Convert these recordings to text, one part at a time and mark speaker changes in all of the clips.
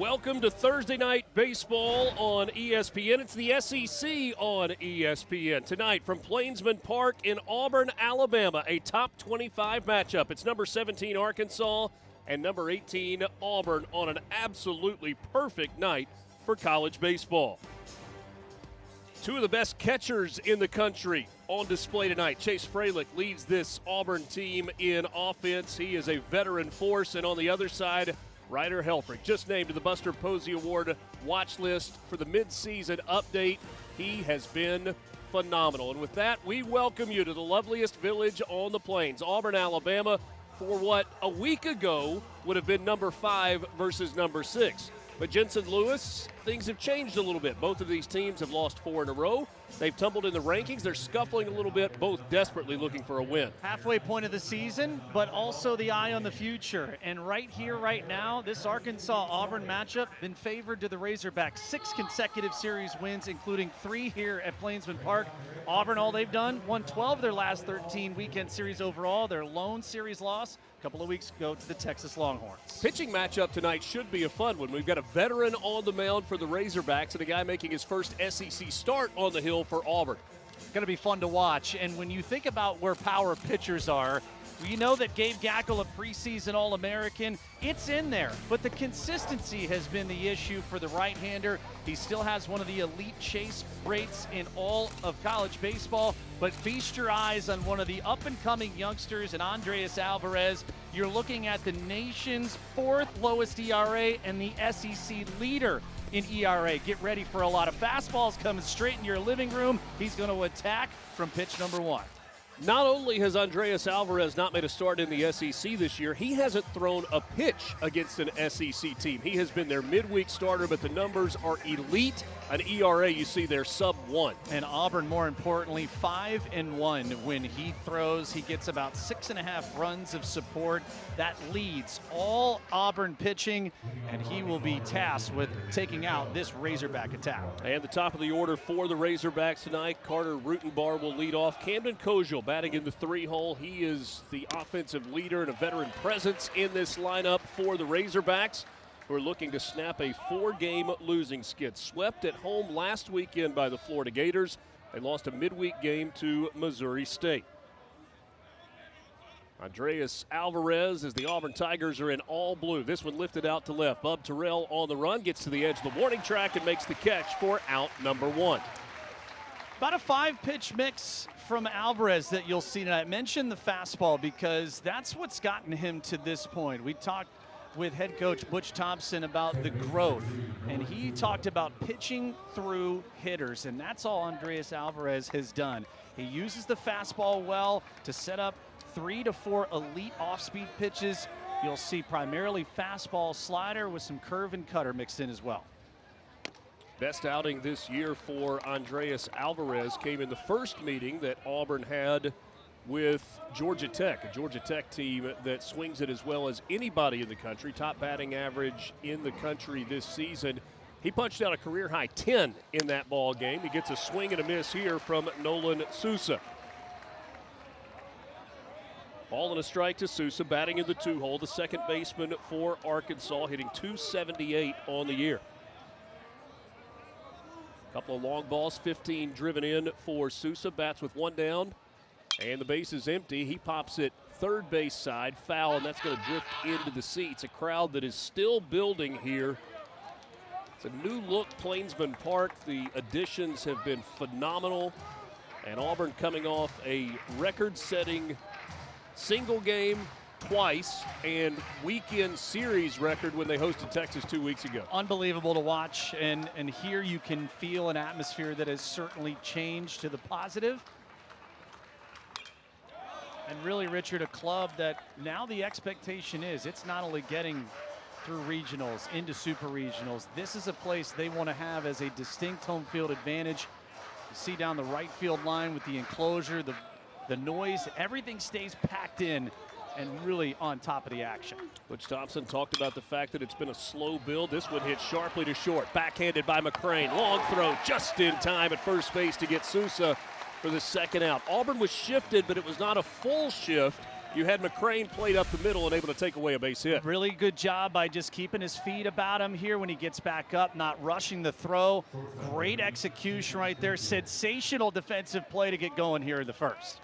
Speaker 1: Welcome to Thursday Night Baseball on ESPN. It's the SEC on ESPN. Tonight from Plainsman Park in Auburn, Alabama, a top 25 matchup. It's number 17 Arkansas and number 18 Auburn on an absolutely perfect night for college baseball. Two of the best catchers in the country on display tonight. Chase Fralick leads this Auburn team in offense. He is a veteran force. And on the other side, Ryder Helfrich, just named to the Buster Posey Award watch list for the midseason update. He has been phenomenal. And with that, we welcome you to the loveliest village on the plains, Auburn, Alabama, for what a week ago would have been number 5 versus number 6. But Jensen Lewis, things have changed a little bit. Both of these teams have lost 4 in a row. They've tumbled in the rankings. They're scuffling a little bit, both desperately looking for a win.
Speaker 2: Halfway point of the season, but also the eye on the future. And right here, right now, this Arkansas-Auburn matchup been favored to the Razorbacks. 6 consecutive series wins, including 3 here at Plainsman Park. Auburn, all they've done, won 12 of their last 13 weekend series overall. Their lone series loss a couple of weeks ago to the Texas Longhorns.
Speaker 1: Pitching matchup tonight should be a fun one. We've got a veteran on the mound for the Razorbacks and a guy making his first SEC start on the hill for Auburn.
Speaker 2: Going to be fun to watch. And when you think about where power pitchers are, you know that Gabe Gackel, a preseason All-American, it's in there. But the consistency has been the issue for the right-hander. He still has one of the elite chase rates in all of college baseball. But feast your eyes on one of the up-and-coming youngsters in Andreas Alvarez. You're looking at the nation's 4th lowest ERA and the SEC leader in ERA. Get ready for a lot of fastballs coming straight in your living room. He's going to attack from pitch number 1.
Speaker 1: Not only has Andreas Alvarez not made a start in the SEC this year, he hasn't thrown a pitch against an SEC team. He has been their midweek starter, but the numbers are elite. An ERA, you see there, sub-1.
Speaker 2: And Auburn, more importantly, 5-1 when he throws. He gets about 6.5 runs of support. That leads all Auburn pitching, and he will be tasked with taking out this Razorback attack.
Speaker 1: And the top of the order for the Razorbacks tonight, Carter Rutenbar will lead off. Camden Koziel batting in the 3-hole. He is the offensive leader and a veteran presence in this lineup for the Razorbacks, who are looking to snap a 4-game losing skid. Swept at home last weekend by the Florida Gators. They lost a midweek game to Missouri State. Andreas Alvarez as the Auburn Tigers are in all blue. This one lifted out to left. Bub Terrell on the run, gets to the edge of the warning track and makes the catch for out number 1.
Speaker 2: About a 5-pitch mix from Alvarez that you'll see tonight. Mention the fastball because that's what's gotten him to this point. We talked with head coach Butch Thompson about the growth, and he talked about pitching through hitters, and that's all Andreas Alvarez has done. He uses the fastball well to set up 3 to 4 elite off-speed pitches. You'll see primarily fastball, slider with some curve and cutter mixed in as well.
Speaker 1: Best outing this year for Andreas Alvarez came in the first meeting that Auburn had with Georgia Tech, a Georgia Tech team that swings it as well as anybody in the country. Top batting average in the country this season. He punched out a career-high 10 in that ball game. He gets a swing and a miss here from Nolan Sousa. Ball and a strike to Sousa, batting in the 2-hole. The second baseman for Arkansas, hitting .278 on the year. Couple of long balls, 15 driven in for Sousa. Bats with 1 down, and the base is empty. He pops it third base side, foul, and that's going to drift into the seats. A crowd that is still building here. It's a new look Plainsman Park. The additions have been phenomenal, and Auburn coming off a record-setting single game twice and weekend series record when they hosted Texas 2 weeks ago.
Speaker 2: Unbelievable to watch, and here you can feel an atmosphere that has certainly changed to the positive. And really, Richard, a club that now the expectation is it's not only getting through regionals into super regionals. This is a place they want to have as a distinct home field advantage. You see down the right field line with the enclosure, the noise, everything stays packed in and really on top of the action.
Speaker 1: Butch Thompson talked about the fact that it's been a slow build. This one hit sharply to short, backhanded by McCrane. Long throw just in time at first base to get Sousa for the second out. Auburn was shifted, but it was not a full shift You had McCrane played up the middle and able to take away a base hit.
Speaker 2: Really good job by just keeping his feet about him here when he gets back up, not rushing the throw. Great execution right there. Sensational defensive play to get going here in the first.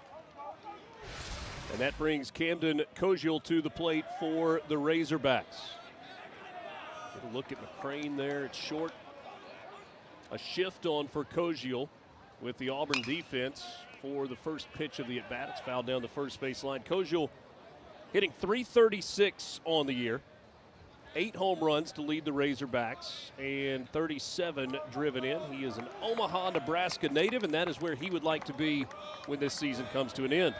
Speaker 1: And that brings Camden Koziel to the plate for the Razorbacks. Get a look at McCrane there. It's short. A shift on for Koziel with the Auburn defense for the first pitch of the at-bat. It's fouled down the first base line. Koziel hitting .336 on the year. 8 home runs to lead the Razorbacks and 37 driven in. He is an Omaha, Nebraska native, and that is where he would like to be when this season comes to an end.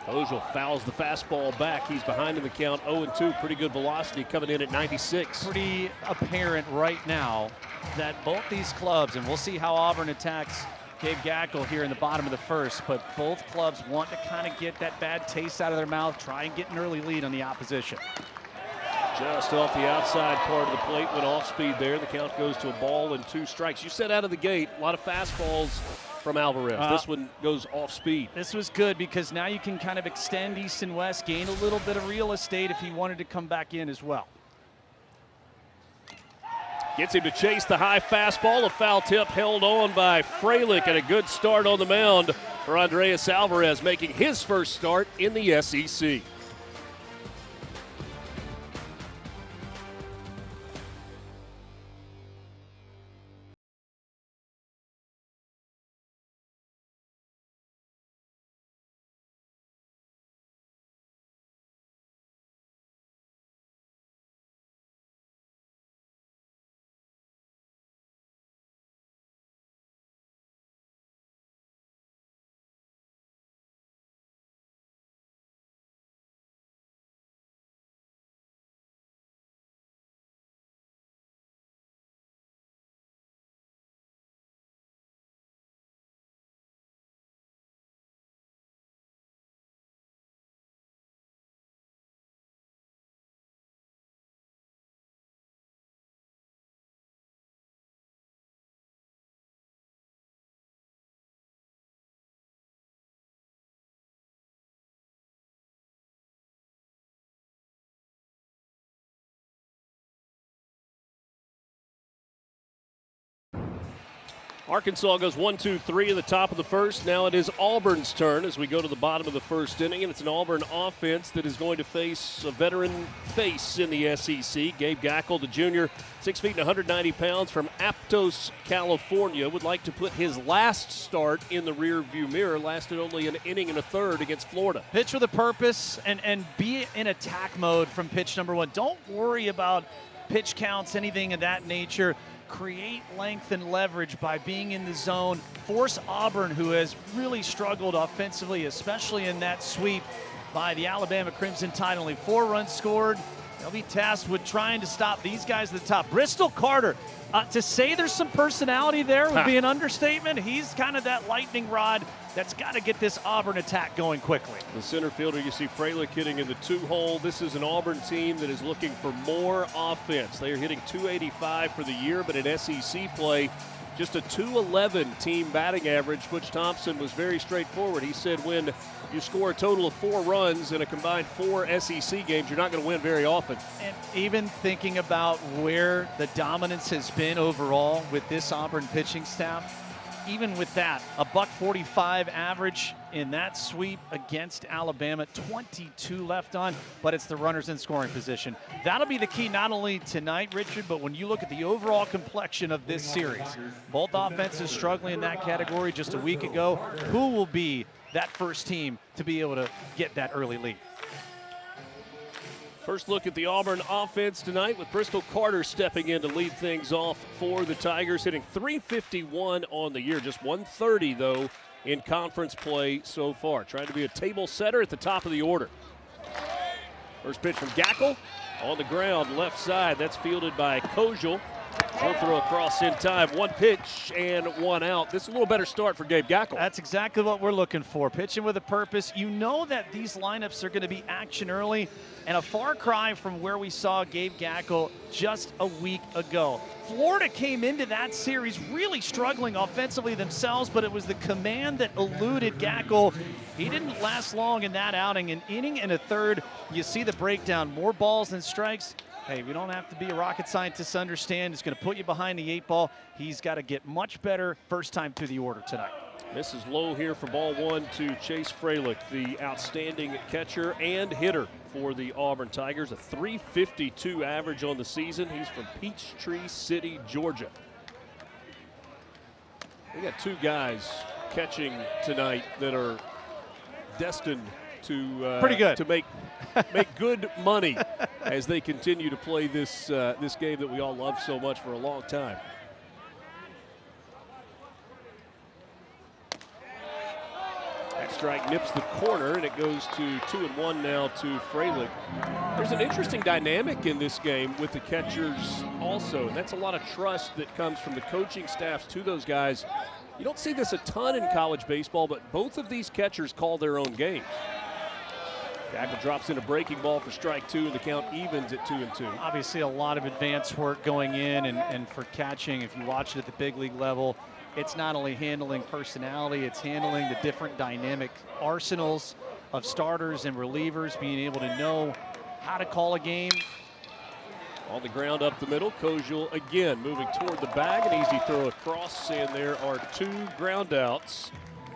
Speaker 1: Koziel fouls the fastball back. He's behind in the count, 0-2. Pretty good velocity coming in at 96.
Speaker 2: Pretty apparent right now that both these clubs, and we'll see how Auburn attacks Gabe Gackel here in the bottom of the first, but both clubs want to kind of get that bad taste out of their mouth, try and get an early lead on the opposition.
Speaker 1: Just off the outside part of the plate, went off speed there. The count goes to a ball and 2 strikes. You said out of the gate, a lot of fastballs from Alvarez. This one goes off speed.
Speaker 2: This was good because now you can kind of extend east and west, gain a little bit of real estate if he wanted to come back in as well.
Speaker 1: Gets him to chase the high fastball. A foul tip held on by Freilich, and a good start on the mound for Andreas Alvarez, making his first start in the SEC. Arkansas goes 1-2-3 in the top of the first. Now it is Auburn's turn as we go to the bottom of the first inning, and it's an Auburn offense that is going to face a veteran face in the SEC. Gabe Gackel, the junior, 6 feet and 190 pounds from Aptos, California, would like to put his last start in the rearview mirror. Lasted only an inning and a third against Florida.
Speaker 2: Pitch with a purpose and be in attack mode from pitch number 1. Don't worry about pitch counts, anything of that nature. Create length and leverage by being in the zone. Force Auburn, who has really struggled offensively, especially in that sweep by the Alabama Crimson Tide. Only 4 runs scored. They'll be tasked with trying to stop these guys at the top. Bristol Carter, to say there's some personality there would be an understatement. He's kind of that lightning rod that's got to get this Auburn attack going quickly.
Speaker 1: The center fielder, you see Freilich hitting in the 2-hole. This is an Auburn team that is looking for more offense. They are hitting .285 for the year, but in SEC play, just a .211 team batting average. Butch Thompson was very straightforward. He said when you score a total of 4 runs in a combined 4 SEC games, you're not going to win very often.
Speaker 2: And even thinking about where the dominance has been overall with this Auburn pitching staff, even with that, a .145 average in that sweep against Alabama, 22 left on, but it's the runners in scoring position. That'll be the key not only tonight, Richard, but when you look at the overall complexion of this series. Both offenses struggling in that category just a week ago. Who will be that first team to be able to get that early lead?
Speaker 1: First look at the Auburn offense tonight with Bristol Carter stepping in to lead things off for the Tigers, hitting .351 on the year, just .130 though in conference play so far. Trying to be a table setter at the top of the order. First pitch from Gackel on the ground, left side. That's fielded by Koziel. He'll throw across in time. One pitch and one out. This is a little better start for Gabe Gackel.
Speaker 2: That's exactly what we're looking for. Pitching with a purpose. You know that these lineups are going to be action early, and a far cry from where we saw Gabe Gackel just a week ago. Florida came into that series really struggling offensively themselves, but it was the command that eluded Gackel. He didn't last long in that outing. An inning and a third. You see the breakdown. More balls than strikes. Hey, we don't have to be a rocket scientist to understand. It's going to put you behind the 8 ball. He's got to get much better first time through the order tonight.
Speaker 1: Misses low here for ball one to Chase Freilich, the outstanding catcher and hitter for the Auburn Tigers. A .352 average on the season. He's from Peachtree City, Georgia. We got two guys catching tonight that are destined to
Speaker 2: pretty good
Speaker 1: to make good money as they continue to play this this game that we all love so much for a long time. That strike nips the corner, and it goes to 2-1 now to Freilich. There's an interesting dynamic in this game with the catchers also, and that's a lot of trust that comes from the coaching staffs to those guys. You don't see this a ton in college baseball, but both of these catchers call their own games. Gackel drops in a breaking ball for strike two, and the count evens at 2-2.
Speaker 2: Obviously, a lot of advanced work going in, and for catching, if you watch it at the big league level, it's not only handling personality, it's handling the different dynamic arsenals of starters and relievers, being able to know how to call a game.
Speaker 1: On the ground up the middle, Koziel again moving toward the bag, an easy throw across, and there are two ground outs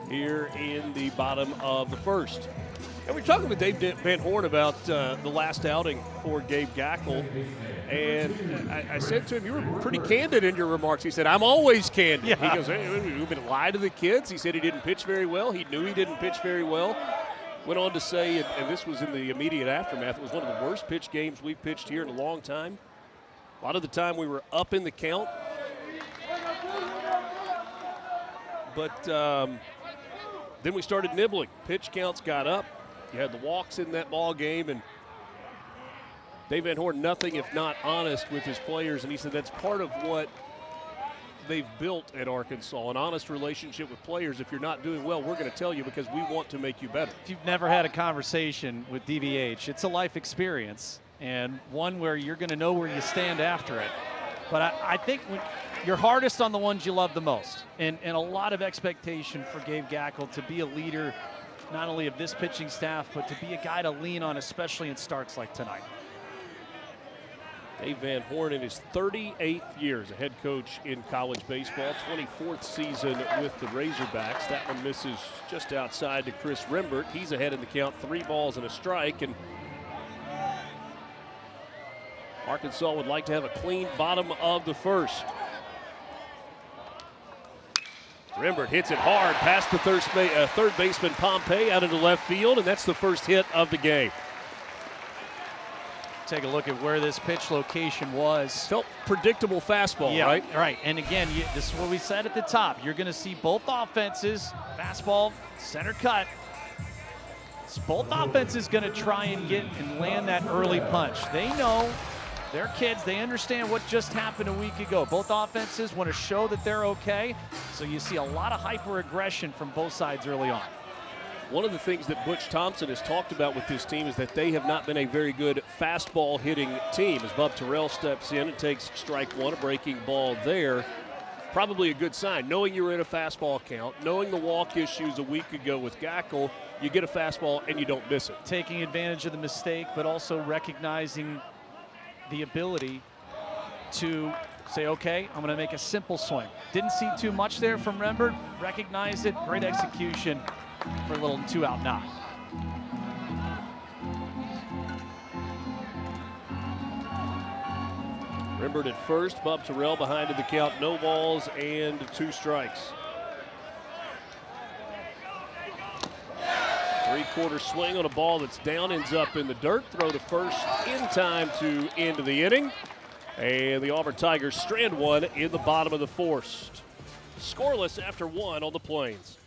Speaker 1: here in the bottom of the first. And we're talking with Dave Van Horn about the last outing for Gabe Gackel, and I said to him, you were pretty candid in your remarks. He said, I'm always candid.
Speaker 2: Yeah.
Speaker 1: He goes, hey, we've been lying to the kids. He said he didn't pitch very well. He knew he didn't pitch very well. Went on to say, and this was in the immediate aftermath, it was one of the worst pitch games we've pitched here in a long time. A lot of the time we were up in the count. But then we started nibbling. Pitch counts got up. You had the walks in that ball game, and Dave Van Horn nothing if not honest with his players, and he said that's part of what they've built at Arkansas, an honest relationship with players. If you're not doing well, we're going to tell you because we want to make you better.
Speaker 2: If you've never had a conversation with DVH, it's a life experience, and one where you're going to know where you stand after it. But I think when you're hardest on the ones you love the most, and a lot of expectation for Gabe Gackel to be a leader, not only of this pitching staff, but to be a guy to lean on, especially in starts like tonight.
Speaker 1: Dave Van Horn in his 38th year as a head coach in college baseball, 24th season with the Razorbacks. That one misses just outside to Chris Rembert. He's ahead in the count, 3 balls and a strike, and Arkansas would like to have a clean bottom of the first. Rembert hits it hard past the third baseman Pompey out into left field, and that's the first hit of the game.
Speaker 2: Take a look at where this pitch location was.
Speaker 1: Felt predictable fastball,
Speaker 2: yeah,
Speaker 1: right?
Speaker 2: Right, and again, this is what we said at the top. You're going to see both offenses, fastball, center cut. Both offenses going to try and get and land that early punch. They know, they're kids, they understand what just happened a week ago. Both offenses want to show that they're okay, so you see a lot of hyper-aggression from both sides early on.
Speaker 1: One of the things that Butch Thompson has talked about with this team is that they have not been a very good fastball hitting team. As Bub Terrell steps in and takes strike one, a breaking ball there. Probably a good sign. Knowing you're in a fastball count, knowing the walk issues a week ago with Gackel, you get a fastball and you don't miss it.
Speaker 2: Taking advantage of the mistake, but also recognizing the ability to say, okay, I'm going to make a simple swing. Didn't see too much there from Rembert. Recognized it. Great execution for a little 2-out knock.
Speaker 1: Rembert at first, Bub Terrell behind in the count, no balls and 2 strikes. 3/4 swing on a ball that's down, ends up in the dirt. Throw to first in time to end the inning. And the Auburn Tigers strand one in the bottom of the fourth. Scoreless after 1 on the Plains.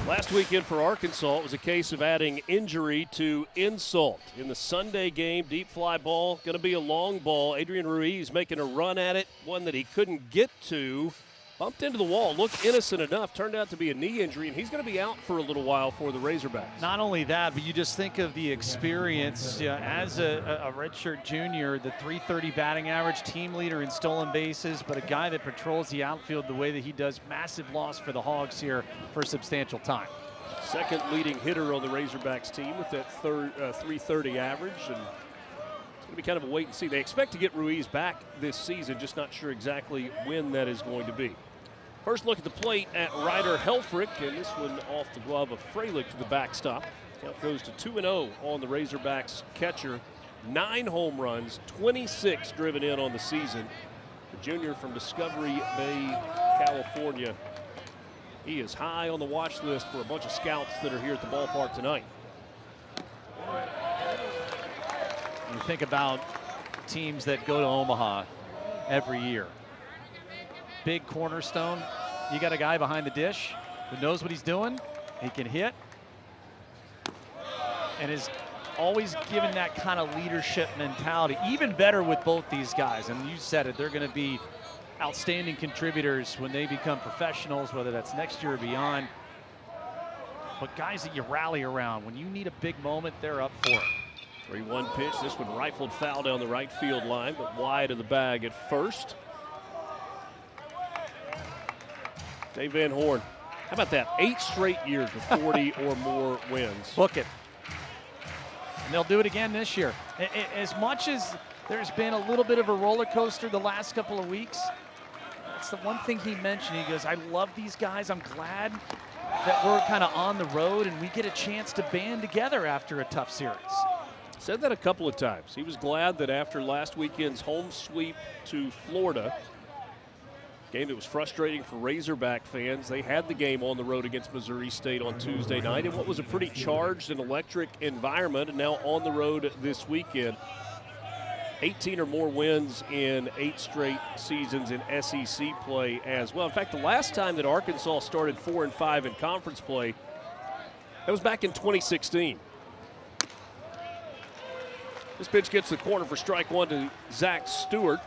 Speaker 1: Last weekend for Arkansas, it was a case of adding injury to insult. In the Sunday game, deep fly ball, going to be a long ball. Adrian Ruiz making a run at it, one that he couldn't get to. Bumped into the wall, looked innocent enough, turned out to be a knee injury, and he's going to be out for a little while for the Razorbacks.
Speaker 2: Not only that, but you just think of the experience as a redshirt junior, the .330 batting average, team leader in stolen bases, but a guy that patrols the outfield the way that he does. Massive loss for the Hogs here for substantial time.
Speaker 1: Second leading hitter on the Razorbacks team with that .330 average, and it's going to be kind of a wait and see. They expect to get Ruiz back this season, just not sure exactly when that is going to be. First look at the plate at Ryder Helfrich, and this one off the glove of Freilich to the backstop. Count goes to 2-0 on the Razorbacks catcher. 9 home runs, 26 driven in on the season. The junior from Discovery Bay, California. He is high on the watch list for a bunch of scouts that are here at the ballpark tonight.
Speaker 2: You think about teams that go to Omaha every year. Big cornerstone. You got a guy behind the dish who knows what he's doing. He can hit and is always given that kind of leadership mentality. Even better with both these guys. And you said it, they're going to be outstanding contributors when they become professionals, whether that's next year or beyond. But guys that you rally around, when you need a big moment, they're up for it.
Speaker 1: 3-1 pitch. This one rifled foul down the right field line, but wide of the bag at first. Dave Van Horn, how about that? 8 straight years with 40 or more wins.
Speaker 2: Look it. And they'll do it again this year. As much as there's been a little bit of a roller coaster the last couple of weeks, that's the one thing he mentioned. He goes, I love these guys. I'm glad that we're kind of on the road and we get a chance to band together after a tough series.
Speaker 1: Said that a couple of times. He was glad that after last weekend's home sweep to Florida, game that was frustrating for Razorback fans, they had the game on the road against Missouri State on Tuesday night in what was a pretty charged and electric environment, and now on the road this weekend. 18 or more wins in 8 straight seasons in SEC play as well. In fact, the last time that Arkansas started 4-5 in conference play, that was back in 2016. This pitch gets the corner for strike one to Zach Stewart.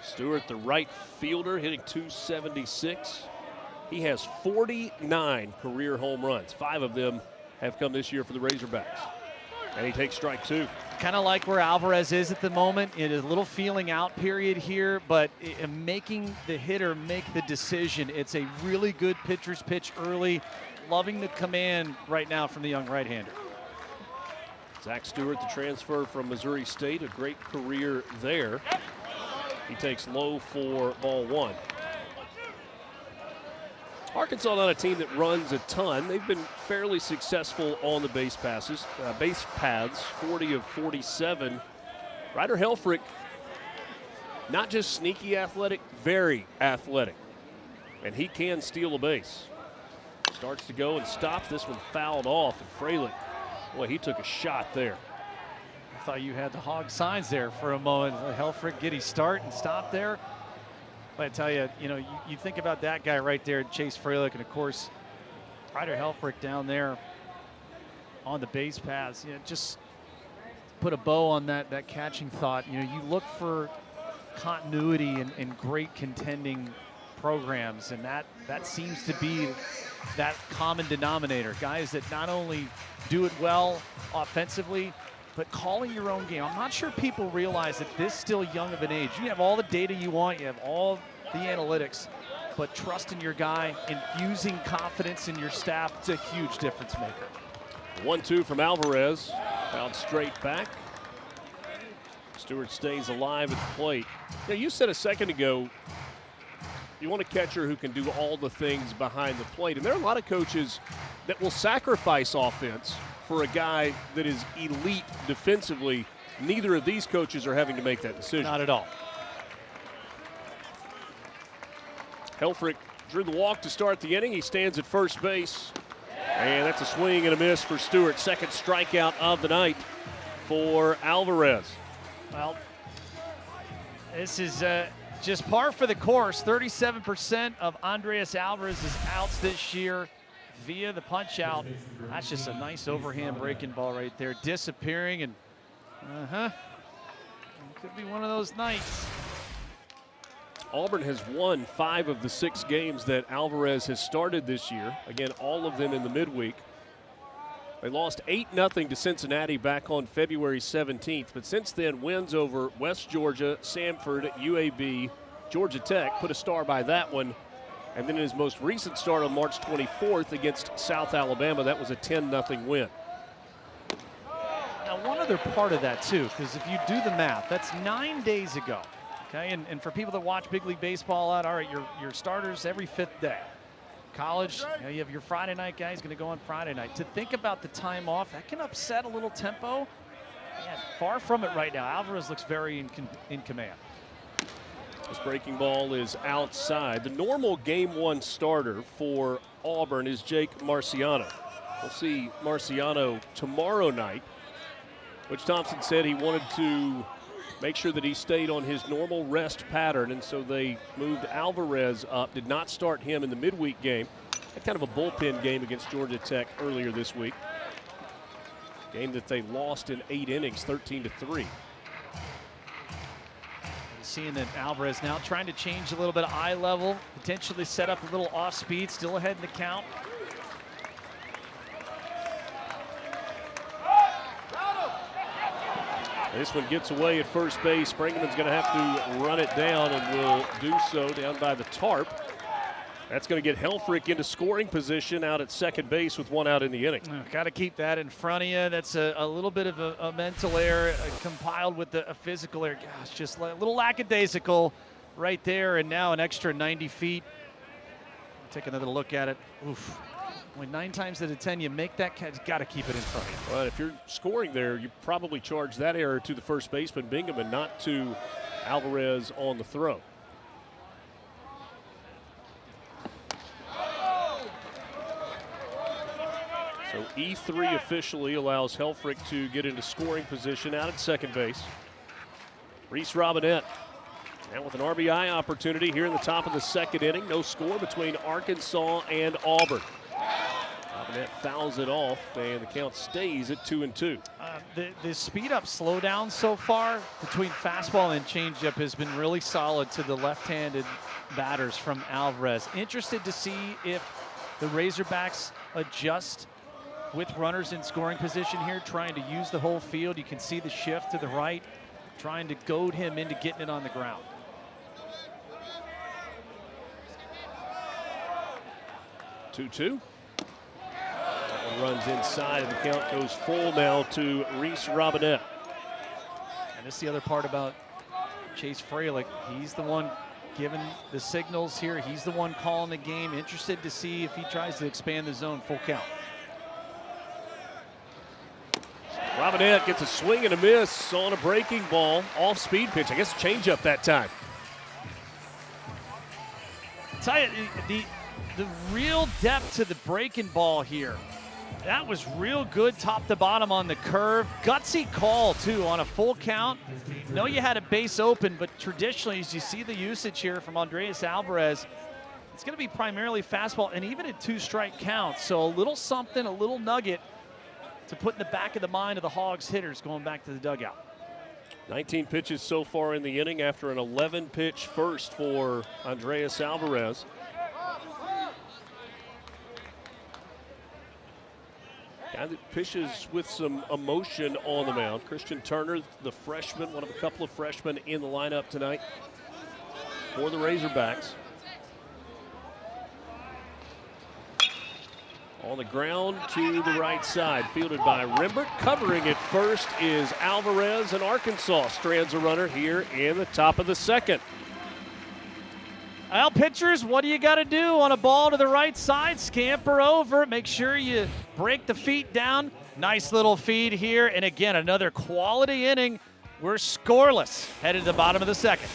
Speaker 1: Stewart, the right fielder, hitting .276. He has 49 career home runs. 5 of them have come this year for the Razorbacks. And he takes strike 2.
Speaker 2: Kind of like where Alvarez is at the moment. It is a little feeling out period here, but making the hitter make the decision. It's a really good pitcher's pitch early. Loving the command right now from the young right-hander.
Speaker 1: Zach Stewart, the transfer from Missouri State, a great career there. He takes low for ball 1. Arkansas not a team that runs a ton. They've been fairly successful on the base paths, 40 of 47. Ryder Helfrich, not just sneaky athletic, very athletic. And he can steal a base. Starts to go and stops. This one fouled off, and Freilich, boy, he took a shot there.
Speaker 2: I thought you had the Hog signs there for a moment. Helfrich get his start and stop there. But I tell you, you think about that guy right there, Chase Freilich, and of course, Ryder Helfrich down there on the base paths. Just put a bow on that catching thought. You look for continuity in great contending programs, and that seems to be that common denominator. Guys that not only do it well offensively, but calling your own game. I'm not sure people realize that this still young of an age. You have all the data you want, you have all the analytics, but trusting your guy, infusing confidence in your staff, it's a huge difference maker.
Speaker 1: 1-2 from Alvarez, fouled straight back. Stewart stays alive at the plate. Now, you said a second ago, you want a catcher who can do all the things behind the plate, and there are a lot of coaches that will sacrifice offense for a guy that is elite defensively. Neither of these coaches are having to make that decision.
Speaker 2: Not at all.
Speaker 1: Helfrich drew the walk to start the inning. He stands at first base. And that's a swing and a miss for Stewart. Second strikeout of the night for Alvarez.
Speaker 2: Well, this is Just par for the course. 37% of Andreas Alvarez's outs this year via the punch out. That's just a nice overhand breaking ball right there, disappearing, and it could be one of those nights.
Speaker 1: Auburn has won 5 of the 6 games that Alvarez has started this year. Again, all of them in the midweek. They lost 8-0 to Cincinnati back on February 17th, but since then, wins over West Georgia, Samford, UAB, Georgia Tech, put a star by that one. And then in his most recent start on March 24th against South Alabama, that was a 10-0 win.
Speaker 2: Now, one other part of that, too, because if you do the math, that's 9 days ago. Okay, and for people that watch Big League Baseball out, all right, your starters every 5th day. College, you have your Friday night guys going to go on Friday night. To think about the time off, that can upset a little tempo. Man, far from it right now. Alvarez looks very in command.
Speaker 1: This breaking ball is outside. The normal game 1 starter for Auburn is Jake Marciano. We'll see Marciano tomorrow night, which Thompson said he wanted to make sure that he stayed on his normal rest pattern, and so they moved Alvarez up, did not start him in the midweek game. Had kind of a bullpen game against Georgia Tech earlier this week. Game that they lost in 8 innings, 13-3.
Speaker 2: Seeing that Alvarez now trying to change a little bit of eye level, potentially set up a little off speed, still ahead in the count.
Speaker 1: This one gets away at first base. Springerman's going to have to run it down, and will do so down by the tarp. That's going to get Helfrich into scoring position out at second base with 1 out in the inning.
Speaker 2: Got to keep that in front of you. That's a little bit of a mental error compiled with a physical error. Gosh, just a little lackadaisical right there, and now an extra 90 feet. Take another look at it. Oof. When 9 times out of 10 you make that catch, got to keep it in front of you.
Speaker 1: Well, if you're scoring there, you probably charge that error to the first baseman, Bingham, and not to Alvarez on the throw. So E3 officially allows Helfrich to get into scoring position out at second base. Reese Robinette now with an RBI opportunity here in the top of the 2nd inning. No score between Arkansas and Auburn. Robinette fouls it off, and the count stays at 2-2.
Speaker 2: The speed up slowdown so far between fastball and changeup has been really solid to the left-handed batters from Alvarez. Interested to see if the Razorbacks adjust with runners in scoring position here, trying to use the whole field. You can see the shift to the right, trying to goad him into getting it on the ground.
Speaker 1: Two-two. Runs inside, and the count goes full now to Reese Robinette.
Speaker 2: And this is the other part about Chase Fralick. He's the one giving the signals here. He's the one calling the game. Interested to see if he tries to expand the zone. Full count.
Speaker 1: Robinette gets a swing and a miss on a breaking ball, off-speed pitch. I guess a changeup that time.
Speaker 2: I'll tell you, the real depth to the breaking ball here. That was real good top to bottom on the curve. Gutsy call, too, on a full count. Know you had a base open, but traditionally, as you see the usage here from Andreas Alvarez, it's going to be primarily fastball and even at 2-strike counts. So a little something, a little nugget to put in the back of the mind of the Hogs hitters going back to the dugout.
Speaker 1: 19 pitches so far in the inning after an 11-pitch first for Andreas Alvarez. Guy that pitches with some emotion on the mound. Christian Turner, the freshman, one of a couple of freshmen in the lineup tonight for the Razorbacks. On the ground to the right side, fielded by Rembert. Covering it first is Alvarez, and Arkansas strands a runner here in the top of the 2nd.
Speaker 2: Well, pitchers, what do you got to do on a ball to the right side? Scamper over. Make sure you break the feet down. Nice little feed here. And again, another quality inning. We're scoreless headed to the bottom of the 2nd.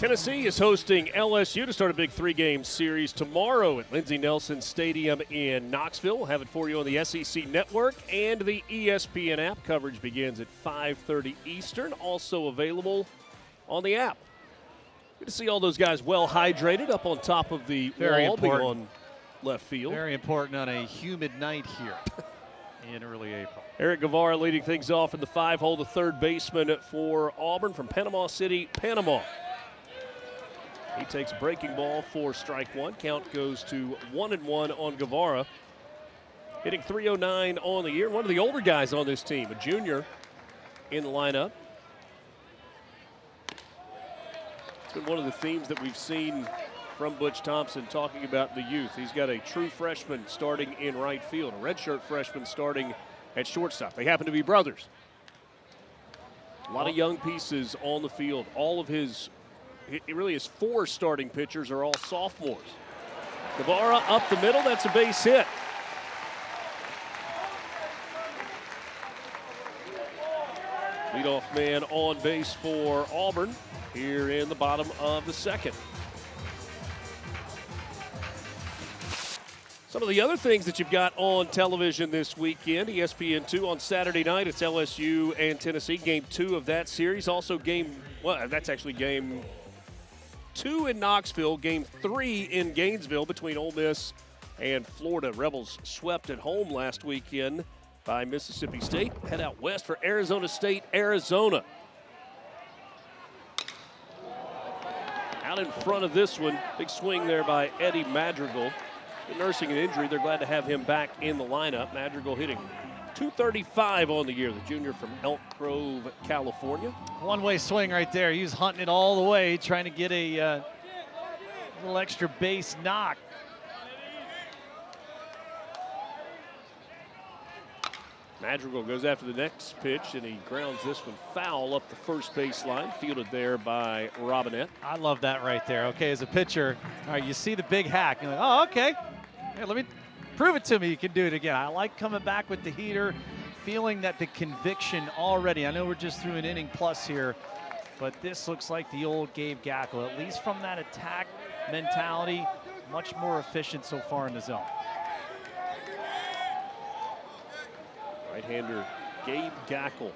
Speaker 1: Tennessee is hosting LSU to start a big 3-game series tomorrow at Lindsey Nelson Stadium in Knoxville. We'll have it for you on the SEC Network and the ESPN app. Coverage begins at 5:30 Eastern, also available on the app. Good to see all those guys well hydrated up on top of the wall beyond left field.
Speaker 2: Very important on a humid night here in early April.
Speaker 1: Eric Guevara leading things off in the 5-hole, the third baseman for Auburn from Panama City, Panama. He takes a breaking ball for strike one. Count goes to 1-1 on Guevara. Hitting .309 on the year. One of the older guys on this team, a junior in the lineup. It's been one of the themes that we've seen from Butch Thompson talking about the youth. He's got a true freshman starting in right field, a redshirt freshman starting at shortstop. They happen to be brothers. A lot of young pieces on the field. All of his his 4 starting pitchers are all sophomores. Guevara up the middle, that's a base hit. Leadoff man on base for Auburn here in the bottom of the second. Some of the other things that you've got on television this weekend, ESPN2 on Saturday night, it's LSU and Tennessee, game 2 of that series. Also that's actually game 2 in Knoxville, game 3 in Gainesville between Ole Miss and Florida. Rebels swept at home last weekend by Mississippi State. Head out west for Arizona State, Arizona. Out in front of this one, big swing there by Eddie Madrigal. Nursing an injury, they're glad to have him back in the lineup. Madrigal hitting .235 on the year, the junior from Elk Grove, California.
Speaker 2: One-way swing right there. He was hunting it all the way, trying to get a little extra base knock.
Speaker 1: Madrigal goes after the next pitch, and he grounds this one foul up the first baseline, fielded there by Robinette.
Speaker 2: I love that right there. Okay, as a pitcher, all right, you see the big hack. You're like, oh, okay. Here, let me prove it to me. You can do it again. I like coming back with the heater, feeling that the conviction already. I know we're just through an inning plus here, but this looks like the old Gabe Gackle, at least from that attack mentality, much more efficient so far in the zone.
Speaker 1: Right-hander Gabe Gackle.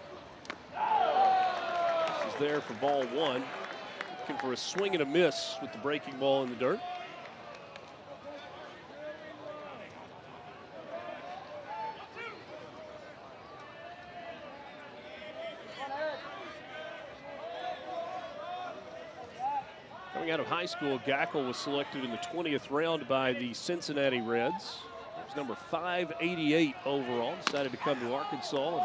Speaker 1: This is there for ball 1. Looking for a swing and a miss with the breaking ball in the dirt. Coming out of high school, Gackle was selected in the 20th round by the Cincinnati Reds. He was number 588 overall, decided to come to Arkansas.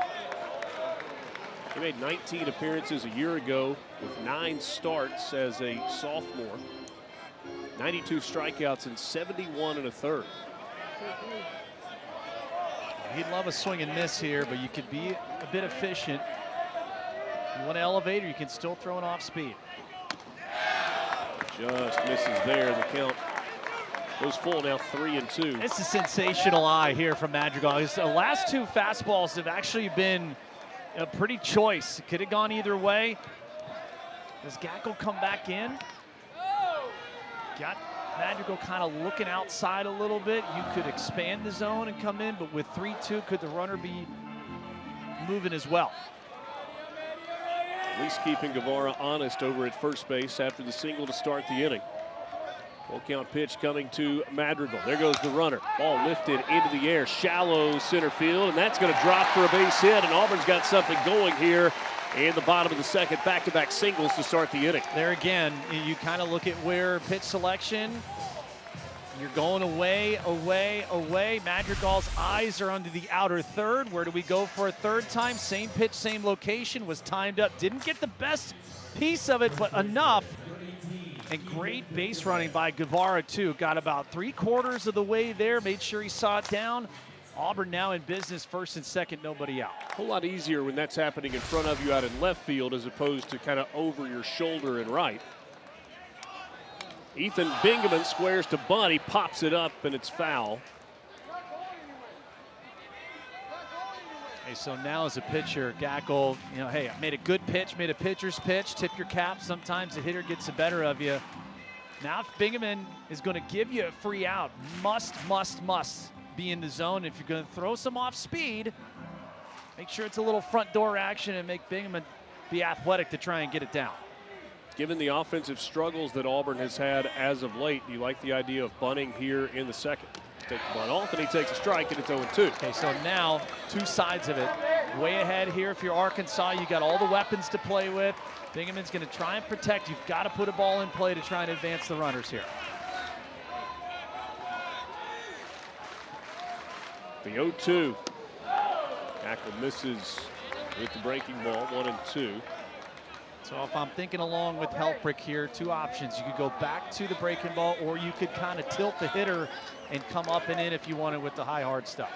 Speaker 1: He made 19 appearances a year ago with 9 starts as a sophomore. 92 strikeouts and 71 1/3.
Speaker 2: He'd love a swing and miss here, but you could be a bit efficient. You want to elevate, or you can still throw it off speed.
Speaker 1: Just misses there. The count goes full now, 3-2.
Speaker 2: It's a sensational eye here from Madrigal. His last 2 fastballs have actually been a pretty choice. Could have gone either way. Does Gackle come back in? Got Madrigal kind of looking outside a little bit. You could expand the zone and come in, but with 3-2, could the runner be moving as well?
Speaker 1: At least keeping Guevara honest over at first base after the single to start the inning. Full count pitch coming to Madrigal. There goes the runner. Ball lifted into the air, shallow center field, and that's going to drop for a base hit. And Auburn's got something going here in the bottom of the second. Back-to-back singles to start the inning.
Speaker 2: There again, you kind of look at where pitch selection. You're going away, away, away. Madrigal's eyes are under the outer third. Where do we go for a third time? Same pitch, same location. Was timed up. Didn't get the best piece of it, but enough. And great base running by Guevara, too. Got about 3/4 of the way there. Made sure he saw it down. Auburn now in business, first and second, nobody out.
Speaker 1: A whole lot easier when that's happening in front of you out in left field as opposed to kind of over your shoulder and right. Ethan Bingaman squares to bunt. He pops it up, and it's foul.
Speaker 2: Okay, so now as a pitcher, Gackle, hey, I made a good pitch, made a pitcher's pitch, tip your cap. Sometimes the hitter gets the better of you. Now if Bingaman is going to give you a free out, must be in the zone. If you're going to throw some off speed, make sure it's a little front door action and make Bingaman be athletic to try and get it down.
Speaker 1: Given the offensive struggles that Auburn has had as of late, do you like the idea of bunting here in the second? Take the bunt off, and he takes a strike, and it's 0-2.
Speaker 2: Okay, so now two sides of it. Way ahead here if you're Arkansas. You got all the weapons to play with. Bingaman's going to try and protect. You've got to put a ball in play to try and advance the runners here.
Speaker 1: The 0-2. Gackle misses with the breaking ball, 1-2.
Speaker 2: So if I'm thinking along with Helfrich here, two options. You could go back to the breaking ball, or you could kind of tilt the hitter and come up and in if you wanted with the high hard stuff.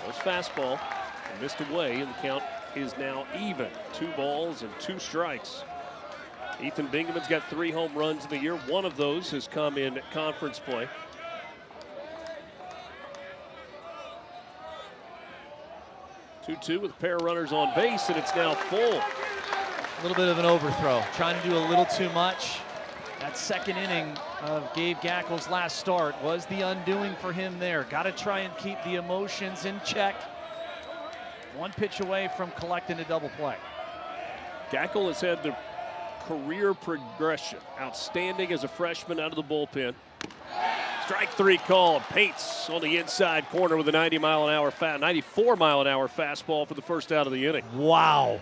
Speaker 1: Was fastball, missed away, and the count is now even. 2 balls and 2 strikes. Ethan Bingaman's got 3 home runs in the year. One of those has come in conference play. 2-2 with a pair of runners on base, and it's now full.
Speaker 2: A little bit of an overthrow, trying to do a little too much. That second inning of Gabe Gackle's last start was the undoing for him there. Got to try and keep the emotions in check. 1 pitch away from collecting a double play.
Speaker 1: Gackle has had the career progression. Outstanding as a freshman out of the bullpen. Strike 3 call. Paints on the inside corner with a 94 mile an hour fastball for the first out of the inning.
Speaker 2: Wow.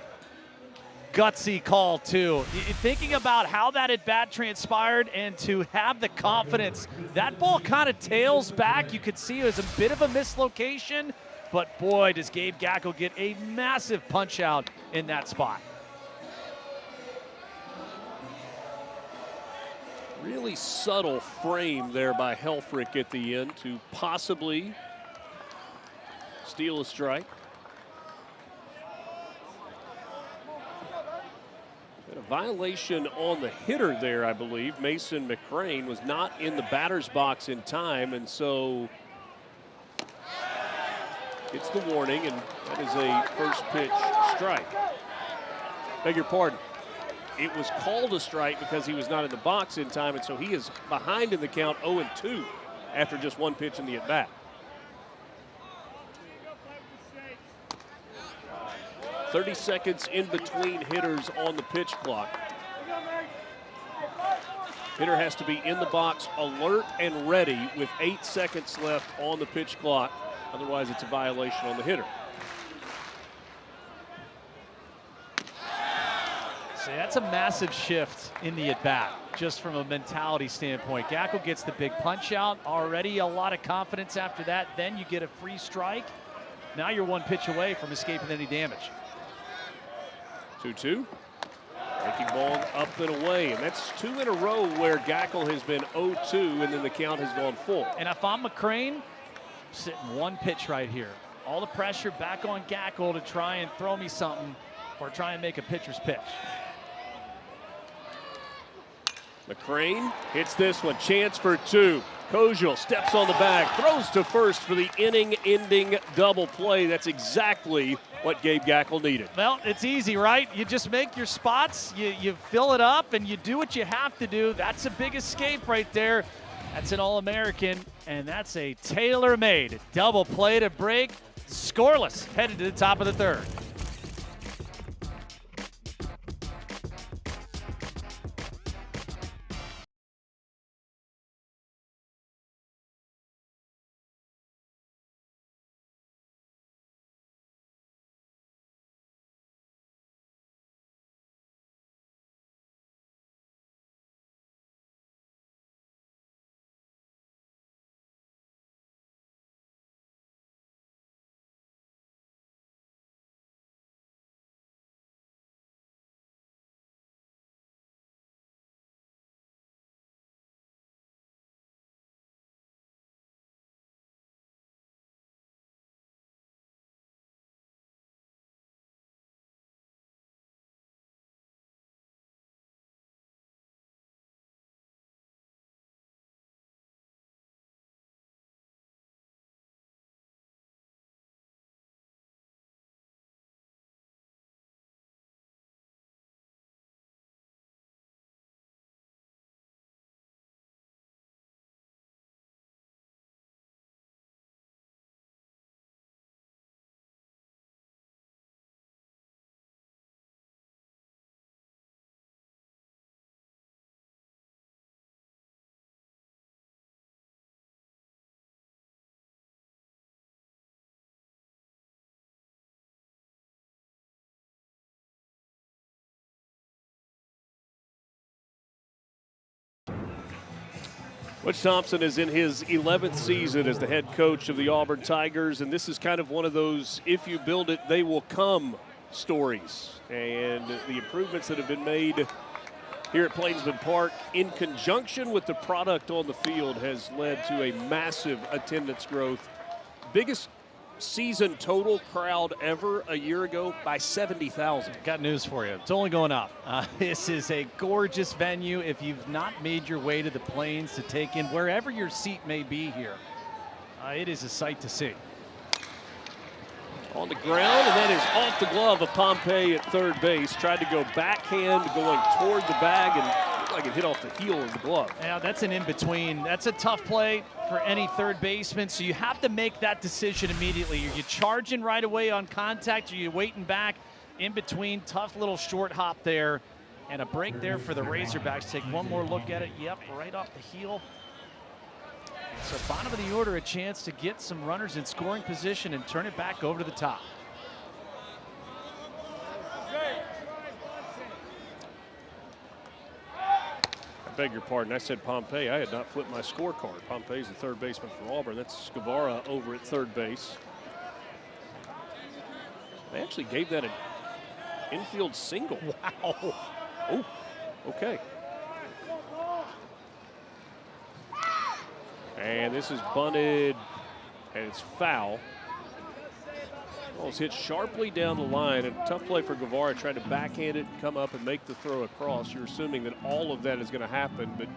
Speaker 2: Gutsy call too. Thinking about how that at bat transpired and to have the confidence, that ball kind of tails back. You could see it was a bit of a mislocation, but boy, does Gabe Gackle get a massive punch out in that spot.
Speaker 1: Really subtle frame there by Helfrich at the end to possibly steal a strike. And a violation on the hitter there, I believe. Mason McCrane was not in the batter's box in time, and so it's the warning, and that is a first pitch strike. Beg your pardon. It was called a strike because he was not in the box in time, and so he is behind in the count 0-2 after just 1 pitch in the at-bat. 30 seconds in between hitters on the pitch clock. Hitter has to be in the box, alert and ready with 8 seconds left on the pitch clock. Otherwise, it's a violation on the hitter.
Speaker 2: See, that's a massive shift in the at-bat, just from a mentality standpoint. Gackle gets the big punch out, already a lot of confidence after that. Then you get a free strike. Now you're 1 pitch away from escaping any damage.
Speaker 1: 2-2. Breaking ball up and away, and that's 2 in a row where Gackle has been 0-2, and then the count has gone full.
Speaker 2: And if I'm McCrane, sitting 1 pitch right here. All the pressure back on Gackle to try and throw me something or try and make a pitcher's pitch.
Speaker 1: McCrane hits this one, chance for 2. Koziel steps on the bag, throws to first for the inning-ending double play. That's exactly what Gabe Gackle needed.
Speaker 2: Well, it's easy, right? You just make your spots, you fill it up, and you do what you have to do. That's a big escape right there. That's an All-American, and that's a tailor-made double play to break. Scoreless, headed to the top of the 3rd.
Speaker 1: Butch Thompson is in his 11th season as the head coach of the Auburn Tigers, and this is kind of one of those if you build it, they will come stories. And the improvements that have been made here at Plainsman Park in conjunction with the product on the field has led to a massive attendance growth. Biggest season total crowd ever a year ago by 70,000.
Speaker 2: Got news for you. It's only going up. This is a gorgeous venue. If you've not made your way to the Plains to take in wherever your seat may be here, it is a sight to see.
Speaker 1: On the ground, and that is off the glove of Pompey at third base. Tried to go backhand going toward the bag and looked like it hit off the heel of the glove.
Speaker 2: Yeah, that's an in-between. That's a tough play for any third baseman, so you have to make that decision immediately. Are you charging right away on contact? Are you waiting back? In between, tough little short hop there, and a break there for the Razorbacks. Take one more look at it. Yep, right off the heel. So bottom of the order, a chance to get some runners in scoring position and turn it back over to the top.
Speaker 1: I beg your pardon, I said Pompey. I had not flipped my scorecard. Pompey's the third baseman for Auburn. That's Guevara over at third base. They actually gave that an infield single.
Speaker 2: Wow.
Speaker 1: Oh, okay. And this is bunted, and it's foul. Well, it's hit sharply down the line, and tough play for Guevara, trying to backhand it, come up and make the throw across. You're assuming that all of that is going to happen, but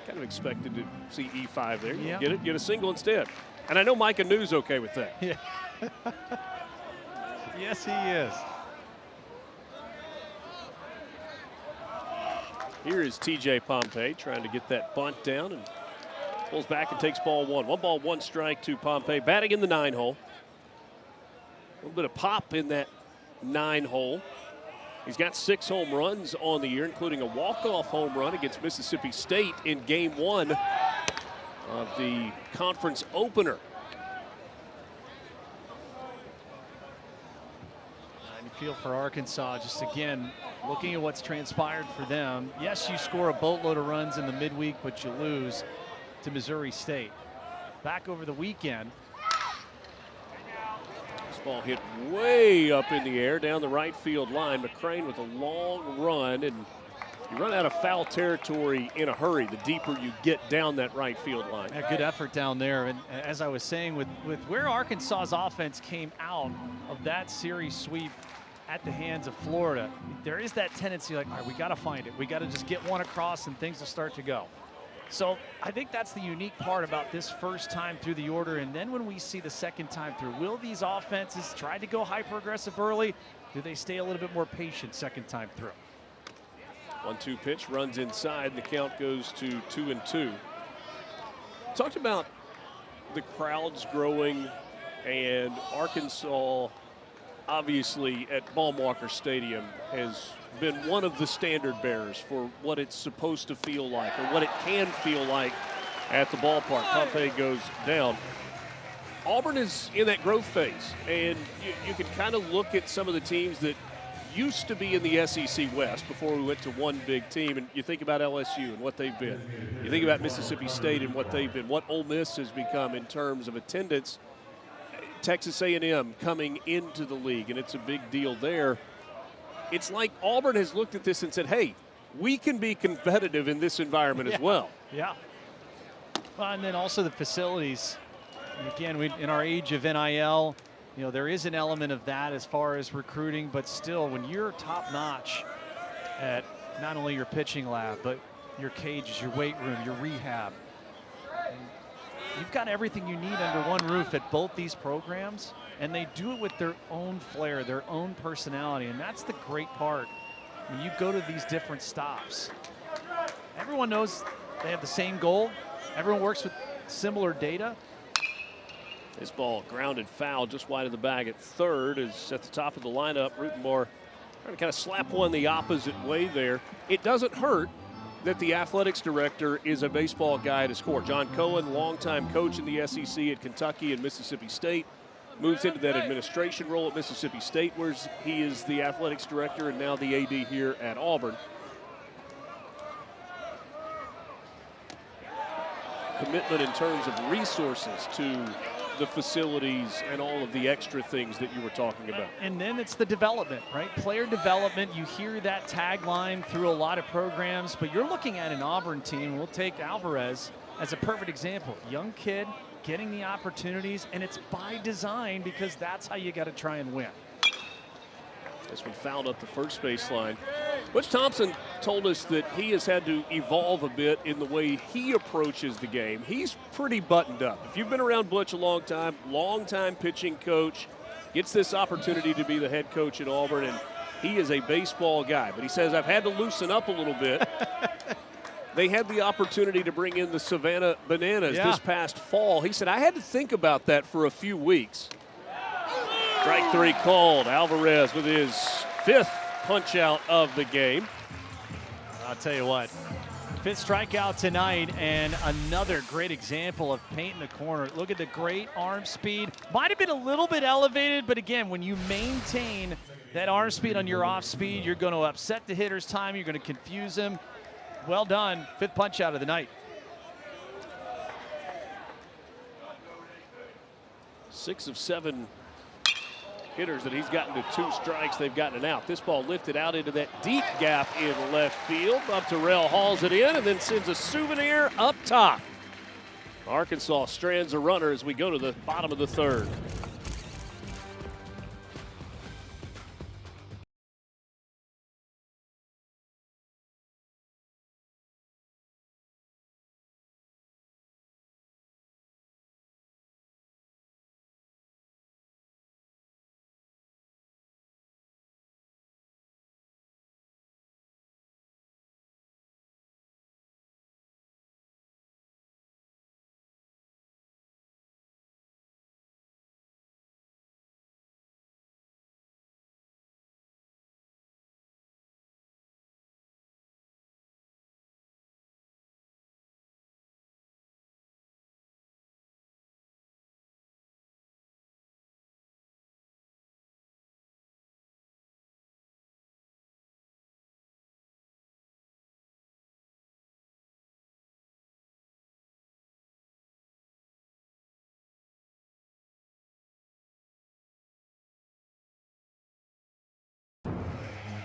Speaker 1: kind of expected to see E5 there.
Speaker 2: Yeah.
Speaker 1: Get it, get a single instead. And I know Mike Anu's okay with that.
Speaker 2: Yeah. Yes, he is.
Speaker 1: Here is TJ Pompey trying to get that bunt down and pulls back and takes ball one. 1 ball, 1 strike to Pompey, batting in the 9 hole. A little bit of pop in that 9 hole. He's got 6 home runs on the year, including a walk-off home run against Mississippi State in game 1 of the conference opener.
Speaker 2: And you feel for Arkansas, just again, looking at what's transpired for them. Yes, you score a boatload of runs in the midweek, but you lose to Missouri State. Back over the weekend.
Speaker 1: This ball hit way up in the air down the right field line. McCrane with a long run, and you run out of foul territory in a hurry the deeper you get down that right field line.
Speaker 2: A good effort down there, and as I was saying, with where Arkansas's offense came out of that series sweep at the hands of Florida, there is that tendency like, all right, we got to find it. We got to just get one across and things will start to go. So I think that's the unique part about this first time through the order. And then when we see the second time through, will these offenses try to go hyper-aggressive early? Do they stay a little bit more patient second time through?
Speaker 1: 1-2 pitch runs inside. The count goes to 2-2. Talked about the crowds growing, and Arkansas obviously at Baum-Walker Stadium has been one of the standard bearers for what it's supposed to feel like, or what it can feel like at the ballpark. Pompey goes down. Auburn is in that growth phase, and you can kind of look at some of the teams that used to be in the SEC West before we went to one big team, and you think about LSU and what they've been. You think about Mississippi State and what they've been, what Ole Miss has become in terms of attendance. Texas A&M coming into the league, and it's a big deal there. It's like Auburn has looked at this and said, hey, we can be competitive in this environment as well.
Speaker 2: Yeah. Well, and then also the facilities. And again, in our age of NIL, you know, there is an element of that as far as recruiting, but still, when you're top-notch at not only your pitching lab, but your cages, your weight room, your rehab, you've got everything you need under one roof at both these programs, and they do it with their own flair, their own personality, and that's the great part. When you go to these different stops, everyone knows they have the same goal. Everyone works with similar data.
Speaker 1: This ball grounded foul just wide of the bag at third is at the top of the lineup. Rutenbar trying to kind of slap one the opposite way there. It doesn't hurt that the athletics director is a baseball guy at his core. John Cohen, longtime coach in the SEC at Kentucky and Mississippi State, moves into that administration role at Mississippi State, where he is the athletics director and now the AD here at Auburn. commitment in terms of resources to the facilities and all of the extra things that you were talking about.
Speaker 2: And then it's the development, right? Player development. You hear that tagline through a lot of programs, but you're looking at an Auburn team. We'll take Alvarez as a perfect example. Young kid getting the opportunities, and it's by design because that's how you got to try and win.
Speaker 1: This one fouled up the first baseline. Butch Thompson told us that he has had to evolve a bit in the way he approaches the game. He's pretty buttoned up. If you've been around Butch a long time pitching coach, gets this opportunity to be the head coach at Auburn, and he is a baseball guy. But he says, I've had to loosen up a little bit. They had the opportunity to bring in the Savannah Bananas this past fall. He said, I had to think about that for a few weeks. Strike 3 called. Alvarez with his 5th punch out of the game.
Speaker 2: I'll tell you what, 5th strikeout tonight, and another great example of painting the corner. Look at the great arm speed. Might have been a little bit elevated, but again, when you maintain that arm speed on your off speed, you're going to upset the hitter's time. You're going to confuse him. Well done. 5th punch out of the night.
Speaker 1: 6 of 7 hitters that he's gotten to 2 strikes. They've gotten it out. This ball lifted out into that deep gap in left field. Bob Terrell hauls it in and then sends a souvenir up top. Arkansas strands a runner as we go to the bottom of the 3rd.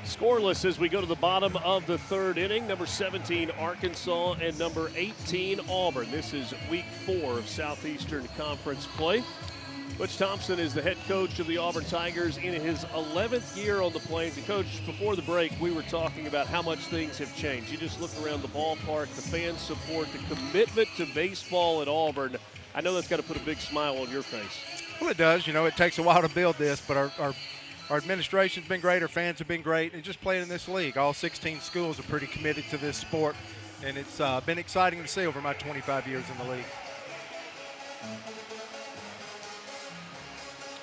Speaker 1: Scoreless as we go to the bottom of the 3rd inning. Number 17, Arkansas, and number 18, Auburn. This is week 4 of Southeastern Conference play. Butch Thompson is the head coach of the Auburn Tigers in his 11th year on the Plains. And Coach, before the break, we were talking about how much things have changed. You just look around the ballpark, the fan support, the commitment to baseball at Auburn. I know that's got to put a big smile on your face.
Speaker 3: Well, it does. You know, it takes a while to build this, but our administration's been great, our fans have been great, and just playing in this league. All 16 schools are pretty committed to this sport, and it's been exciting to see over my 25 years in the league.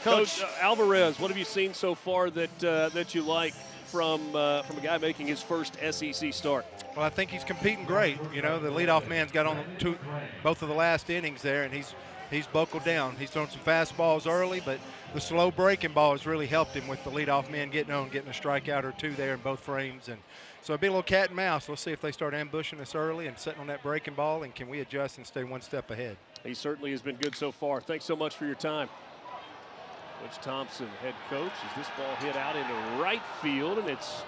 Speaker 1: Coach Alvarez, what have you seen so far that you like from a guy making his first SEC start?
Speaker 3: Well, I think he's competing great. You know, the leadoff man's got on both of the last innings there, and he's buckled down. He's thrown some fastballs early, but the slow breaking ball has really helped him with the leadoff man getting a strikeout or 2 there in both frames. And so it'll be a little cat and mouse. Let's see if they start ambushing us early and sitting on that breaking ball, and can we adjust and stay 1 step ahead.
Speaker 1: He certainly has been good so far. Thanks so much for your time. Butch Thompson, head coach, as this ball hit out into right field, and it's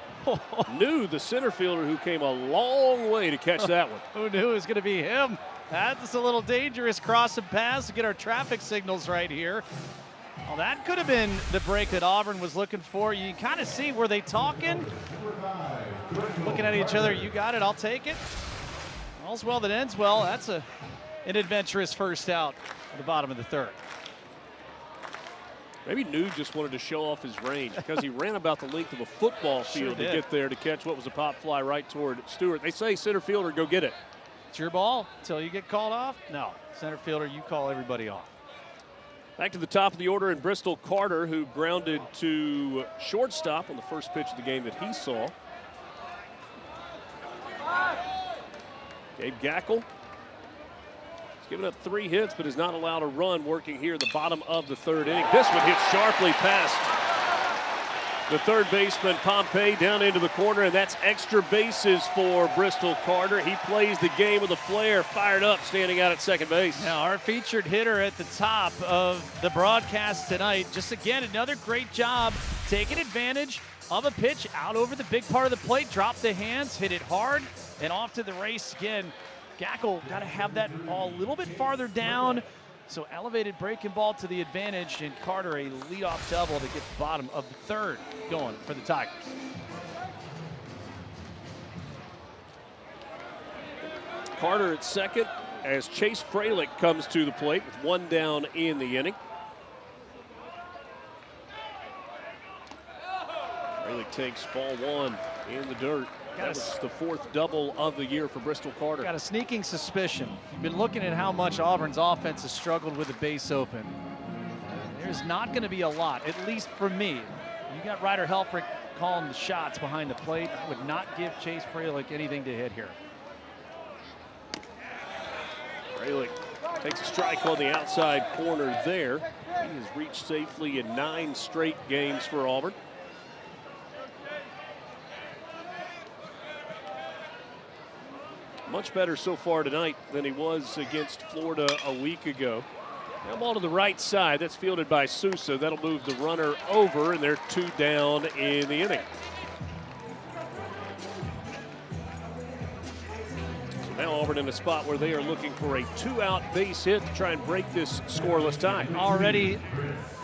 Speaker 1: New, the center fielder, who came a long way to catch that one.
Speaker 2: Who knew it was going to be him? That's a little dangerous crossing pass to get our traffic signals right here. Well, that could have been the break that Auburn was looking for. You can kind of see, were they talking? Looking at each other, you got it, I'll take it. All's well that ends well. That's an adventurous first out at the bottom of the 3rd.
Speaker 1: Maybe New just wanted to show off his range because he ran about the length of a football field to get there to catch what was a pop fly right toward Stewart. They say center fielder, go get it.
Speaker 2: It's your ball until you get called off. No, center fielder, you call everybody off.
Speaker 1: Back to the top of the order in Bristol Carter, who grounded to shortstop on the first pitch of the game that he saw. Gabe Gackel. He's given up 3 hits, but is not allowed a run working here at the bottom of the 3rd inning. This one hit sharply past The third baseman, Pompey, down into the corner, and that's extra bases for Bristol Carter. He plays the game with a flair, fired up, standing out at second base.
Speaker 2: Now, our featured hitter at the top of the broadcast tonight, just again, another great job taking advantage of a pitch out over the big part of the plate, dropped the hands, hit it hard, and off to the race again. Gackel got to have that ball a little bit farther down. So elevated breaking ball to the advantage, and Carter a leadoff double to get the bottom of the third going for the Tigers.
Speaker 1: Carter at second as Chase Fralick comes to the plate with one down in the inning. Fralick takes ball one in the dirt. That was the fourth double of the year for Bristol Carter.
Speaker 2: Got a sneaking suspicion. You've been looking at how much Auburn's offense has struggled with the base open. There's not going to be a lot, at least for me. You got Ryder Helfrich calling the shots behind the plate. I would not give Chase Fralick anything to hit here.
Speaker 1: Fralick takes a strike on the outside corner there. He has reached safely in 9 straight games for Auburn. Much better so far tonight than he was against Florida a week ago. Now ball to the right side. That's fielded by Sousa. That'll move the runner over, and they're 2 down in the inning. So now Auburn in a spot where they are looking for a 2-out base hit to try and break this scoreless tie.
Speaker 2: Already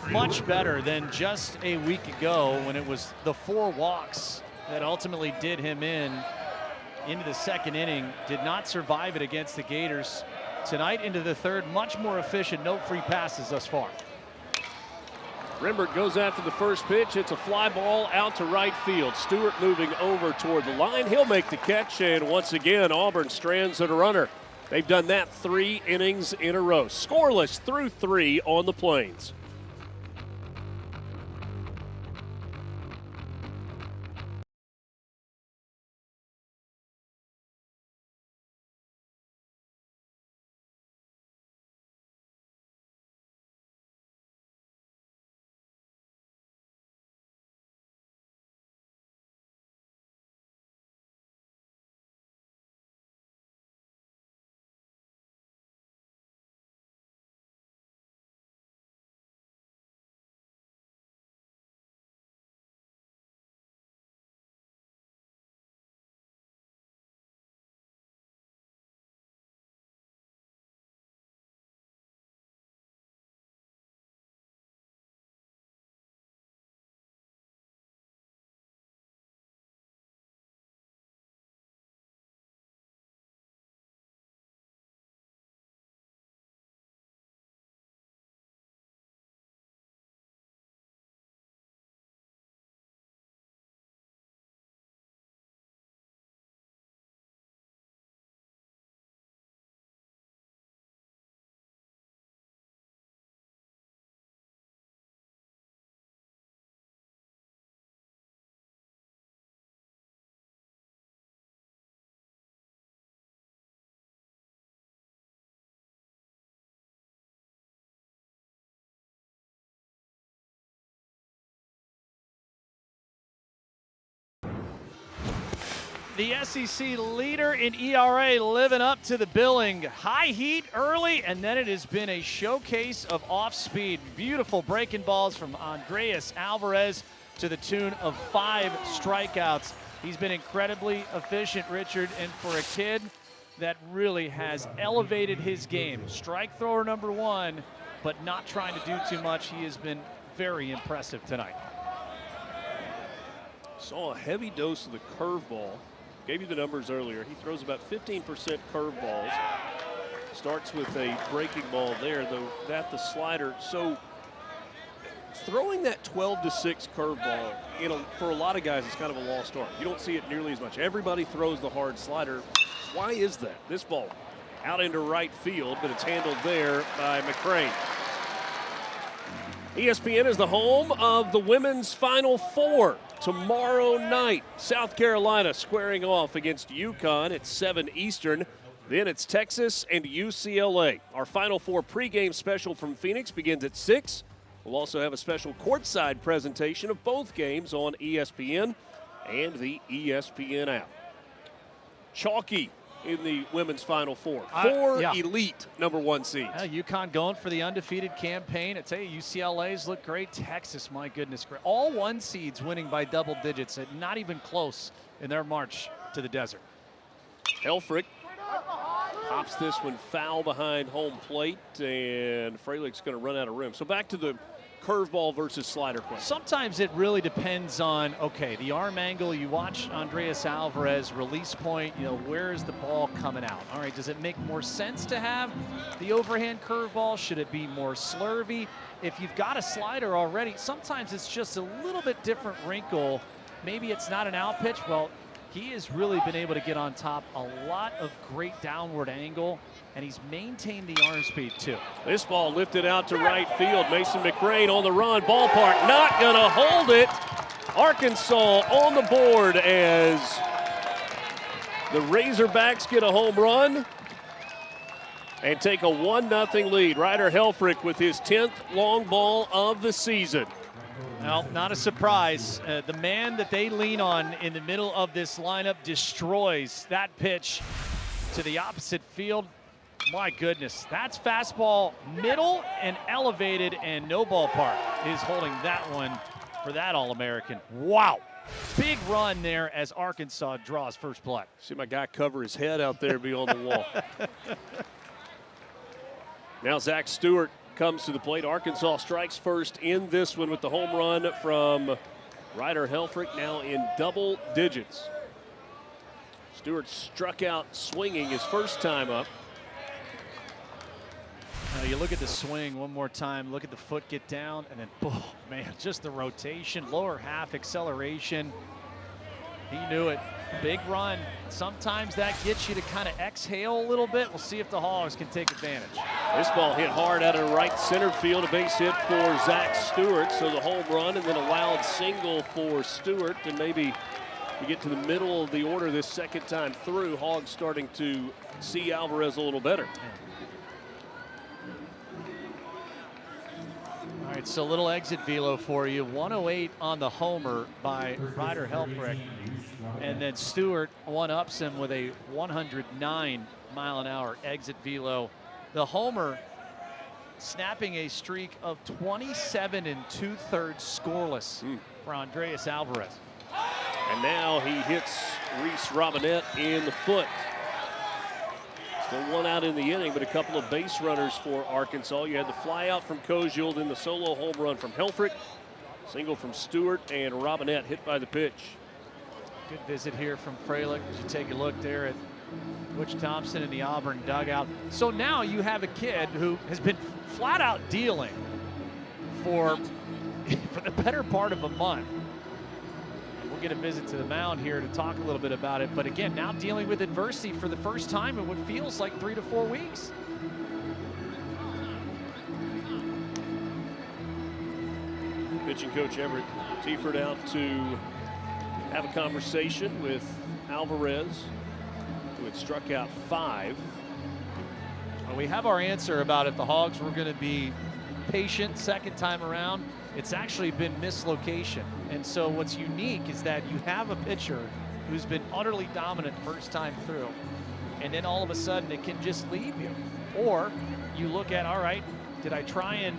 Speaker 2: much better than just a week ago when it was the 4 walks that ultimately did him into the second inning. Did not survive it against the Gators. Tonight into the third, much more efficient. No free passes thus far.
Speaker 1: Rembert goes after the first pitch. It's a fly ball out to right field. Stewart moving over toward the line. He'll make the catch, and once again, Auburn strands at a runner. They've done that 3 innings in a row. Scoreless through 3 on the Plains.
Speaker 2: The SEC leader in ERA living up to the billing. High heat early, and then it has been a showcase of off-speed. Beautiful breaking balls from Andreas Alvarez to the tune of 5 strikeouts. He's been incredibly efficient, Richard, and for a kid that really has elevated his game. Strike thrower number 1, but not trying to do too much. He has been very impressive tonight.
Speaker 1: Saw a heavy dose of the curveball. Gave you the numbers earlier. He throws about 15% curveballs. Starts with a breaking ball there, though that the slider. So throwing that 12-6 curveball for a lot of guys is kind of a lost art. You don't see it nearly as much. Everybody throws the hard slider. Why is that? This ball out into right field, but it's handled there by McCrane. ESPN is the home of the women's Final Four. Tomorrow night, South Carolina squaring off against UConn at 7 Eastern. Then it's Texas and UCLA. Our Final Four pregame special from Phoenix begins at 6, We'll also have a special courtside presentation of both games on ESPN and the ESPN app. Chalky in the women's Final Four. Four elite #1 seeds.
Speaker 2: UConn going for the undefeated campaign. I tell you, UCLA's look great. Texas, my goodness, great. All 1 seeds winning by double digits, and not even close in their march to the desert.
Speaker 1: Helfrich pops this one foul behind home plate, and Freilig's going to run out of room. So back to the curveball versus slider play.
Speaker 2: Sometimes it really depends on, okay, the arm angle. You watch Andreas Alvarez, release point, where is the ball coming out? All right, does it make more sense to have the overhand curveball? Should it be more slurvy? If you've got a slider already, sometimes it's just a little bit different wrinkle. Maybe it's not an out pitch. Well, he has really been able to get on top a lot of great downward angle, and he's maintained the arm speed too.
Speaker 1: This ball lifted out to right field. Mason McRae on the run. Ballpark not going to hold it. Arkansas on the board as the Razorbacks get a home run and take a 1-0 lead. Ryder Helfrich with his 10th long ball of the season.
Speaker 2: Well, not a surprise. The man that they lean on in the middle of this lineup destroys that pitch to the opposite field. My goodness, that's fastball middle and elevated, and no ballpark is holding that one for that All-American. Wow. Big run there as Arkansas draws first blood.
Speaker 1: See my guy cover his head out there beyond the wall. Now Zach Stewart comes to the plate. Arkansas strikes first in this one with the home run from Ryder Helfrich, now in double digits. Stewart struck out swinging his first time up.
Speaker 2: Now you look at the swing one more time, look at the foot get down, and then, oh man, just the rotation, lower half acceleration. He knew it. Big run. Sometimes that gets you to kind of exhale a little bit. We'll see if the Hogs can take advantage.
Speaker 1: This ball hit hard out of right center field. A base hit for Zach Stewart. So the home run and then a loud single for Stewart. And maybe we get to the middle of the order this second time through. Hogs starting to see Alvarez a little better.
Speaker 2: All right, so a little exit velo for you. 108 on the homer by Ryder Helfrich. And then Stewart one-ups him with a 109-mile-an-hour exit velo. The homer snapping a streak of 27 2/3 scoreless for Andreas Alvarez.
Speaker 1: And now he hits Reese Robinette in the foot. Still one out in the inning, but a couple of base runners for Arkansas. You had the fly out from Koziel, then the solo home run from Helfrich. Single from Stewart, and Robinette hit by the pitch.
Speaker 2: Good visit here from Freilich as you take a look there at Butch Thompson in the Auburn dugout. So now you have a kid who has been flat out dealing for the better part of a month. We'll get a visit to the mound here to talk a little bit about it. But again, now dealing with adversity for the first time in what feels like 3 to 4 weeks.
Speaker 1: Pitching coach Everett Tiefert out to have a conversation with Alvarez, who had struck out 5.
Speaker 2: Well, we have our answer about if the Hogs were going to be patient second time around. It's actually been mislocation. And so what's unique is that you have a pitcher who's been utterly dominant first time through, and then all of a sudden it can just leave you. Or you look at, all right, did I try and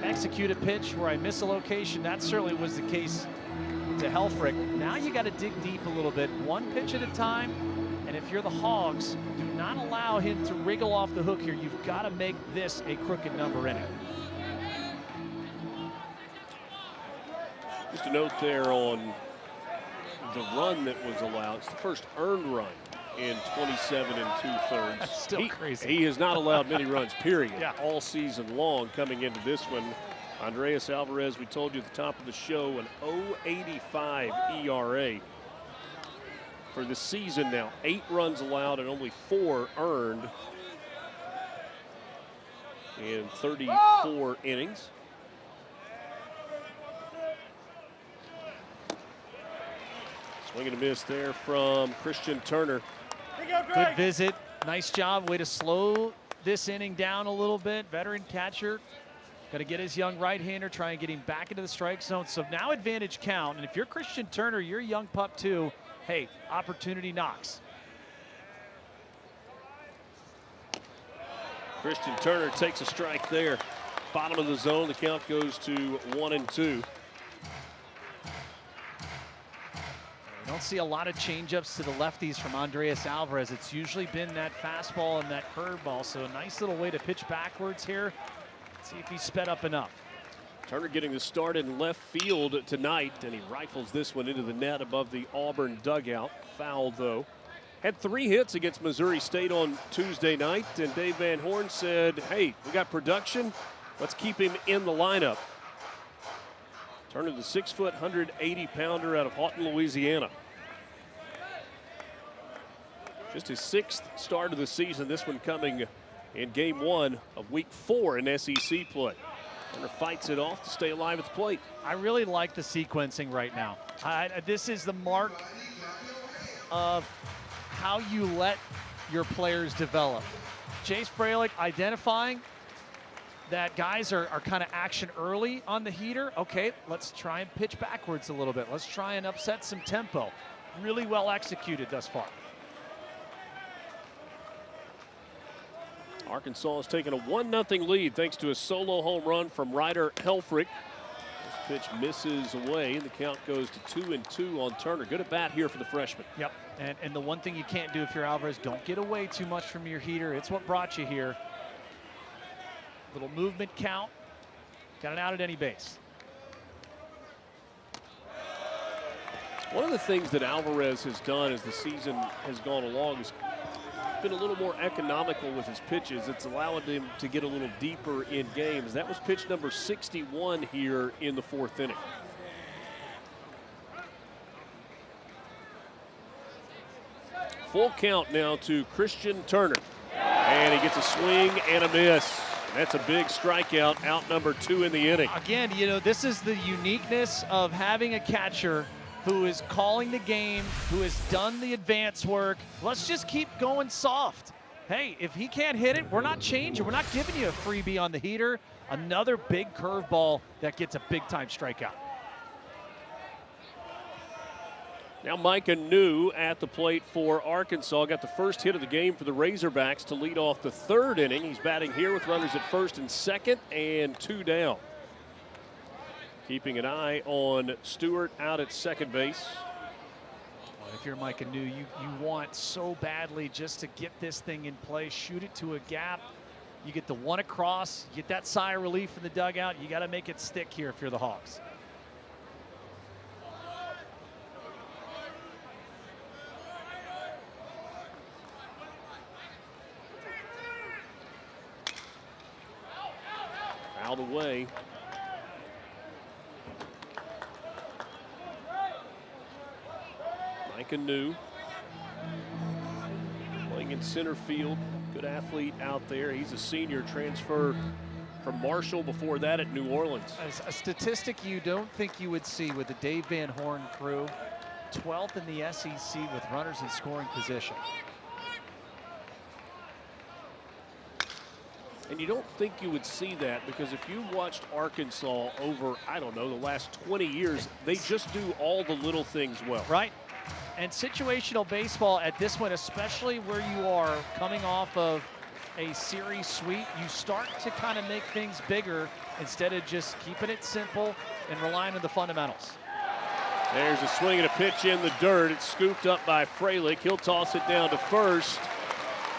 Speaker 2: execute a pitch where I miss a location? That certainly was the case to Helfrich. Now you got to dig deep a little bit, one pitch at a time. And if you're the Hogs, do not allow him to wriggle off the hook here. You've got to make this a crooked number in it.
Speaker 1: Just a note there on the run that was allowed. It's the first earned run in 27 2/3.
Speaker 2: That's still crazy.
Speaker 1: He has not allowed many runs, period, all season long coming into this one. Andreas Alvarez, we told you at the top of the show, an 0.85 ERA for the season now. 8 runs allowed and only 4 earned in 34 innings. Swing and a miss there from Christian Turner.
Speaker 2: Good visit. Nice job. Way to slow this inning down a little bit. Veteran catcher Got to get his young right-hander, try and get him back into the strike zone. So now advantage count. And if you're Christian Turner, you're a young pup too. Hey, opportunity knocks.
Speaker 1: Christian Turner takes a strike there. Bottom of the zone, the count goes to 1-2.
Speaker 2: I don't see a lot of changeups to the lefties from Andreas Alvarez. It's usually been that fastball and that curveball. So a nice little way to pitch backwards here. Let's see if he's sped up enough.
Speaker 1: Turner getting the start in left field tonight, and he rifles this one into the net above the Auburn dugout. Foul, though. Had 3 hits against Missouri State on Tuesday night, and Dave Van Horn said, hey, we got production. Let's keep him in the lineup. Turner, the 6-foot, 180-pounder out of Houghton, Louisiana. Just his 6th start of the season, this one coming in game 1 of week 4 in SEC play. Turner fights it off to stay alive at the plate.
Speaker 2: I really like the sequencing right now. This is the mark of how you let your players develop. Chase Fralick identifying that guys are kind of action early on the heater. Okay, let's try and pitch backwards a little bit. Let's try and upset some tempo. Really well executed thus far.
Speaker 1: Arkansas has taken a 1-0 lead thanks to a solo home run from Ryder Helfrich. This pitch misses away, and the count goes to 2-2 on Turner. Good at bat here for the freshman.
Speaker 2: Yep, and the one thing you can't do if you're Alvarez, don't get away too much from your heater. It's what brought you here. Little movement count. Got it out at any base.
Speaker 1: One of the things that Alvarez has done as the season has gone along is been a little more economical with his pitches. It's allowed him to get a little deeper in games. That was pitch number 61 here in the 4th inning. Full count now to Christian Turner. And he gets a swing and a miss. That's a big strikeout, out number 2 in the inning.
Speaker 2: Again, you know, this is the uniqueness of having a catcher who is calling the game, who has done the advance work. Let's just keep going soft. Hey, if he can't hit it, we're not changing. We're not giving you a freebie on the heater. Another big curveball that gets a big-time strikeout.
Speaker 1: Now Micah New at the plate for Arkansas. Got the first hit of the game for the Razorbacks to lead off the 3rd inning. He's batting here with runners at 1st and 2nd and 2 down. Keeping an eye on Stewart out at 2nd base.
Speaker 2: Well, if you're Micah New, you want so badly just to get this thing in play, shoot it to a gap. You get the one across, you get that sigh of relief in the dugout. You got to make it stick here if you're the Hawks.
Speaker 1: Fouled away. Micah New playing in center field. Good athlete out there. He's a senior, transfer from Marshall, before that at New Orleans.
Speaker 2: As a statistic you don't think you would see with the Dave Van Horn crew, 12th in the SEC with runners in scoring position.
Speaker 1: And you don't think you would see that, because if you watched Arkansas over, I don't know, the last 20 years, they just do all the little things well.
Speaker 2: Right. And situational baseball at this point, especially where you are coming off of a series sweep, you start to kind of make things bigger instead of just keeping it simple and relying on the fundamentals.
Speaker 1: There's a swing and a pitch in the dirt. It's scooped up by Fralick. He'll toss it down to 1st.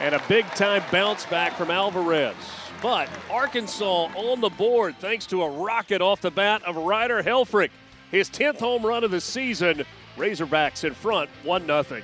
Speaker 1: And a big-time bounce back from Alvarez. But Arkansas on the board thanks to a rocket off the bat of Ryder Helfrich. His 10th home run of the season. Razorbacks in front, 1-0.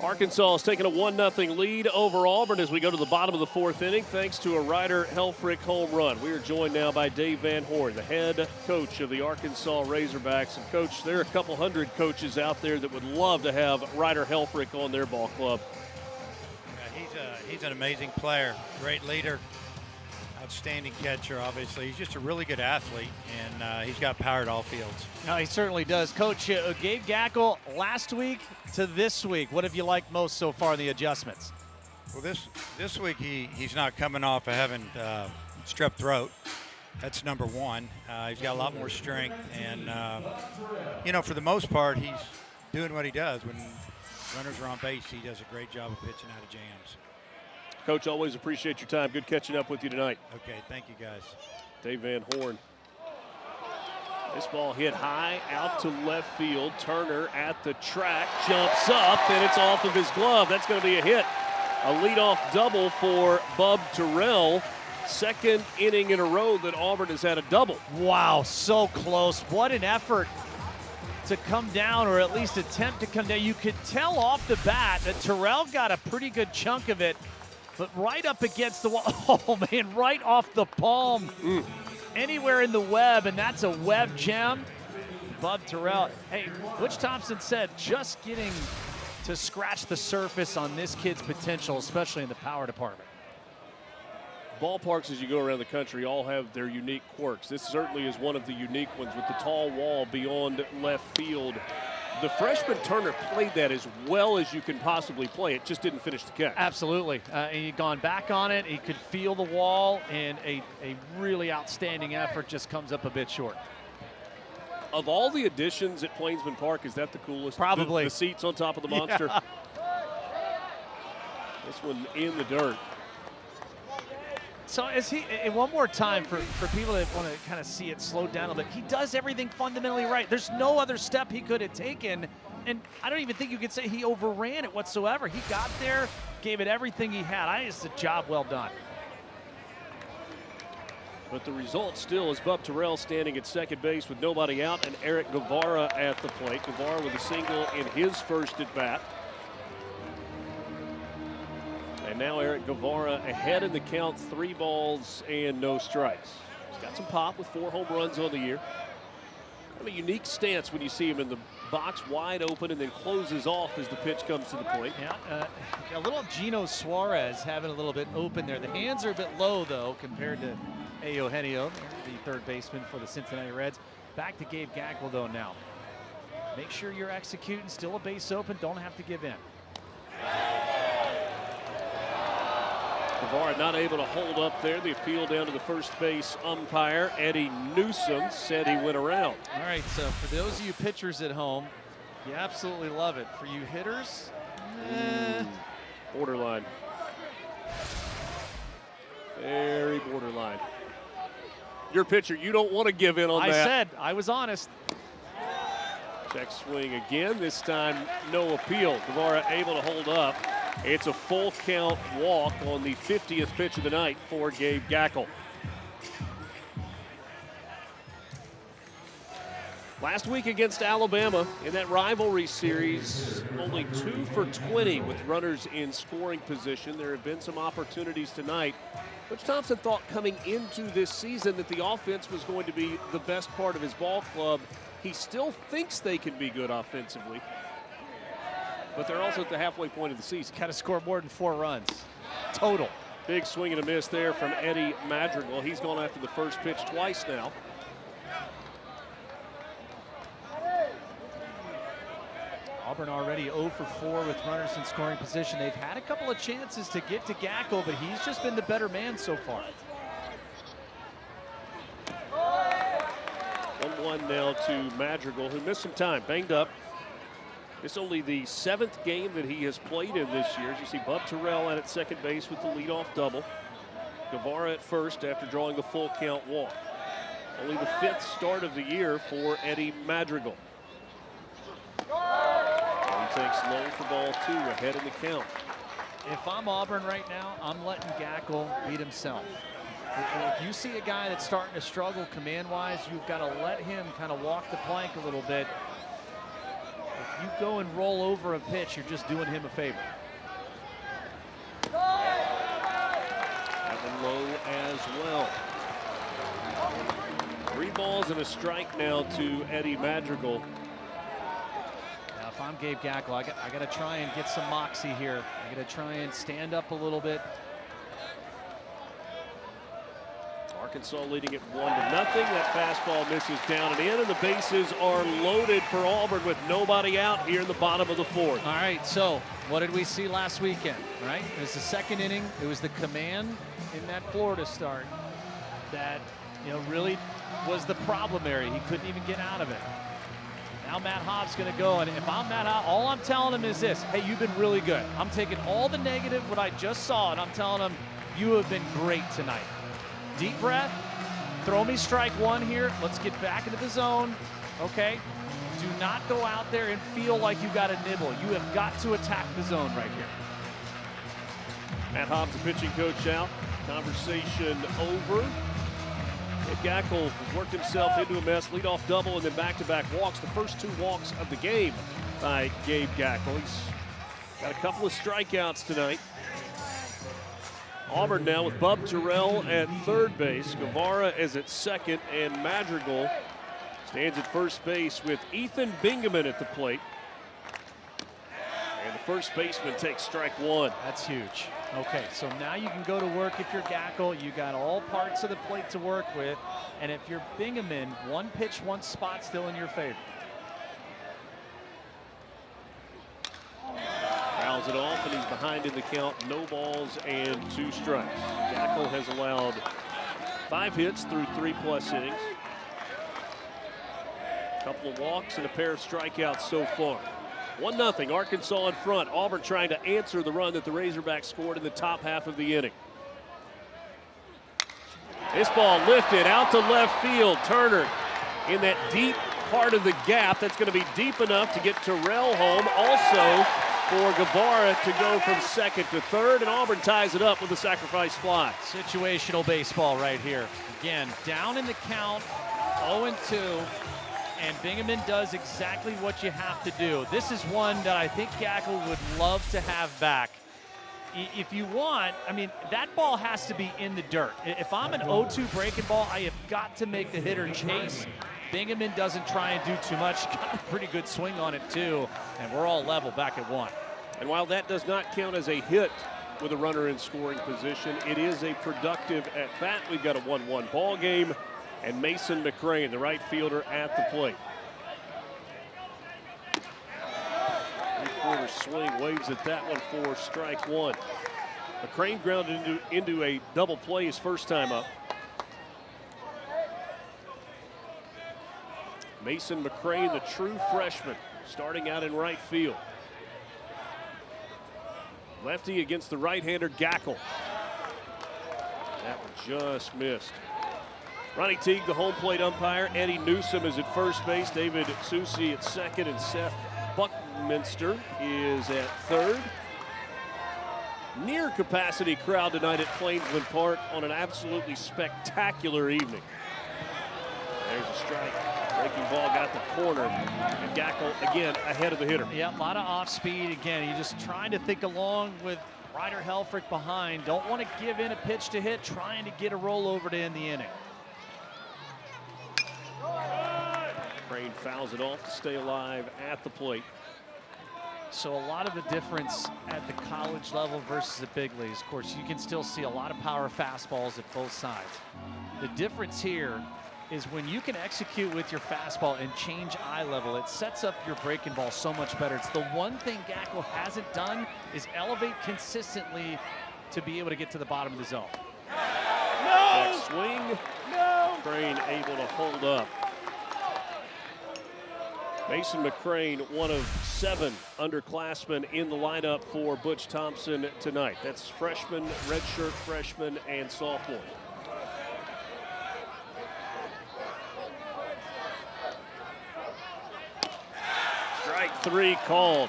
Speaker 1: Arkansas is taking a 1-0 lead over Auburn as we go to the bottom of the fourth inning thanks to a Ryder Helfrich home run. We are joined now by Dave Van Horn, the head coach of the Arkansas Razorbacks. And, Coach, there are a couple hundred coaches out there that would love to have Ryder Helfrich on their ball club.
Speaker 4: Yeah, he's an amazing player, great leader, outstanding catcher, obviously. He's just a really good athlete, and he's got power at all fields.
Speaker 2: No, he certainly does. Coach, Gabe Gackel, last week to this week, what have you liked most so far in the adjustments?
Speaker 4: Well, this week he's not coming off of having strep throat. That's number one. He's got a lot more strength, and, for the most part, he's doing what he does. When runners are on base, he does a great job of pitching out of jams.
Speaker 1: Coach, always appreciate your time. Good catching up with you tonight.
Speaker 4: Okay, thank you, guys.
Speaker 1: Dave Van Horn. This ball hit high out to left field. Turner at the track, jumps up, and it's off of his glove. That's going to be a hit. A leadoff double for Bub Terrell. Second inning in a row that Auburn has had a double.
Speaker 2: Wow, so close. What an effort to come down, or at least attempt to come down. You could tell off the bat that Terrell got a pretty good chunk of it, but right up against the wall. Oh, man, right off the palm. Anywhere in the web, and that's a web gem. Bub Terrell. Hey, Butch Thompson said just getting to scratch the surface on this kid's potential, especially in the power department.
Speaker 1: Ballparks, as you go around the country, all have their unique quirks. This certainly is one of the unique ones with the tall wall beyond left field. The freshman Turner played that as well as you can possibly play it, just didn't finish the catch.
Speaker 2: Absolutely. He'd gone back on it. He could feel the wall, and a really outstanding effort just comes up a bit short.
Speaker 1: Of all the additions at Plainsman Park, is that the coolest?
Speaker 2: Probably.
Speaker 1: The seats on top of the monster?
Speaker 2: Yeah.
Speaker 1: This one in the dirt.
Speaker 2: So is he, and one more time for people that want to kind of see it slowed down a little bit, he does everything fundamentally right. There's no other step he could have taken, and I don't even think you could say he overran it whatsoever. He got there, gave it everything he had. It's a job well done.
Speaker 1: But the result still is Bub Terrell standing at second base with nobody out, and Eric Guevara at the plate. Guevara with a single in his first at bat. And now Eric Guevara ahead in the count, 3 balls and no strikes. He's got some pop with 4 home runs on the year. Kind of a unique stance when you see him in the box wide open and then closes off as the pitch comes to the plate.
Speaker 2: Yeah, a little Gino Suarez having a little bit open there. The hands are a bit low, though, compared to Eugenio, the third baseman for the Cincinnati Reds. Back to Gabe Gackel, though, now. Make sure you're executing, still a base open, don't have to give in.
Speaker 1: Guevara not able to hold up there. The appeal down to the first base umpire. Eddie Newsom said he went around.
Speaker 2: All right, so for those of you pitchers at home, you absolutely love it. For you hitters,
Speaker 1: borderline. Very borderline. Your pitcher, you don't want to give in on that.
Speaker 2: I said, I was honest.
Speaker 1: Check swing again. This time, no appeal. Guevara able to hold up. It's a full count walk on the 50th pitch of the night for Gabe Gackel. Last week against Alabama in that rivalry series, only 2 for 20 with runners in scoring position. There have been some opportunities tonight. Butch Thompson thought coming into this season that the offense was going to be the best part of his ball club. He still thinks they can be good offensively, but they're also at the halfway point of the season.
Speaker 2: Got to score more than 4 runs total.
Speaker 1: Big swing and a miss there from Eddie Madrigal. He's gone after the first pitch twice now.
Speaker 2: Auburn already 0 for 4 with runners in scoring position. They've had a couple of chances to get to Gackel, but he's just been the better man so far.
Speaker 1: 1-1 now to Madrigal, who missed some time, banged up. It's only the 7th game that he has played in this year. As you see, Bub Terrell at second base with the leadoff double. Guevara at first after drawing a full count walk. Only the 5th start of the year for Eddie Madrigal. And he takes low for ball 2, ahead in the count.
Speaker 2: If I'm Auburn right now, I'm letting Gackel beat himself. If you see a guy that's starting to struggle command-wise, you've got to let him kind of walk the plank a little bit. If you go and roll over a pitch, you're just doing him a favor.
Speaker 1: That one low as well. 3 balls and a strike now to Eddie Madrigal.
Speaker 2: Now, if I'm Gabe Gackle, I got to try and get some moxie here. I got to try and stand up a little bit.
Speaker 1: Arkansas leading it 1-0. That fastball misses down and in, and the bases are loaded for Auburn with nobody out here in the bottom of the 4th.
Speaker 2: All right, so what did we see last weekend, right? It was the 2nd inning. It was the command in that Florida start that, really was the problem area. He couldn't even get out of it. Now Matt Hobbs going to go, and if I'm Matt Hobbs, all I'm telling him is this: hey, you've been really good. I'm taking all the negative, what I just saw, and I'm telling him, you have been great tonight. Deep breath, throw me strike 1 here. Let's get back into the zone, okay? Do not go out there and feel like you got a nibble. You have got to attack the zone right here.
Speaker 1: Matt Hobbs, the pitching coach, out. Conversation over. And Gackle has worked himself into a mess. Leadoff double and then back-to-back walks. The first 2 walks of the game by Gabe Gackle. He's got a couple of strikeouts tonight. Auburn now with Bub Terrell at 3rd base. Guevara is at 2nd, and Madrigal stands at 1st base with Ethan Bingaman at the plate. And the first baseman takes strike 1.
Speaker 2: That's huge. Okay, so now you can go to work if you're Gackle. You got all parts of the plate to work with. And if you're Bingaman, 1 pitch, 1 spot still in your favor.
Speaker 1: Fouls it off, and he's behind in the count. No balls and 2 strikes. Gackle has allowed 5 hits through 3+ innings. A couple of walks and a pair of strikeouts so far. 1-0, Arkansas in front. Auburn trying to answer the run that the Razorbacks scored in the top half of the inning. This ball lifted out to left field. Turner in that deep part of the gap. That's going to be deep enough to get Terrell home. Also for Guevara to go from 2nd to 3rd, and Auburn ties it up with a sacrifice fly.
Speaker 2: Situational baseball right here. Again, down in the count, 0-2. And Bingaman does exactly what you have to do. This is one that I think Gackle would love to have back. If you want, I mean, that ball has to be in the dirt. If I'm an 0-2 breaking ball, I have got to make the hitter chase. Bingaman doesn't try and do too much. Got a pretty good swing on it, too. And we're all level back at 1.
Speaker 1: And while that does not count as a hit with a runner in scoring position, it is a productive at-bat. We've got a 1-1 ball game. And Mason McCrane, the right fielder, at the plate. 3/4 swing, waves at that one for strike 1. McCrane grounded into a double play his first time up. Mason McCrane, the true freshman, starting out in right field. Lefty against the right-hander Gackle. That one just missed. Ronnie Teague, the home plate umpire. Eddie Newsom is at first base. David Susi at 2nd, and Seth Buckminster is at 3rd. Near capacity crowd tonight at Plainsman Park on an absolutely spectacular evening. There's a strike. Breaking ball got the corner, and Gackle again ahead of the hitter.
Speaker 2: Yeah, a lot of off speed. Again, you're just trying to think along with Ryder Helfrich behind. Don't want to give in a pitch to hit, trying to get a rollover to end the inning.
Speaker 1: Crane fouls it off to stay alive at the plate.
Speaker 2: So a lot of the difference at the college level versus the big leagues. Of course, you can still see a lot of power fastballs at both sides. The difference here is when you can execute with your fastball and change eye level, it sets up your breaking ball so much better. It's the one thing Gackle hasn't done is elevate consistently to be able to get to the bottom of the zone.
Speaker 1: No! Check swing. No! Crane able to hold up. Mason McCrane, one of 7 underclassmen in the lineup for Butch Thompson tonight. That's freshman, redshirt freshman, and sophomore. Strike 3 called.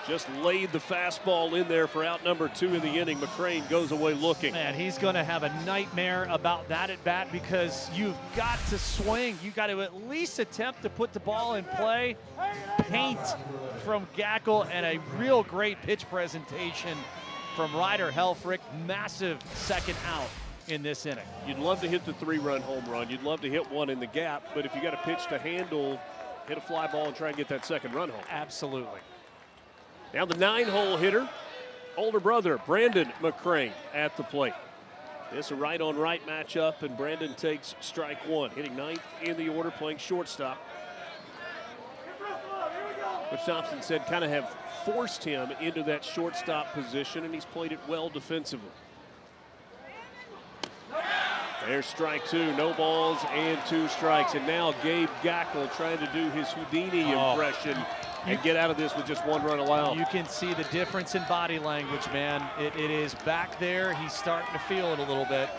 Speaker 1: Just laid the fastball in there for out number 2 in the inning. McCrane goes away looking.
Speaker 2: Man, he's going to have a nightmare about that at bat because you've got to swing. You got to at least attempt to put the ball in play. Paint from Gackel and a real great pitch presentation from Ryder Helfrich. Massive second out in this inning.
Speaker 1: You'd love to hit the 3-run home run. You'd love to hit one in the gap, but if you got a pitch to handle, hit a fly ball and try and get that second run home.
Speaker 2: Absolutely.
Speaker 1: Now the 9-hole hitter, older brother Brandon McCrane at the plate. This a right-on-right matchup, and Brandon takes strike 1, hitting 9th in the order, playing shortstop. Which Thompson said kind of have forced him into that shortstop position, and he's played it well defensively. There's strike 2, no balls and 2 strikes. And now Gabe Gackel trying to do his Houdini impression and get out of this with just 1 run allowed.
Speaker 2: You can see the difference in body language, man. It is back there. He's starting to feel it a little bit.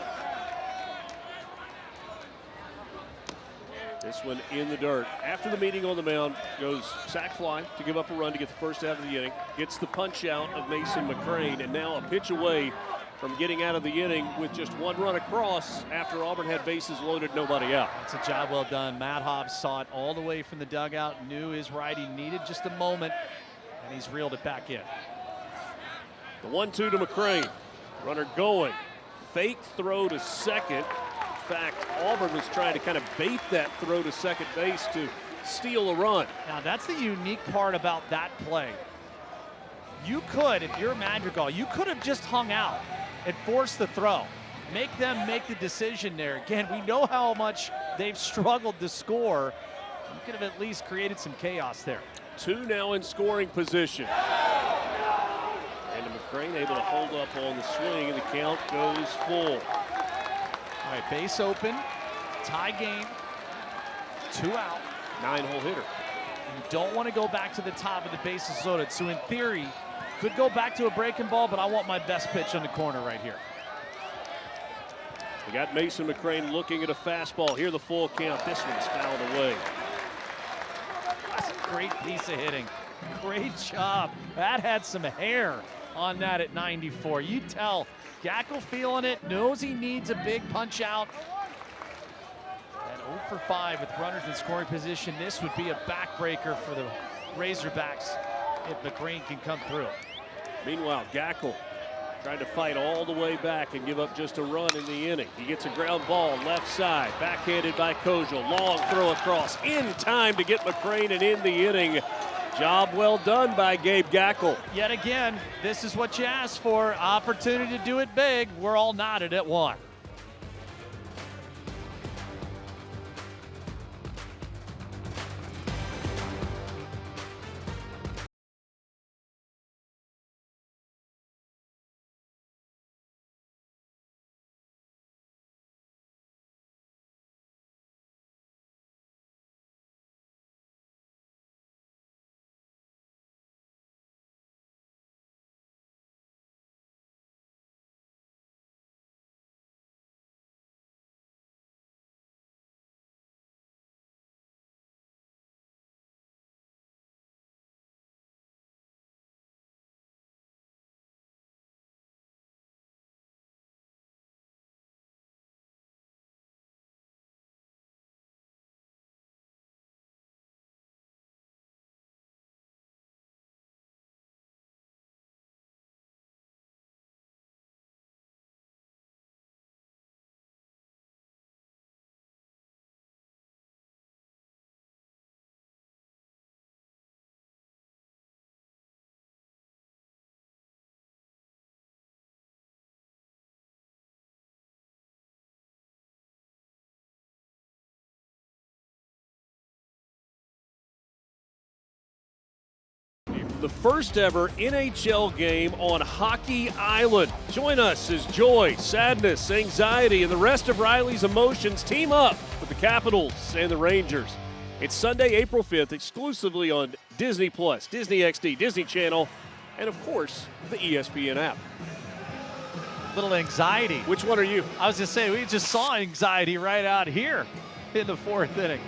Speaker 1: This one in the dirt. After the meeting on the mound, goes sac fly to give up a run to get the first out of the inning. Gets the punch out of Mason McCrane, and now a pitch away from getting out of the inning with just 1 run across after Auburn had bases loaded, nobody out.
Speaker 2: It's a job well done. Matt Hobbs saw it all the way from the dugout, knew his righty needed just a moment, and he's reeled it back in.
Speaker 1: The 1-2 to McCrane. Runner going. Fake throw to second. In fact, Auburn was trying to kind of bait that throw to second base to steal a run.
Speaker 2: Now, that's the unique part about that play. You could, if you're Madrigal, you could have just hung out and forced the throw. Make them make the decision there. Again, we know how much they've struggled to score. You could have at least created some chaos there.
Speaker 1: 2 now in scoring position. And McCrane able to hold up on the swing, and the count goes full.
Speaker 2: All right, base open, tie game, 2 out.
Speaker 1: 9-hole hitter.
Speaker 2: You don't want to go back to the top of the bases loaded. So in theory, could go back to a breaking ball, but I want my best pitch on the corner right here.
Speaker 1: We got Mason McCrane looking at a fastball. Here the full count. This one's fouled away.
Speaker 2: That's a great piece of hitting. Great job. That had some hair on that at 94. You tell Gackel feeling it, knows he needs a big punch out. And 0 for 5 with runners in scoring position. This would be a backbreaker for the Razorbacks if McCrane can come through.
Speaker 1: Meanwhile, Gackel trying to fight all the way back and give up just a run in the inning. He gets a ground ball left side, backhanded by Kojal. Long throw across in time to get McCrane and in the inning. Job well done by Gabe Gackel.
Speaker 2: Yet again, this is what you asked for. Opportunity to do it big. We're all nodded at 1.
Speaker 1: The first ever NHL game on Hockey Island. Join us as joy, sadness, anxiety, and the rest of Riley's emotions team up with the Capitals and the Rangers. It's Sunday, April 5th, exclusively on Disney+, Disney XD, Disney Channel, and of course, the ESPN app.
Speaker 2: Little anxiety.
Speaker 1: Which one are you?
Speaker 2: I was just saying, we just saw anxiety right out here in the 4th inning.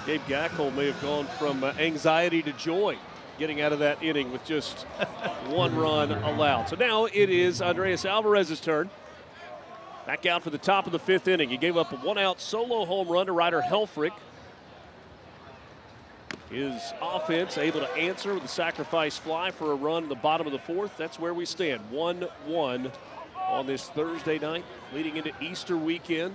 Speaker 1: Gabe Gackel may have gone from anxiety to joy getting out of that inning with just 1 run allowed. So now it is Andreas Alvarez's turn. Back out for the top of the 5th inning. He gave up a 1-out solo home run to Ryder Helfrich. His offense able to answer with a sacrifice fly for a run in the bottom of the 4th. That's where we stand, 1-1 on this Thursday night, leading into Easter weekend.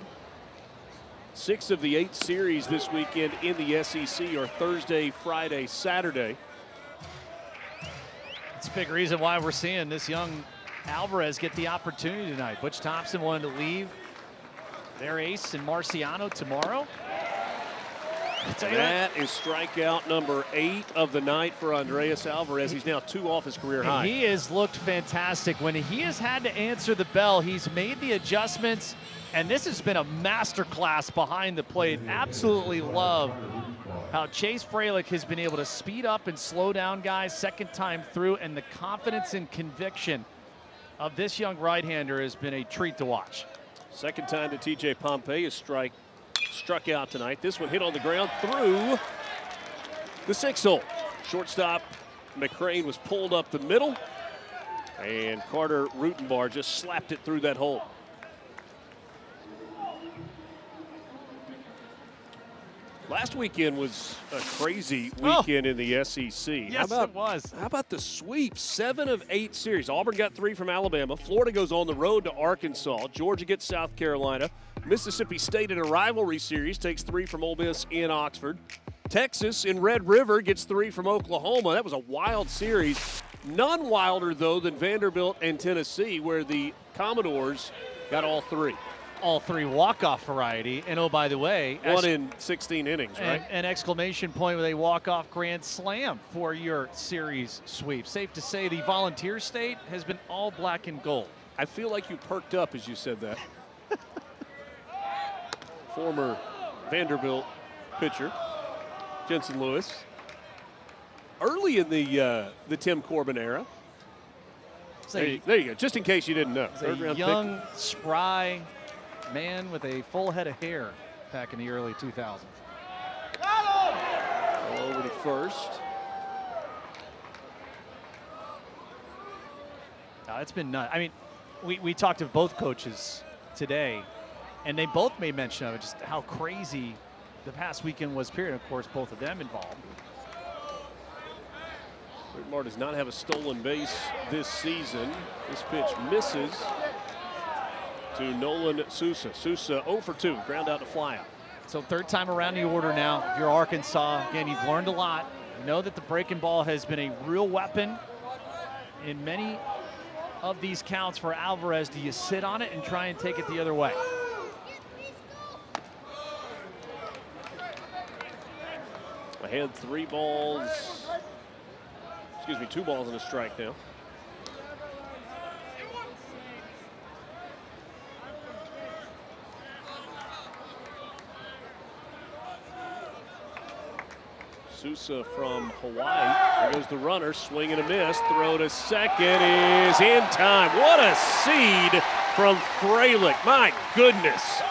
Speaker 1: 6 of the 8 series this weekend in the SEC are Thursday, Friday, Saturday.
Speaker 2: It's a big reason why we're seeing this young Alvarez get the opportunity tonight. Butch Thompson wanted to leave their ace in Marciano tomorrow.
Speaker 1: That is strikeout number 8 of the night for Andreas Alvarez. He's now 2 off his career high.
Speaker 2: He has looked fantastic. When he has had to answer the bell, he's made the adjustments, and this has been a masterclass behind the plate. Absolutely love how Chase Fralick has been able to speed up and slow down guys second time through, and the confidence and conviction of this young right-hander has been a treat to watch.
Speaker 1: Second time that TJ Pompey has struck out tonight. This one hit on the ground through the 6th hole. Shortstop McCrane was pulled up the middle, and Carter Rutenbar just slapped it through that hole. Last weekend was a crazy weekend in the SEC.
Speaker 2: Yes, it was.
Speaker 1: How about the sweep? 7 of 8 series. Auburn got 3 from Alabama. Florida goes on the road to Arkansas. Georgia gets South Carolina. Mississippi State in a rivalry series takes 3 from Ole Miss in Oxford. Texas in Red River gets 3 from Oklahoma. That was a wild series. None wilder, though, than Vanderbilt and Tennessee, where the Commodores got all 3.
Speaker 2: All 3 walk-off variety. And oh, by the way,
Speaker 1: 1 in 16 innings, right?
Speaker 2: An exclamation point with a walk-off grand slam for your series sweep. Safe to say the Volunteer State has been all black and gold.
Speaker 1: I feel like you perked up as you said that. Former Vanderbilt pitcher, Jensen Lewis. Early in the Tim Corbin era. There you go, just in case you didn't know.
Speaker 2: A young, spry man with a full head of hair back in the early 2000s.
Speaker 1: Over to first.
Speaker 2: It's been nuts. I mean, we talked to both coaches today, and they both made mention of it, just how crazy the past weekend was, period. Of course, both of them involved.
Speaker 1: Whitmore does not have a stolen base this season. This pitch misses to Nolan Sousa. Sousa 0 for 2, ground out to fly out.
Speaker 2: So 3rd time around the order now. If you're Arkansas, again, you've learned a lot. You know that the breaking ball has been a real weapon in many of these counts for Alvarez. Do you sit on it and try and take it the other way?
Speaker 1: Ahead 3 balls. Excuse me, 2 balls and a strike now. Sousa from Hawaii. There goes the runner, swing and a miss. Throw to second is in time. What a seed from Fralick. My goodness.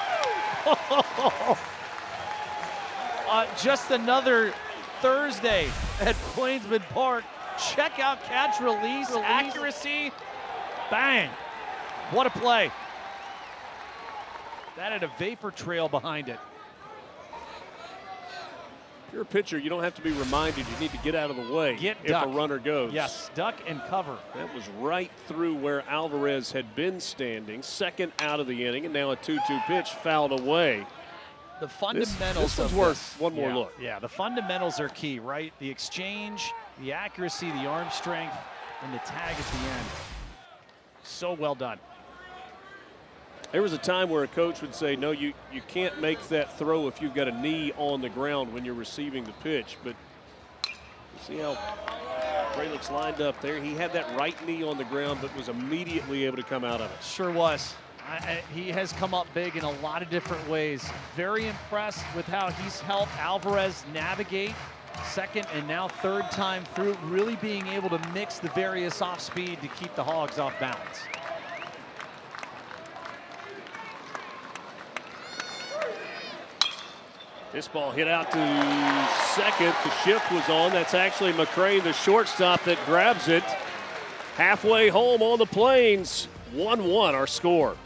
Speaker 2: Just another Thursday at Plainsman Park. Check out catch release, accuracy. Bang. What a play. That had a vapor trail behind it.
Speaker 1: If you're a pitcher, you don't have to be reminded you need to get out of the way if a runner goes.
Speaker 2: Yes, duck and cover.
Speaker 1: That was right through where Alvarez had been standing. 2nd out of the inning, and now a 2-2 pitch fouled away.
Speaker 2: The fundamentals
Speaker 1: this one's worth one more look.
Speaker 2: Yeah, the fundamentals are key, right? The exchange, the accuracy, the arm strength, and the tag at the end. So well done.
Speaker 1: There was a time where a coach would say, no, you can't make that throw if you've got a knee on the ground when you're receiving the pitch. But you see how Fralick's lined up there. He had that right knee on the ground, but was immediately able to come out of it.
Speaker 2: Sure was. He has come up big in a lot of different ways. Very impressed with how he's helped Alvarez navigate 2nd and now 3rd time through, really being able to mix the various off speed to keep the Hogs off balance.
Speaker 1: This ball hit out to second. The shift was on. That's actually McCrane, the shortstop, that grabs it. Halfway home on the Plains. 1-1 our score.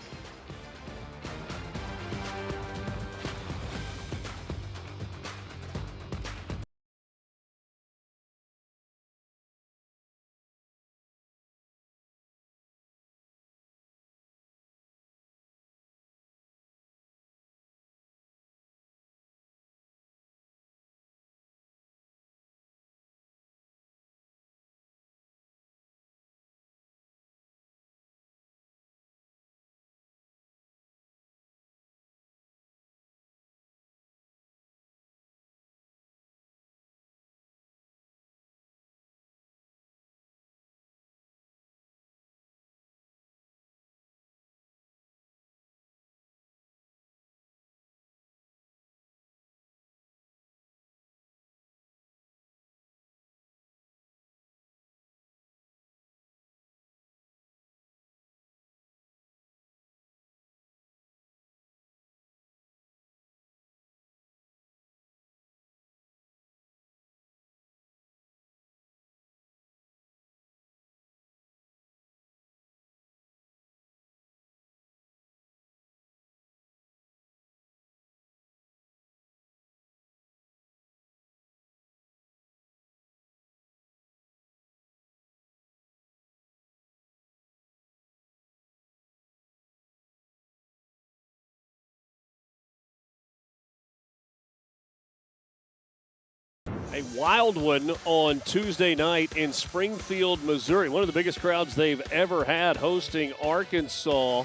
Speaker 1: A wild one on Tuesday night in Springfield, Missouri. One of the biggest crowds they've ever had hosting Arkansas.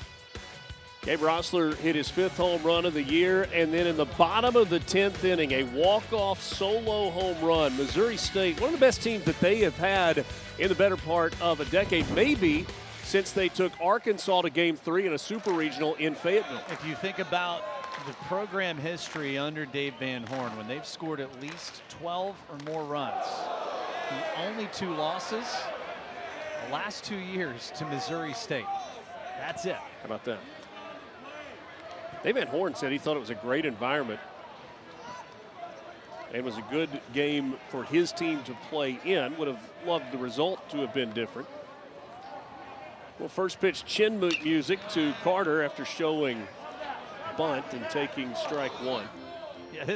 Speaker 1: Gabe Rossler hit his 5th home run of the year, and then in the bottom of the 10th inning, a walk-off solo home run. Missouri State, one of the best teams that they have had in the better part of a decade, maybe since they took Arkansas to Game 3 in a super regional in Fayetteville.
Speaker 2: If you think about the program history under Dave Van Horn, when they've scored at least 12 or more runs, the only 2 losses the last 2 years to Missouri State. That's it.
Speaker 1: How about that? Dave Van Horn said he thought it was a great environment and was a good game for his team to play in. Would have loved the result to have been different. Well, first pitch chin music to Carter after showing bunt and taking strike 1.
Speaker 2: Yeah,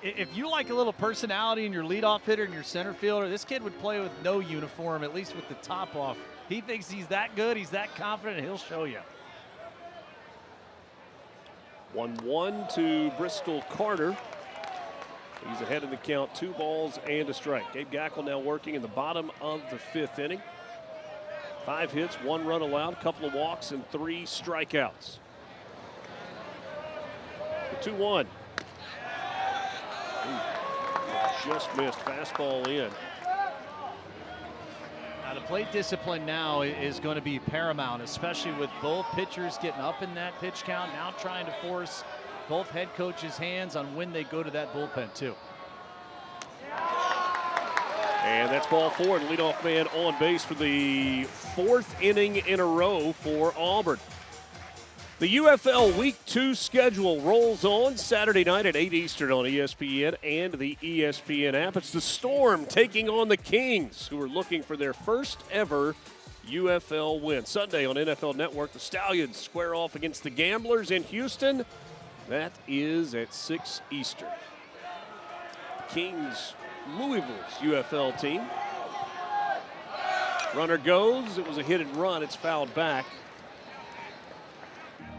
Speaker 2: if you like a little personality in your leadoff hitter and your center fielder, this kid would play with no uniform, at least with the top off. He thinks he's that good, he's that confident, and he'll show you.
Speaker 1: 1-1 to Bristol Carter. He's ahead in the count, 2 balls and a strike. Gabe Gackle now working in the bottom of the 5th inning. 5 hits, 1 run allowed, a couple of walks, and 3 strikeouts. 2-1. Just missed. Fastball in.
Speaker 2: Now the plate discipline now is going to be paramount, especially with both pitchers getting up in that pitch count, now trying to force both head coaches' hands on when they go to that bullpen too.
Speaker 1: And that's ball 4, and leadoff man on base for the 4th inning in a row for Auburn. The UFL Week 2 schedule rolls on Saturday night at 8 Eastern on ESPN and the ESPN app. It's the Storm taking on the Kings, who are looking for their first ever UFL win. Sunday on NFL Network, the Stallions square off against the Gamblers in Houston. That is at 6 Eastern. The Kings, Louisville's UFL team. Runner goes. It was a hit and run. It's fouled back.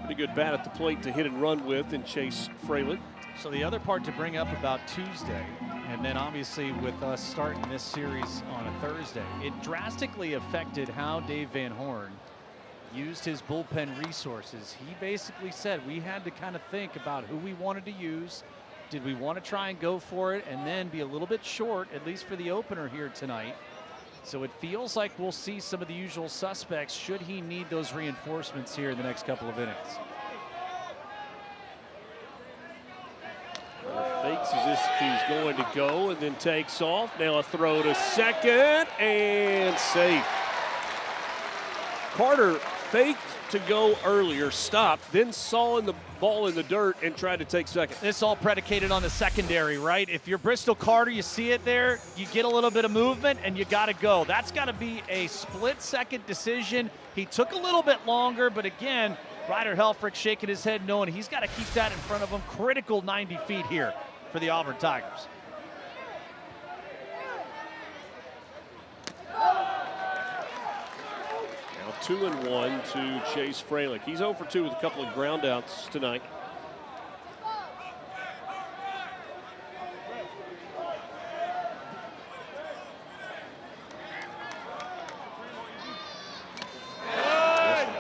Speaker 1: Pretty good bat at the plate to hit and run with in Chase Fraley.
Speaker 2: So the other part to bring up about Tuesday, and then obviously with us starting this series on a Thursday, it drastically affected how Dave Van Horn used his bullpen resources. He basically said we had to kind of think about who we wanted to use. Did we want to try and go for it and then be a little bit short, at least for the opener here tonight? So it feels like we'll see some of the usual suspects should he need those reinforcements here in the next couple of innings.
Speaker 1: Fakes as if he's going to go and then takes off. Now a throw to second and safe. Carter faked to go earlier, stopped, then saw the ball in the dirt and tried to take second.
Speaker 2: This all predicated on the secondary, right? If you're Bristol Carter, you see it there, you get a little bit of movement and you got to go. That's got to be a split-second decision. He took a little bit longer, but again, Ryder Helfrich shaking his head knowing he's got to keep that in front of him. Critical 90 feet here for the Auburn Tigers.
Speaker 1: Now 2-1 to Chase Freilich. He's 0 for 2 with a couple of groundouts tonight.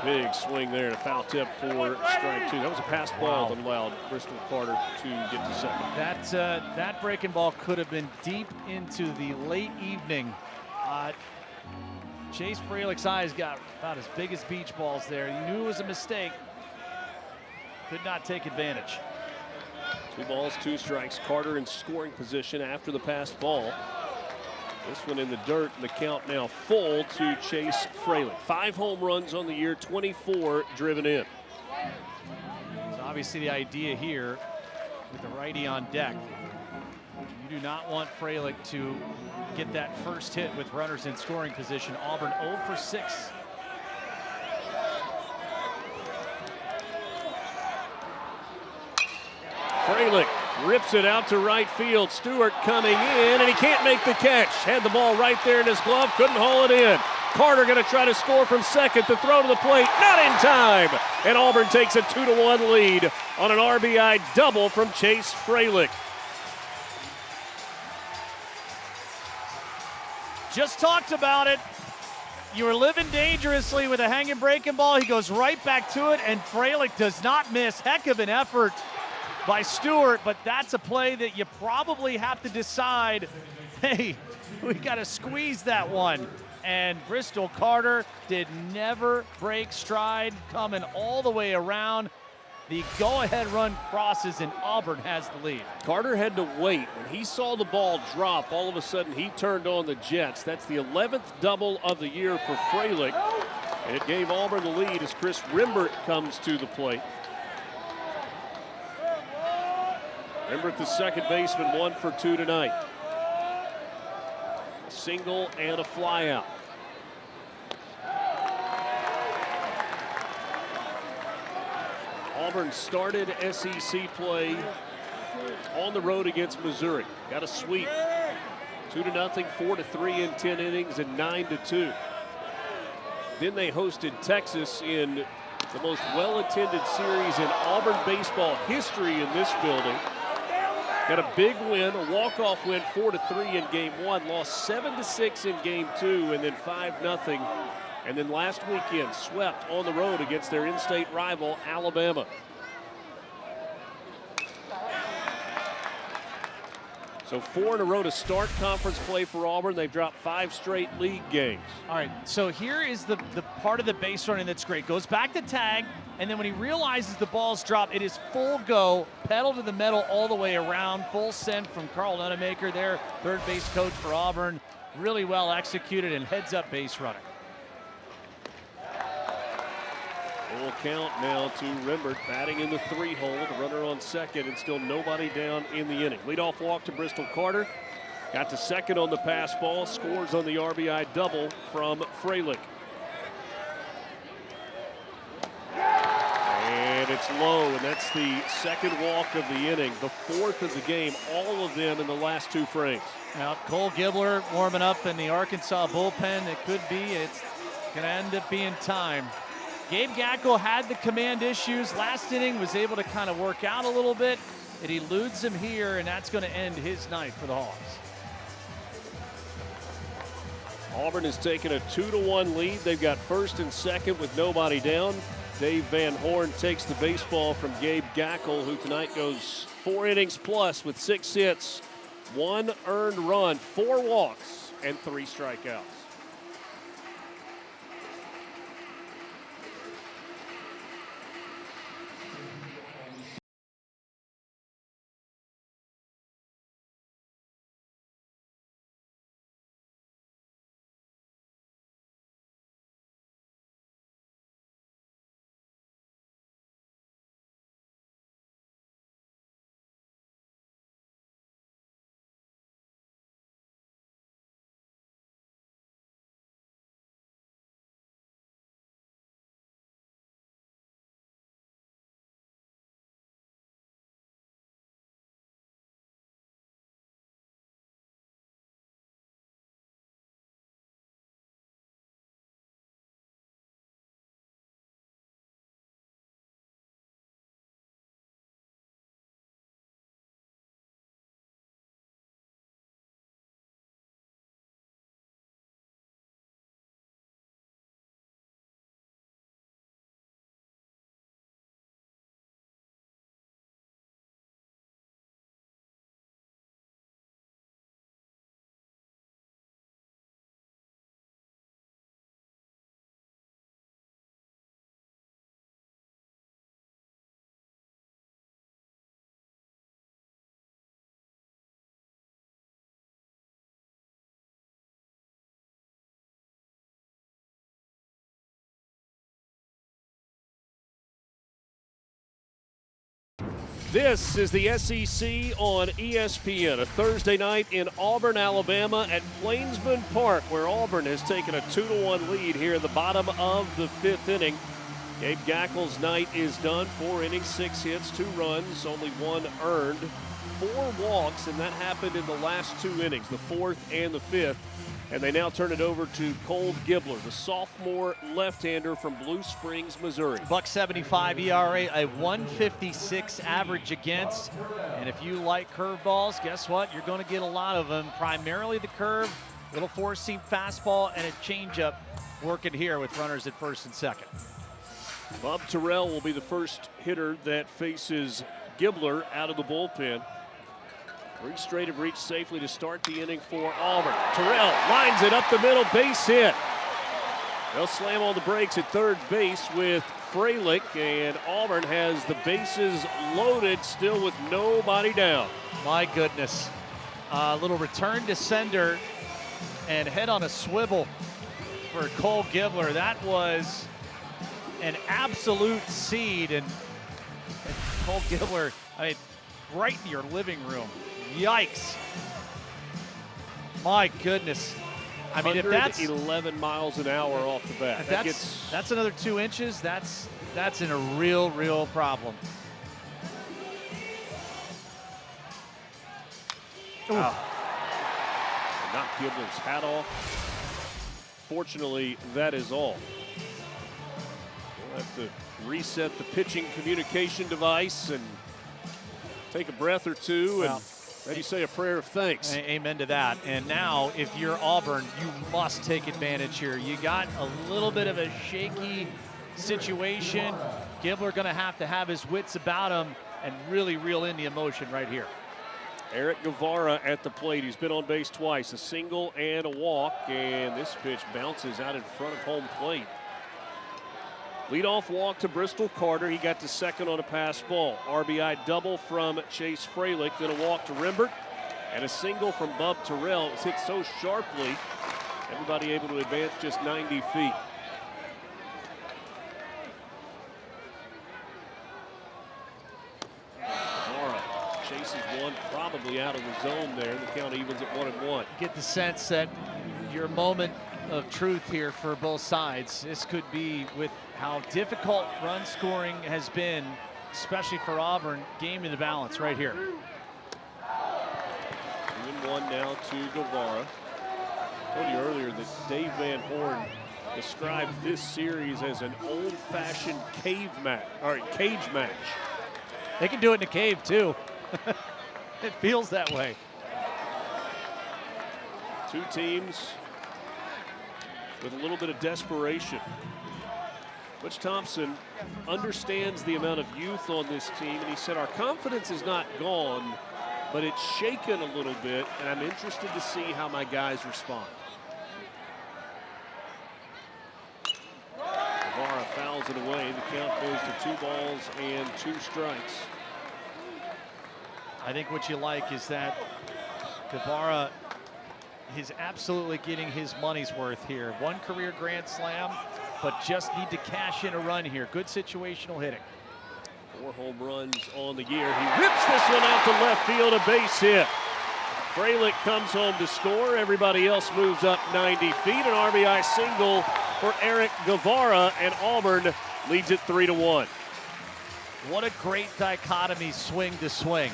Speaker 1: Big swing there and a foul tip for strike 2. That was a pass ball that allowed Bristol Carter to get to second.
Speaker 2: That breaking ball could have been deep into the late evening. Chase Freilich's eyes got about as big as beach balls there. He knew it was a mistake. Could not take advantage.
Speaker 1: 2 balls, 2 strikes. Carter in scoring position after the passed ball. This one in the dirt, and the count now full to Chase Freilich. 5 home runs on the year, 24 driven in.
Speaker 2: So obviously the idea here with the righty on deck, you do not want Freilich to get that first hit with runners in scoring position. Auburn 0 for 6.
Speaker 1: Freilich rips it out to right field. Stewart coming in, and he can't make the catch. Had the ball right there in his glove, couldn't haul it in. Carter going to try to score from second. The throw to the plate, not in time. And Auburn takes a 2-1 lead on an RBI double from Chase Freilich.
Speaker 2: Just talked about it. You were living dangerously with a hanging breaking ball. He goes right back to it, and Freilich does not miss. Heck of an effort by Stewart, but that's a play that you probably have to decide, hey, we got to squeeze that one. And Bristol Carter did never break stride, coming all the way around. The go-ahead run crosses, and Auburn has the lead.
Speaker 1: Carter had to wait. When he saw the ball drop, all of a sudden he turned on the Jets. That's the 11th double of the year for Freilich. And it gave Auburn the lead as Chris Rimbert comes to the plate. Rimbert, the second baseman, 1 for 2 tonight. A single and a flyout. Auburn started SEC play on the road against Missouri. Got a sweep. 2-0, 4-3 in 10 innings, and 9-2. Then they hosted Texas in the most well-attended series in Auburn baseball history in this building. Got a big win, a walk-off win, 4-3 in game 1. Lost 7-6 in game 2, and then 5-0. And then last weekend, swept on the road against their in-state rival, Alabama. So 4 in a row to start conference play for Auburn. They've dropped 5 straight league games.
Speaker 2: All right, so here is the part of the base running that's great. Goes back to tag, and then when he realizes the ball's dropped, it is full go, pedal to the metal all the way around, full send from Carl Nunemaker there, third base coach for Auburn. Really well executed and heads up base running.
Speaker 1: Full count now to Rimbert, batting in the 3-hole. The runner on second, and still nobody down in the inning. Leadoff walk to Bristol Carter. Got to second on the pass ball. Scores on the RBI double from Freilich. And it's low, and that's the second walk of the inning. The 4th of the game, all of them in the last 2 frames.
Speaker 2: Now, Cole Gibler warming up in the Arkansas bullpen. It could be. It's going to end up being time. Gabe Gackel had the command issues. Last inning was able to kind of work out a little bit. It eludes him here, and that's going to end his night for the Hawks.
Speaker 1: Auburn has taken a 2-1 lead. They've got first and second with nobody down. Dave Van Horn takes the baseball from Gabe Gackel, who tonight goes 4 innings plus with 6 hits, 1 earned run, 4 walks, and 3 strikeouts. This is the SEC on ESPN, a Thursday night in Auburn, Alabama at Plainsman Park, where Auburn has taken a 2-1 lead here in the bottom of the 5th inning. Gabe Gackel's night is done. 4 innings, 6 hits, 2 runs, only 1 earned, 4 walks, and that happened in the last 2 innings, the 4th and the 5th. And they now turn it over to Cole Gibbler, the sophomore left-hander from Blue Springs, Missouri.
Speaker 2: .75 ERA, a 156 average against. And if you like curveballs, guess what? You're going to get a lot of them. Primarily the curve, little four-seam fastball, and a changeup working here with runners at first and second.
Speaker 1: Bob Terrell will be the first hitter that faces Gibbler out of the bullpen. 3 straight have reached safely to start the inning for Auburn. Terrell lines it up the middle, base hit. They'll slam on the brakes at third base with Freilich, and Auburn has the bases loaded, still with nobody down.
Speaker 2: My goodness. A little return to sender and head on a swivel for Cole Gibbler. That was an absolute seed, and Cole Gibbler, I mean, right in your living room. Yikes. My goodness. I mean, if that's
Speaker 1: 11 miles an hour off the bat.
Speaker 2: That's another 2 inches. That's in a real problem.
Speaker 1: Wow. Knock Gibbler's hat off. Fortunately, that is all. We'll have to reset the pitching communication device and take a breath or two and maybe say a prayer of thanks.
Speaker 2: Amen to that. And now, if you're Auburn, you must take advantage here. You got a little bit of a shaky situation. Gibbler going to have his wits about him and really reel in the emotion right here.
Speaker 1: Eric Guevara at the plate. He's been on base twice, a single and a walk, and this pitch bounces out in front of home plate. Leadoff walk to Bristol Carter. He got to second on a pass ball. RBI double from Chase Freilich, then a walk to Rembert, and a single from Bub Terrell. It was hit so sharply, everybody able to advance just 90 feet. Guevara chases one, probably out of the zone there. The count evens at 1-1.
Speaker 2: Get the sense that your moment of truth here for both sides. This could be, with how difficult run scoring has been, especially for Auburn, game in the balance right here.
Speaker 1: 2-1 now to Guevara. I told you earlier that Dave Van Horn described this series as an old-fashioned cage match.
Speaker 2: They can do it in a cave too. It feels that way.
Speaker 1: 2 teams with a little bit of desperation. Butch Thompson understands the amount of youth on this team, and he said our confidence is not gone, but it's shaken a little bit, and I'm interested to see how my guys respond. Guevara fouls it away. The count goes to 2 balls and 2 strikes.
Speaker 2: I think what you like is that Guevara is absolutely getting his money's worth here. 1 career grand slam, but just need to cash in a run here. Good situational hitting.
Speaker 1: 4 home runs on the year. He whips this one out to left field, a base hit. Freilich comes home to score. Everybody else moves up 90 feet. An RBI single for Eric Guevara, and Auburn leads it 3-1.
Speaker 2: What a great dichotomy, swing to swing.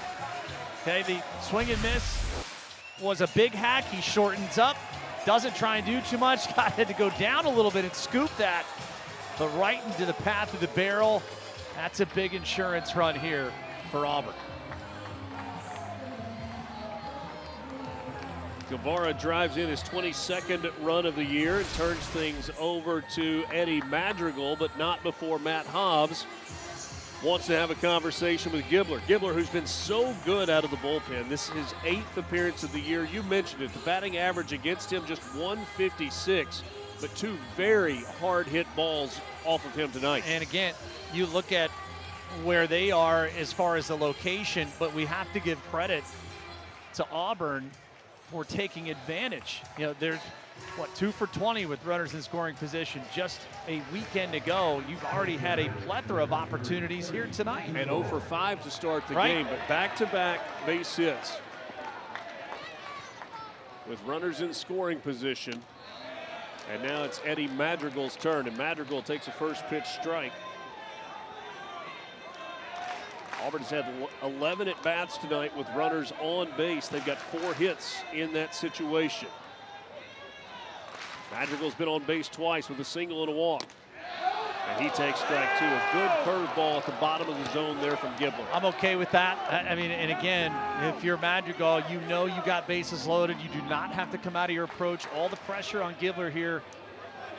Speaker 2: Okay, the swing and miss was a big hack. He shortens up, doesn't try and do too much. Had to go down a little bit and scoop that, but right into the path of the barrel. That's a big insurance run here for Auburn.
Speaker 1: Guevara drives in his 22nd run of the year and turns things over to Eddie Madrigal, but not before Matt Hobbs wants to have a conversation with Gibbler. Gibbler, who's been so good out of the bullpen. This is his 8th appearance of the year. You mentioned it. The batting average against him just 156, but 2 very hard hit balls off of him tonight.
Speaker 2: And again, you look at where they are as far as the location, but we have to give credit to Auburn for taking advantage. You know, what, 2 for 20 with runners in scoring position. Just a weekend ago, you've already had a plethora of opportunities here tonight.
Speaker 1: And 0 for 5 to start the
Speaker 2: Right.
Speaker 1: game, but back-to-back base hits with runners in scoring position. And now it's Eddie Madrigal's turn, and Madrigal takes a first pitch strike. Auburn's had 11 at-bats tonight with runners on base. They've got 4 hits in that situation. Madrigal's been on base twice with a single and a walk. And he takes strike 2. A good curveball at the bottom of the zone there from Gibbler.
Speaker 2: I'm okay with that. I mean, and again, if you're Madrigal, you know you got bases loaded. You do not have to come out of your approach. All the pressure on Gibbler here.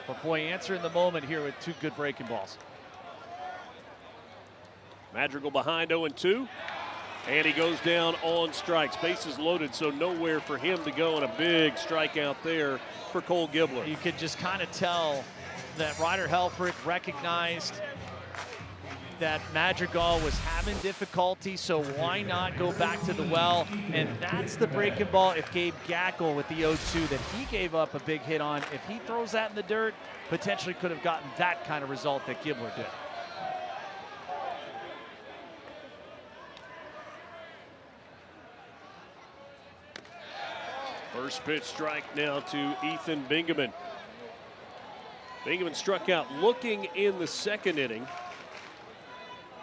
Speaker 2: But boy, answer in the moment here with 2 good breaking balls.
Speaker 1: Madrigal behind 0-2. And he goes down on strikes. Bases loaded, so nowhere for him to go, and a big strikeout there for Cole Gibbler.
Speaker 2: You could just kind of tell that Ryder Helfrich recognized that Madrigal was having difficulty, so why not go back to the well? And that's the breaking ball. If Gabe Gackel with the 0-2 that he gave up a big hit on, if he throws that in the dirt, potentially could have gotten that kind of result that Gibbler did.
Speaker 1: First pitch strike now to Ethan Bingaman. Bingaman struck out looking in the second inning.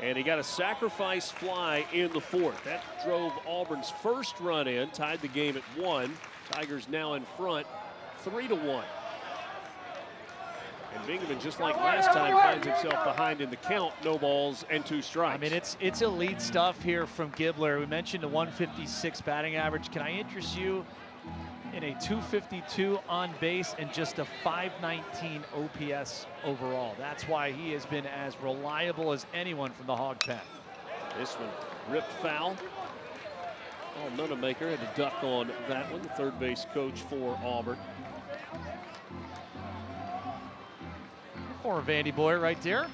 Speaker 1: And he got a sacrifice fly in the 4th. That drove Auburn's first run in, tied the game at 1. Tigers now in front, 3-1. And Bingaman, just like last time, finds himself behind in the count. No balls and 2 strikes.
Speaker 2: I mean, it's elite stuff here from Gibbler. We mentioned a 156 batting average. Can I interest you in a 252 on base and just a 519 OPS overall? That's why he has been as reliable as anyone from the hog pen.
Speaker 1: This one ripped foul. Oh, Nunemaker had to duck on that one, the third base coach for Auburn.
Speaker 2: Former Vandy boy right there.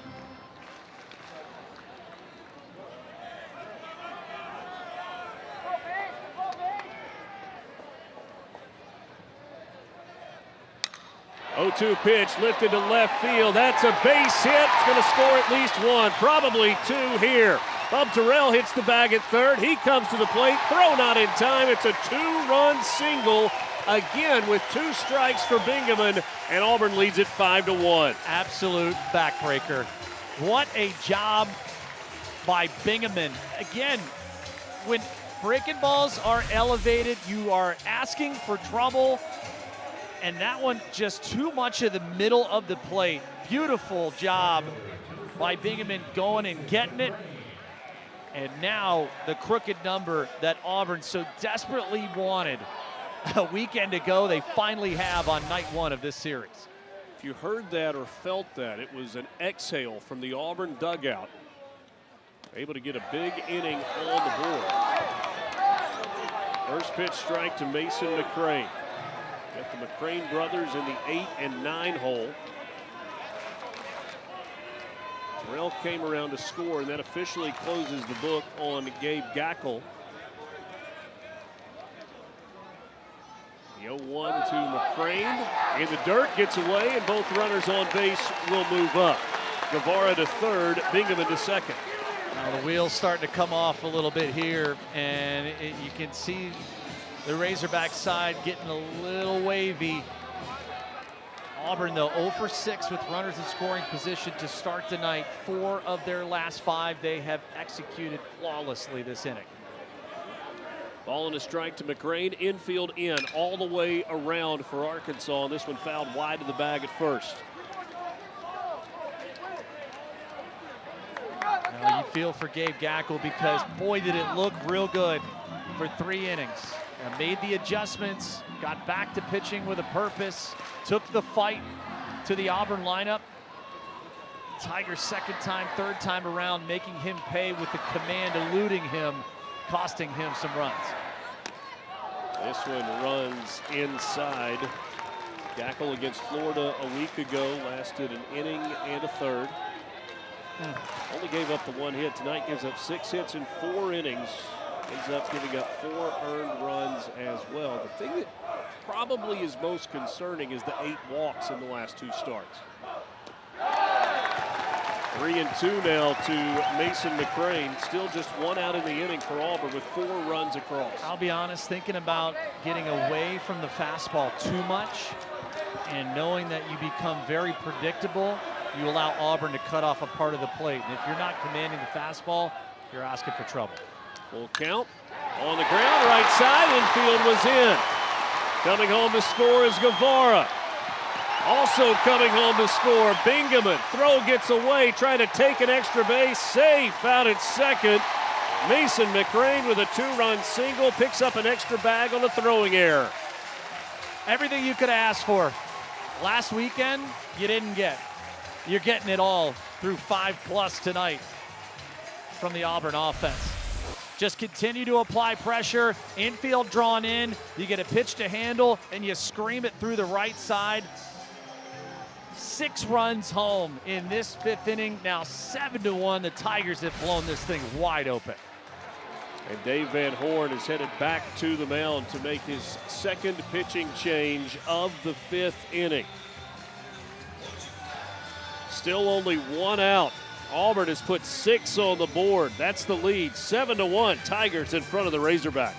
Speaker 1: Oh-2 pitch lifted to left field. That's a base hit. It's going to score at least 1, probably 2 here. Bub Terrell hits the bag at third. He comes to the plate. Throw not in time. It's a 2-run single. Again with 2 strikes for Bingaman, and Auburn leads it 5-1.
Speaker 2: Absolute backbreaker. What a job by Bingaman. Again, when breaking balls are elevated, you are asking for trouble. And that one just too much of the middle of the plate. Beautiful job by Bingaman going and getting it. And now the crooked number that Auburn so desperately wanted a weekend ago, they finally have on night 1 of this series.
Speaker 1: If you heard that or felt that, it was an exhale from the Auburn dugout. Able to get a big inning on the board. First pitch strike to Mason McCrane. Got the McCrane brothers in the 8 and 9 hole. Terrell came around to score, and that officially closes the book on Gabe Gackel. The 0-1 to McCrane. In the dirt, gets away, and both runners on base will move up. Guevara to third, Bingaman to second.
Speaker 2: Now the wheel's starting to come off a little bit here, and you can see the Razorback side getting a little wavy. Auburn, though, 0 for 6 with runners in scoring position to start tonight. 4 of their last 5 they have executed flawlessly this inning.
Speaker 1: Ball and a strike to McCrane. Infield in all the way around for Arkansas. And this one fouled wide to the bag at first.
Speaker 2: Now you feel for Gabe Gackel because, boy, did it look real good for 3 innings. And made the adjustments, got back to pitching with a purpose, took the fight to the Auburn lineup. Tigers second time, third time around, making him pay with the command, eluding him, costing him some runs.
Speaker 1: This one runs inside. Gackel against Florida a week ago lasted an inning and a third. Only gave up the 1 hit. Tonight gives up 6 hits in 4 innings. Ends up giving up 4 earned runs as well. The thing that probably is most concerning is the 8 walks in the last 2 starts. 3-2 now to Mason McCrane. Still just 1 out in the inning for Auburn with 4 runs across.
Speaker 2: I'll be honest, thinking about getting away from the fastball too much and knowing that you become very predictable, you allow Auburn to cut off a part of the plate. And if you're not commanding the fastball, you're asking for trouble.
Speaker 1: Full count. On the ground, right side, infield was in. Coming home to score is Guevara. Also coming home to score, Bingaman. Throw gets away, trying to take an extra base. Safe out at second. Mason McCrane with a 2-run single picks up an extra bag on a throwing error.
Speaker 2: Everything you could ask for. Last weekend, you didn't get. You're getting it all through 5+ tonight from the Auburn offense. Just continue to apply pressure, infield drawn in, you get a pitch to handle, and you scream it through the right side. 6 runs home in this 5th inning. Now 7-1, the Tigers have blown this thing wide open.
Speaker 1: And Dave Van Horn is headed back to the mound to make his 2nd pitching change of the 5th inning. Still only 1 out. Auburn has put 6 on the board. That's the lead, 7-1. Tigers in front of the Razorbacks.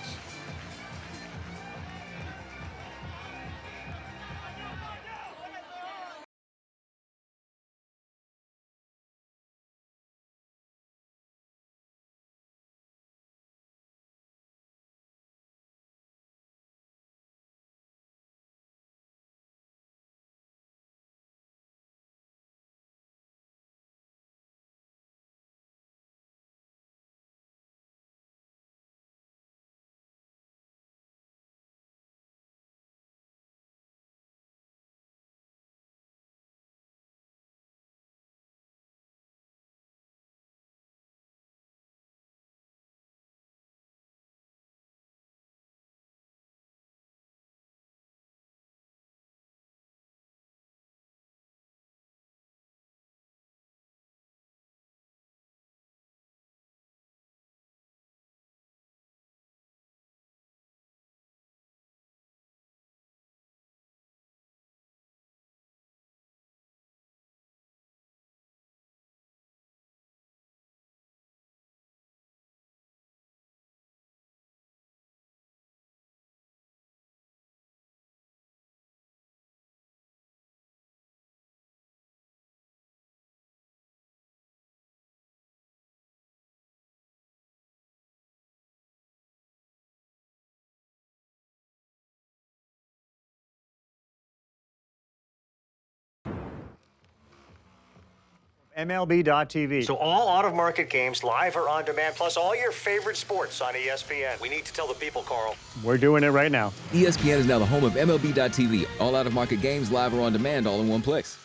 Speaker 5: MLB.tv.
Speaker 6: So all out-of-market games, live or on demand, plus all your favorite sports on ESPN. We need to tell the people, Carl.
Speaker 5: We're doing it right now.
Speaker 7: ESPN is now the home of MLB.tv. All out-of-market games, live or on demand, all in one place.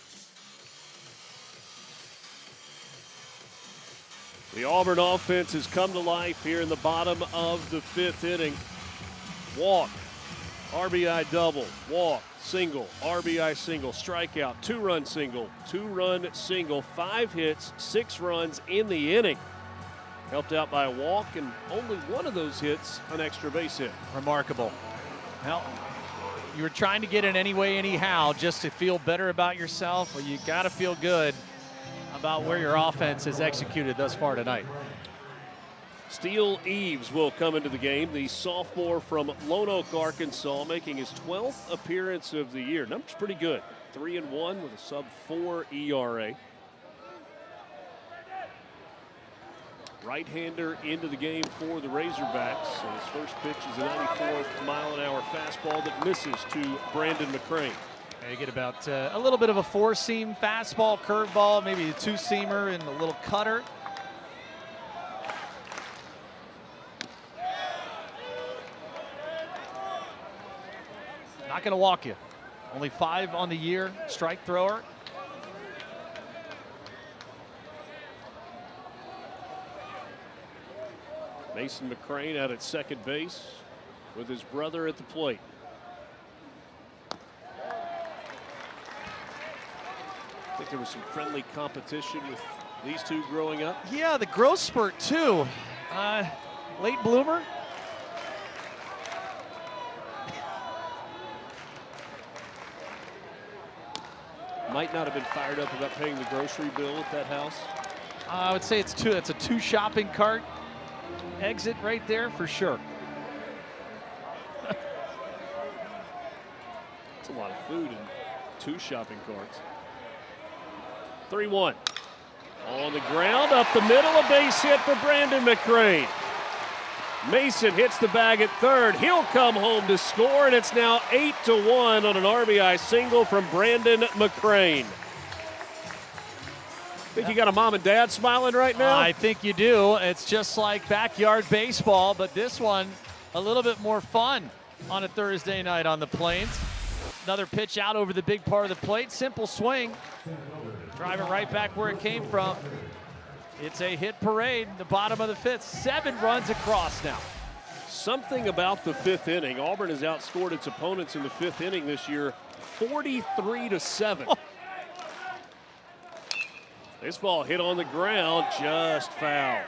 Speaker 1: The Auburn offense has come to life here in the bottom of the 5th inning. Walk, RBI double, walk, single, RBI single, strikeout, 2-run single, 2-run single, 5 hits, 6 runs in the inning. Helped out by a walk, and only one of those hits an extra base hit.
Speaker 2: Remarkable. Well, you were trying to get it any way, anyhow, just to feel better about yourself. Well, you got to feel good about where your offense has executed thus far tonight.
Speaker 1: Steele Eves will come into the game, the sophomore from Lone Oak, Arkansas, making his 12th appearance of the year. Numbers pretty good. 3-1 with a sub-4 ERA. Right-hander into the game for the Razorbacks. So his first pitch is a 94-mile-an-hour fastball that misses to Brandon McCrane.
Speaker 2: You get about a little bit of a 4-seam fastball, curveball, maybe a 2-seamer, and a little cutter. Not going to walk you. Only 5 on the year, strike thrower.
Speaker 1: Mason McCrane out at second base with his brother at the plate. I think there was some friendly competition with these two growing up.
Speaker 2: Yeah, the growth spurt too. Late bloomer?
Speaker 1: Might not have been fired up about paying the grocery bill at that house.
Speaker 2: I would say it's a two shopping cart exit right there for sure.
Speaker 1: It's a lot of food in 2 shopping carts. 3-1. On the ground, up the middle, a base hit for Brandon McCrane. Mason hits the bag at third. He'll come home to score, and it's now 8-1 on an RBI single from Brandon McCrane. Think you got a mom and dad smiling right now?
Speaker 2: I think you do. It's just like backyard baseball, but this one a little bit more fun on a Thursday night on the Plains. Another pitch out over the big part of the plate. Simple swing. Drive it right back where it came from. It's a hit parade, the bottom of the 5th. 7 runs across now.
Speaker 1: Something about the 5th inning. Auburn has outscored its opponents in the 5th inning this year 43-7. Oh. This ball hit on the ground, just foul.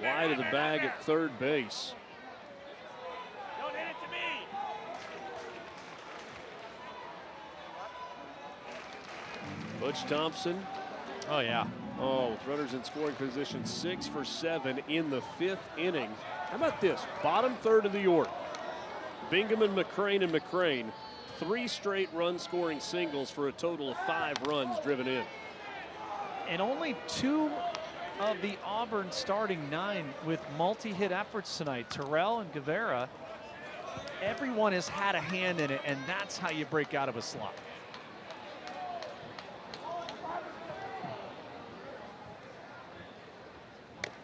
Speaker 1: Wide of the bag at third base.
Speaker 8: Don't hit it to me.
Speaker 1: Butch Thompson.
Speaker 2: Oh, yeah.
Speaker 1: Oh, with runners in scoring position, 6 for 7 in the 5th inning. How about this? Bottom third of the order. Bingham and McCrane. 3 straight run-scoring singles for a total of 5 runs driven in.
Speaker 2: And only 2 of the Auburn starting 9 with multi-hit efforts tonight. Terrell and Guevara. Everyone has had a hand in it, and that's how you break out of a slump.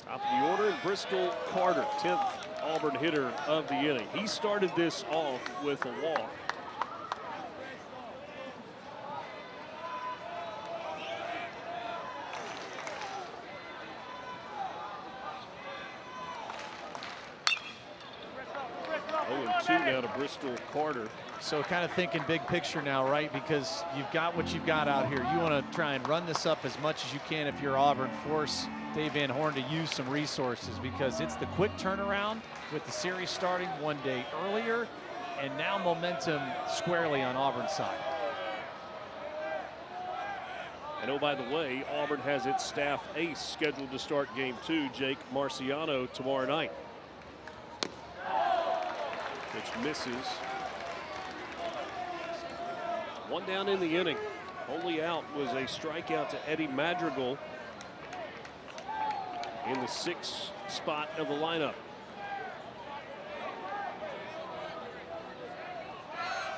Speaker 1: Top of the order, Bristol Carter, 10th Auburn hitter of the inning. He started this off with a walk. Oh, 2 now to Bristol Carter.
Speaker 2: So kind of thinking big picture now, right? Because you've got what you've got out here. You want to try and run this up as much as you can if you're Auburn. Force Dave Van Horn to use some resources because it's the quick turnaround with the series starting 1 day earlier, and now momentum squarely on Auburn's side.
Speaker 1: And oh, by the way, Auburn has its staff ace scheduled to start game 2, Jake Marciano, tomorrow night. Which misses. 1 down in the inning. Only out was a strikeout to Eddie Madrigal in the 6th spot of the lineup.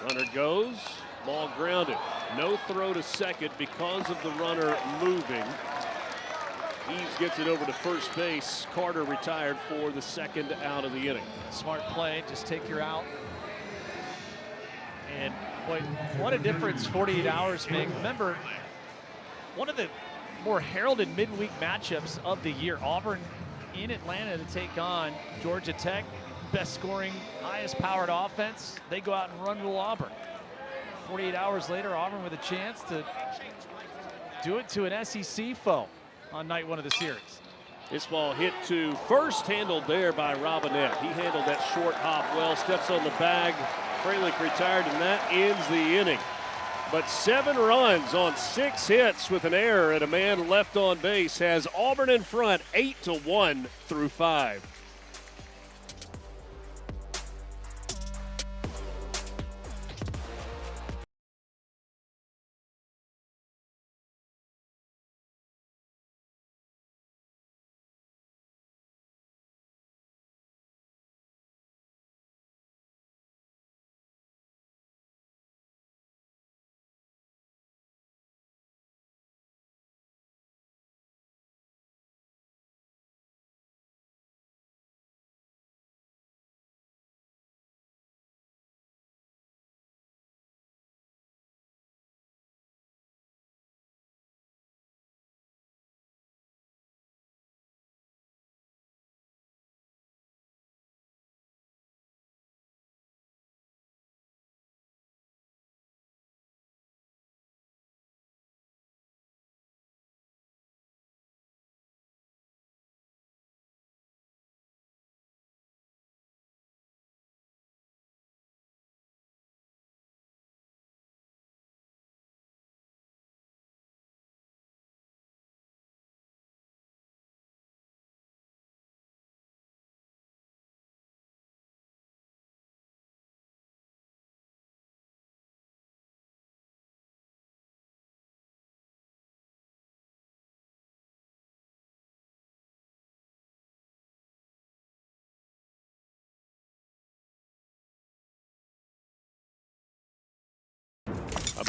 Speaker 1: Runner goes, ball grounded. No throw to second because of the runner moving. Eves gets it over to first base. Carter retired for the 2nd out of the inning.
Speaker 2: Smart play, just take your out. And boy, what a difference 48 hours make. Remember, one of the more heralded midweek matchups of the year. Auburn in Atlanta to take on Georgia Tech. Best scoring, highest powered offense. They go out and run rule Auburn. 48 hours later, Auburn with a chance to do it to an SEC foe on night 1 of the series.
Speaker 1: This ball hit to first, handled there by Robinette. He handled that short hop well, steps on the bag. Fralick retired, and that ends the inning. But 7 runs on 6 hits with an error and a man left on base has Auburn in front 8-1 through 5.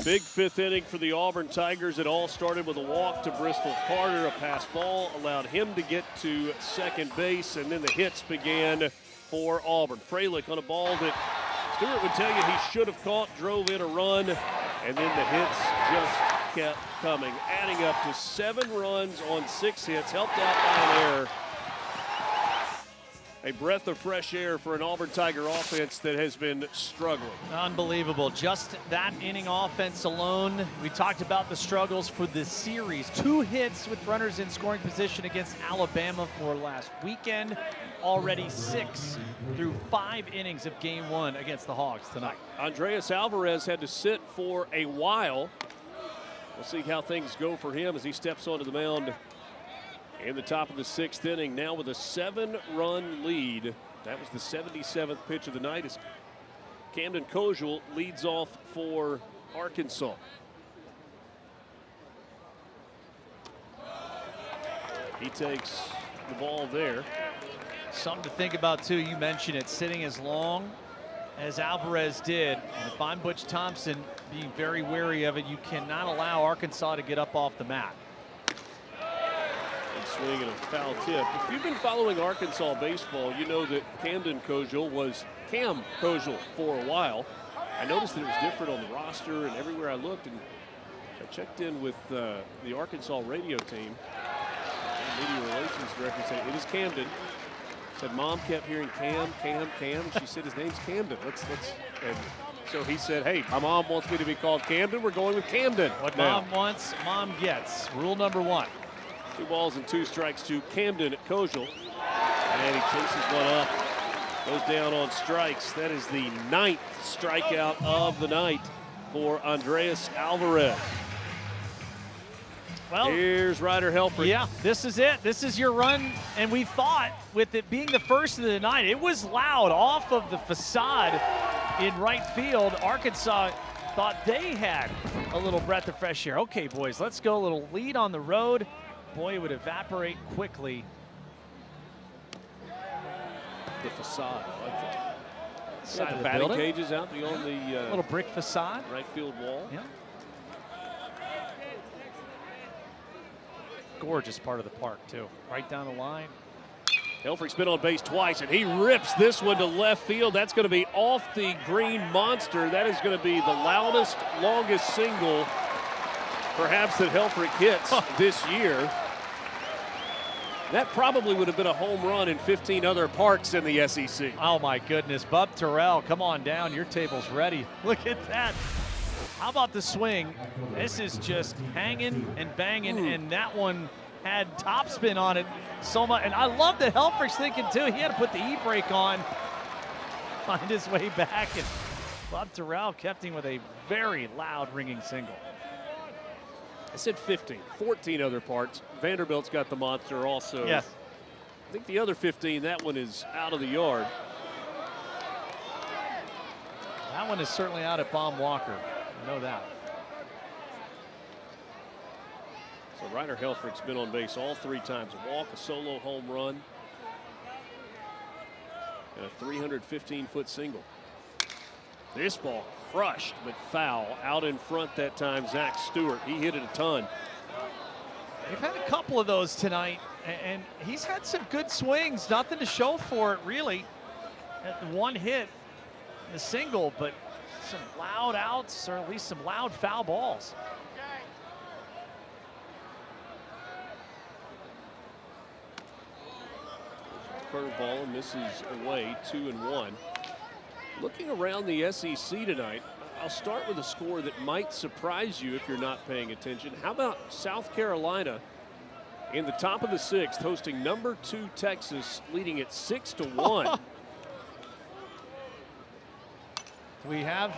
Speaker 1: Big fifth inning for the Auburn Tigers. It all started with a walk to Bristol Carter. A pass ball allowed him to get to second base, and then the hits began for Auburn. Freilich on a ball that Stewart would tell you he should have caught, drove in a run, and then the hits just kept coming, adding up to 7 runs on 6 hits, helped out by an error. A breath of fresh air for an Auburn Tiger offense that has been struggling.
Speaker 2: Unbelievable. Just that inning offense alone. We talked about the struggles for the series. 2 hits with runners in scoring position against Alabama for last weekend. Already 6 through 5 innings of game 1 against the Hogs tonight.
Speaker 1: Andreas Alvarez had to sit for a while. We'll see how things go for him as he steps onto the mound in the top of the 6th inning, now with a 7-run lead. That was the 77th pitch of the night as Camden Kozel leads off for Arkansas. He takes the ball there.
Speaker 2: Something to think about too, you mentioned it, sitting as long as Alvarez did. And if I'm Butch Thompson, being very wary of it, you cannot allow Arkansas to get up off the mat.
Speaker 1: Swing and a foul tip. If you've been following Arkansas baseball, you know that Camden Kozel was Cam Kozel for a while. I noticed that it was different on the roster and everywhere I looked, and I checked in with the Arkansas radio team. The media relations director said, "It is Camden." Said, "Mom kept hearing Cam. She said, "His name's Camden. Let's." And so he said, "Hey, my mom wants me to be called Camden. We're going with Camden."
Speaker 2: What
Speaker 1: now.
Speaker 2: mom wants, mom gets. Rule number 1.
Speaker 1: 2 balls and 2 strikes to Camden Kozel. And he chases one up. Goes down on strikes. That is the 9th strikeout of the night for Andreas Alvarez.
Speaker 2: Well,
Speaker 1: here's Ryder Helfrich.
Speaker 2: Yeah, this is it. This is your run. And we thought, with it being the first of the night, it was loud off of the facade in right field. Arkansas thought they had a little breath of fresh air. Okay, boys, let's go. A little lead on the road. Boy, it would evaporate quickly.
Speaker 1: The facade, I like that.
Speaker 2: Side
Speaker 1: Got
Speaker 2: of
Speaker 1: the
Speaker 2: the
Speaker 1: batting
Speaker 2: building.
Speaker 1: cages out beyond the
Speaker 2: Little brick facade.
Speaker 1: right field wall.
Speaker 2: Yeah. Gorgeous part of the park, too. Right down the line.
Speaker 1: Helfrich's been on base twice, and he rips this one to left field. That's going to be off the green monster. That is going to be the loudest, longest single perhaps that Helfrich hits this year. That probably would have been a home run in 15 other parks in the SEC.
Speaker 2: Oh, my goodness. Bub Terrell, come on down. Your table's ready. Look at that. How about the swing? This is just hanging and banging, and that one had topspin on it so much. And I love that Helfrich's thinking, too. He had to put the e-brake on, find his way back, and Bub Terrell kept him with a very loud ringing single.
Speaker 1: I said 15, 14 other parts. Vanderbilt's got the monster also.
Speaker 2: Yes.
Speaker 1: I think the other 15, that one is out of the yard.
Speaker 2: That one is certainly out at Baum Walker. I know that.
Speaker 1: So Ryder Helfrich's been on base all 3 times. A walk, a solo home run, and a 315-foot single. This ball crushed, but foul. Out in front that time, Zach Stewart. He hit it a ton.
Speaker 2: They've had a couple of those tonight, and he's had some good swings. Nothing to show for it, really. At the one hit, the single, but some loud outs, or at least some loud foul balls.
Speaker 1: Curveball and misses away, 2-1. Looking around the SEC tonight, I'll start with a score that might surprise you if you're not paying attention. How about South Carolina in the top of the 6th, hosting number 2 Texas, leading at 6-1.
Speaker 2: We have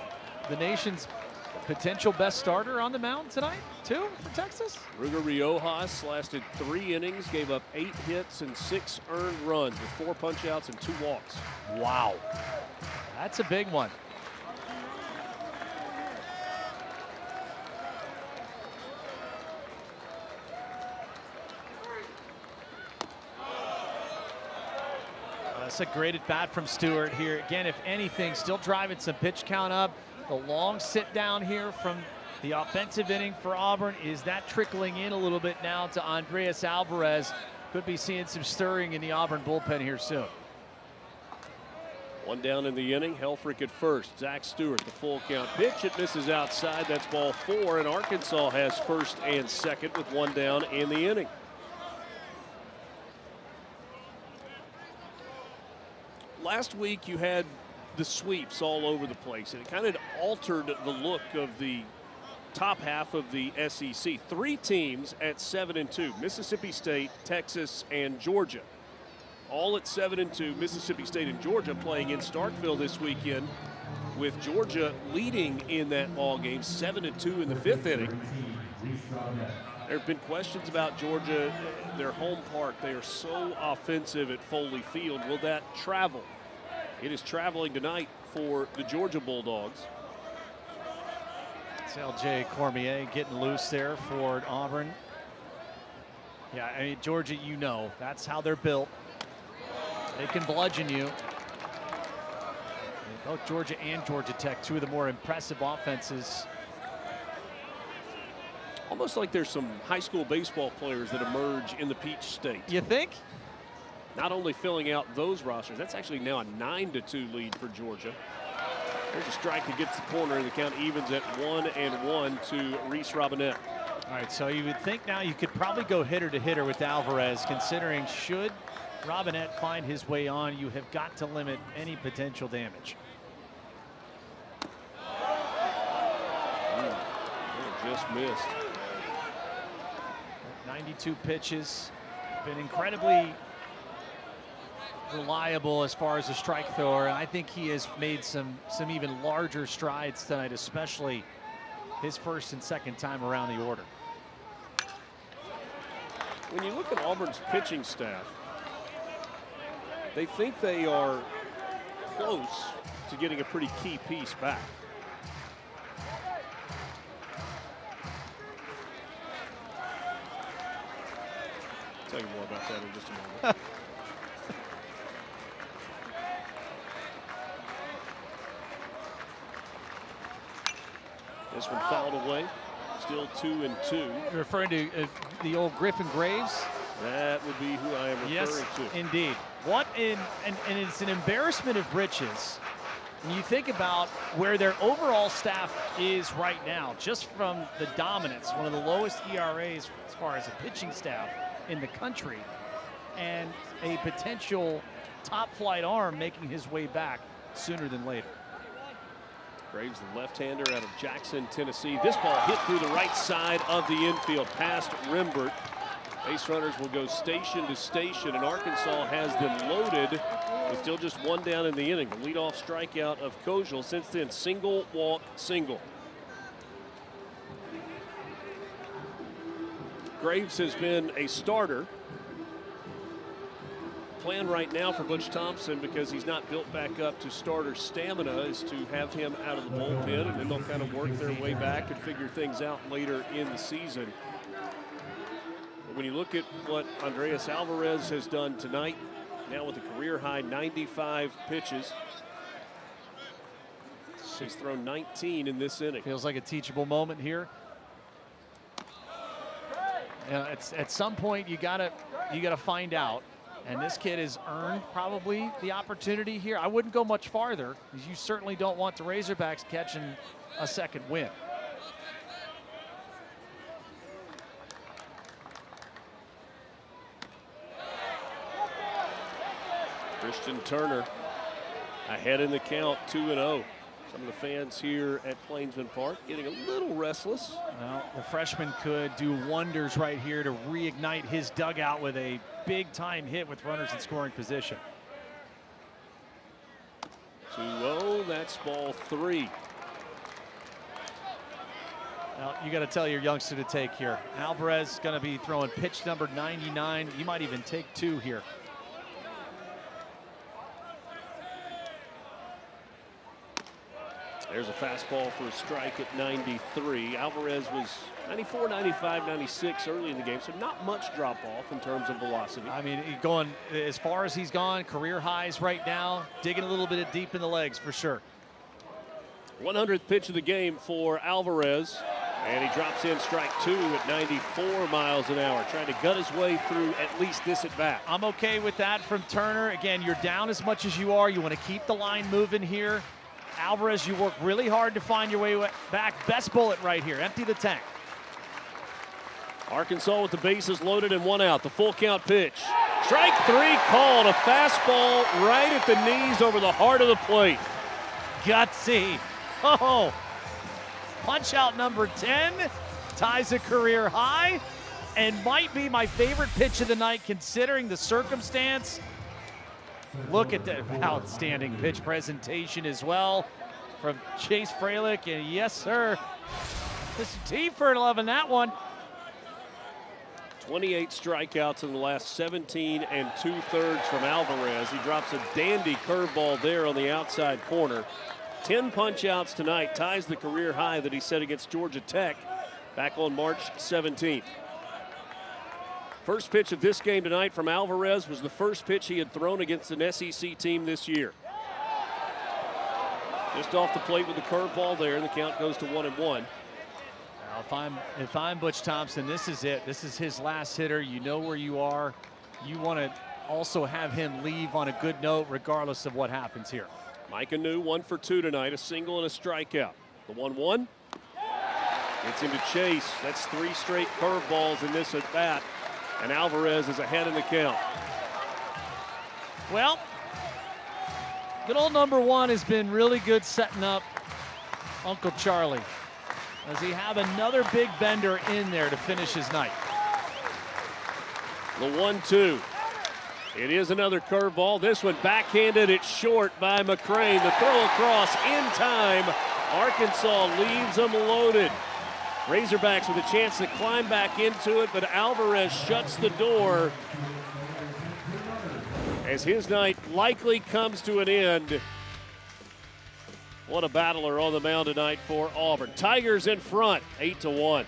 Speaker 2: the nation's potential best starter on the mound tonight, too, for Texas.
Speaker 1: Ruger Riojas lasted 3 innings, gave up 8 hits and 6 earned runs with 4 punch-outs and 2 walks.
Speaker 2: Wow. That's a big one. That's a great at bat from Stewart here. Again, if anything, still driving some pitch count up. The long sit down here from The offensive inning for Auburn, is that trickling in a little bit now to Andreas Alvarez? Could be seeing some stirring in the Auburn bullpen here soon.
Speaker 1: One down in the inning. Helfrich at first. Zach Stewart, the full count pitch. It misses outside. That's ball 4. And Arkansas has first and second with one down in the inning. Last week you had the sweeps all over the place, and it kind of altered the look of the top half of the SEC. 3 teams at 7-2: Mississippi State, Texas, and Georgia. All at 7-2. Mississippi State and Georgia playing in Starkville this weekend, with Georgia leading in that ball game 7-2 in the 5th inning. There have been questions about Georgia, their home park. They are so offensive at Foley Field. Will that travel? It is traveling tonight for the Georgia Bulldogs.
Speaker 2: It's L.J. Cormier getting loose there for Auburn. Yeah, I mean, Georgia, you know, that's how they're built. They can bludgeon you. Both Georgia and Georgia Tech, 2 of the more impressive offenses.
Speaker 1: Almost like there's some high school baseball players that emerge in the Peach State.
Speaker 2: You think?
Speaker 1: Not only filling out those rosters, that's actually now a 9-2 lead for Georgia. There's a strike that gets the corner, and the count evens at 1-1 to Reese Robinette.
Speaker 2: All right, so you would think now you could probably go hitter to hitter with Alvarez, considering should Robinette find his way on, you have got to limit any potential damage.
Speaker 1: Just missed.
Speaker 2: 92 pitches, been incredibly reliable as far as a strike thrower, and I think he has made some even larger strides tonight, especially his first and second time around the order.
Speaker 1: When you look at Auburn's pitching staff, they think they are close to getting a pretty key piece back. I'll tell you more about that in just a moment. This one fouled away. Still 2-2.
Speaker 2: You're referring to the old Griffin Graves?
Speaker 1: That would be who I am referring to.
Speaker 2: Indeed. What in and it's an embarrassment of riches when you think about where their overall staff is right now, just from the dominance, one of the lowest ERAs as far as a pitching staff in the country, and a potential top flight arm making his way back sooner than later.
Speaker 1: Graves, the left-hander out of Jackson, Tennessee. This ball hit through the right side of the infield past Rembert. Base runners will go station to station, and Arkansas has them loaded with still just one down in the inning. The leadoff strikeout of Kojal. Since then, single, walk, single. Graves has been a starter. Plan right now for Butch Thompson, because he's not built back up to starter stamina, is to have him out of the bullpen, and then they'll kind of work their way back and figure things out later in the season. But when you look at what Andreas Alvarez has done tonight, now with a career high 95 pitches, he's thrown 19 in this inning.
Speaker 2: Feels like a teachable moment here. At some point you gotta find out. And this kid has earned probably the opportunity here. I wouldn't go much farther, because you certainly don't want the Razorbacks catching a second win.
Speaker 1: Christian Turner ahead in the count, 2-0. Some of the fans here at Plainsman Park getting a little restless.
Speaker 2: Well, the freshman could do wonders right here to reignite his dugout with a big-time hit with runners in scoring position.
Speaker 1: 2-0, that's ball 3.
Speaker 2: Now, you got to tell your youngster to take here. Alvarez is going to be throwing pitch number 99. You might even take 2 here.
Speaker 1: There's a fastball for a strike at 93. Alvarez was 94, 95, 96 early in the game, so not much drop off in terms of velocity.
Speaker 2: I mean, going as far as he's gone, career highs right now, digging a little bit deep in the legs for sure.
Speaker 1: 100th pitch of the game for Alvarez. And he drops in strike 2 at 94 miles an hour, trying to gut his way through at least this at bat.
Speaker 2: I'm okay with that from Turner. Again, you're down as much as you are. You want to keep the line moving here. Alvarez, you work really hard to find your way back. Best bullet right here. Empty the tank.
Speaker 1: Arkansas with the bases loaded and 1 out. The full count pitch. Strike 3 called. A fastball right at the knees over the heart of the plate.
Speaker 2: Gutsy. Oh, punch out number 10. Ties a career high and might be my favorite pitch of the night considering the circumstance. Look at the outstanding pitch presentation as well from Chase Fralick. And yes, sir, Mr. T for 11 that one.
Speaker 1: 28 strikeouts in the last 17 2/3 from Alvarez. He drops a dandy curveball there on the outside corner. 10 punch outs tonight, ties the career high that he set against Georgia Tech back on March 17th. First pitch of this game tonight from Alvarez was the first pitch he had thrown against an SEC team this year. Just off the plate with the curveball there, and the count goes to 1-1.
Speaker 2: If I'm Butch Thompson, this is it. This is his last hitter. You know where you are. You want to also have him leave on a good note regardless of what happens here.
Speaker 1: Micah New 1 for 2 tonight, a single and a strikeout. The 1-1 gets him to Chase. That's 3 straight curveballs in this at bat, and Alvarez is ahead in the count.
Speaker 2: Well, good old number 1 has been really good setting up Uncle Charlie. Does he have another big bender in there to finish his night?
Speaker 1: The 1-2. It is another curveball. This one backhanded it short by McCrane. The throw across in time. Arkansas leaves them loaded. Razorbacks with a chance to climb back into it, but Alvarez shuts the door as his night likely comes to an end. What a battler on the mound tonight for Auburn. Tigers in front, 8-1.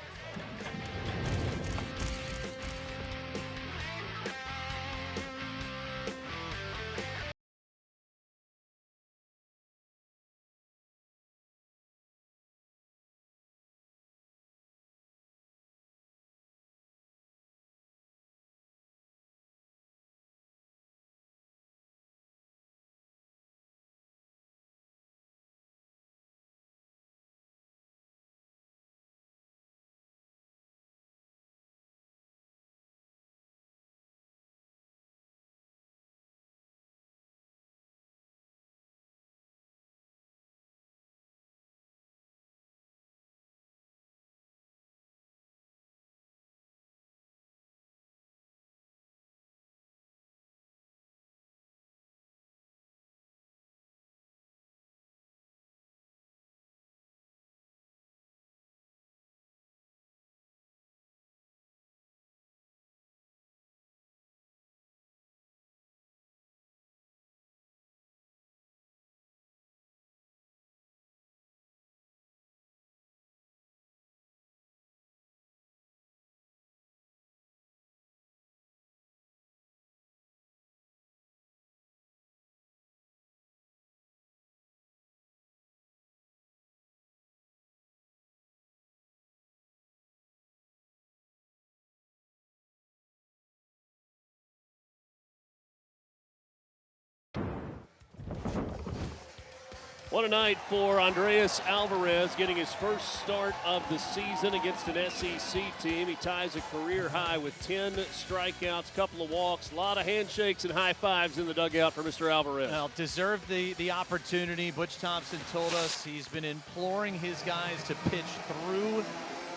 Speaker 1: What a night for Andreas Alvarez, getting his first start of the season against an SEC team. He ties a career high with 10 strikeouts, couple of walks, a lot of handshakes and high fives in the dugout for Mr. Alvarez.
Speaker 2: Well, deserved the opportunity. Butch Thompson told us he's been imploring his guys to pitch through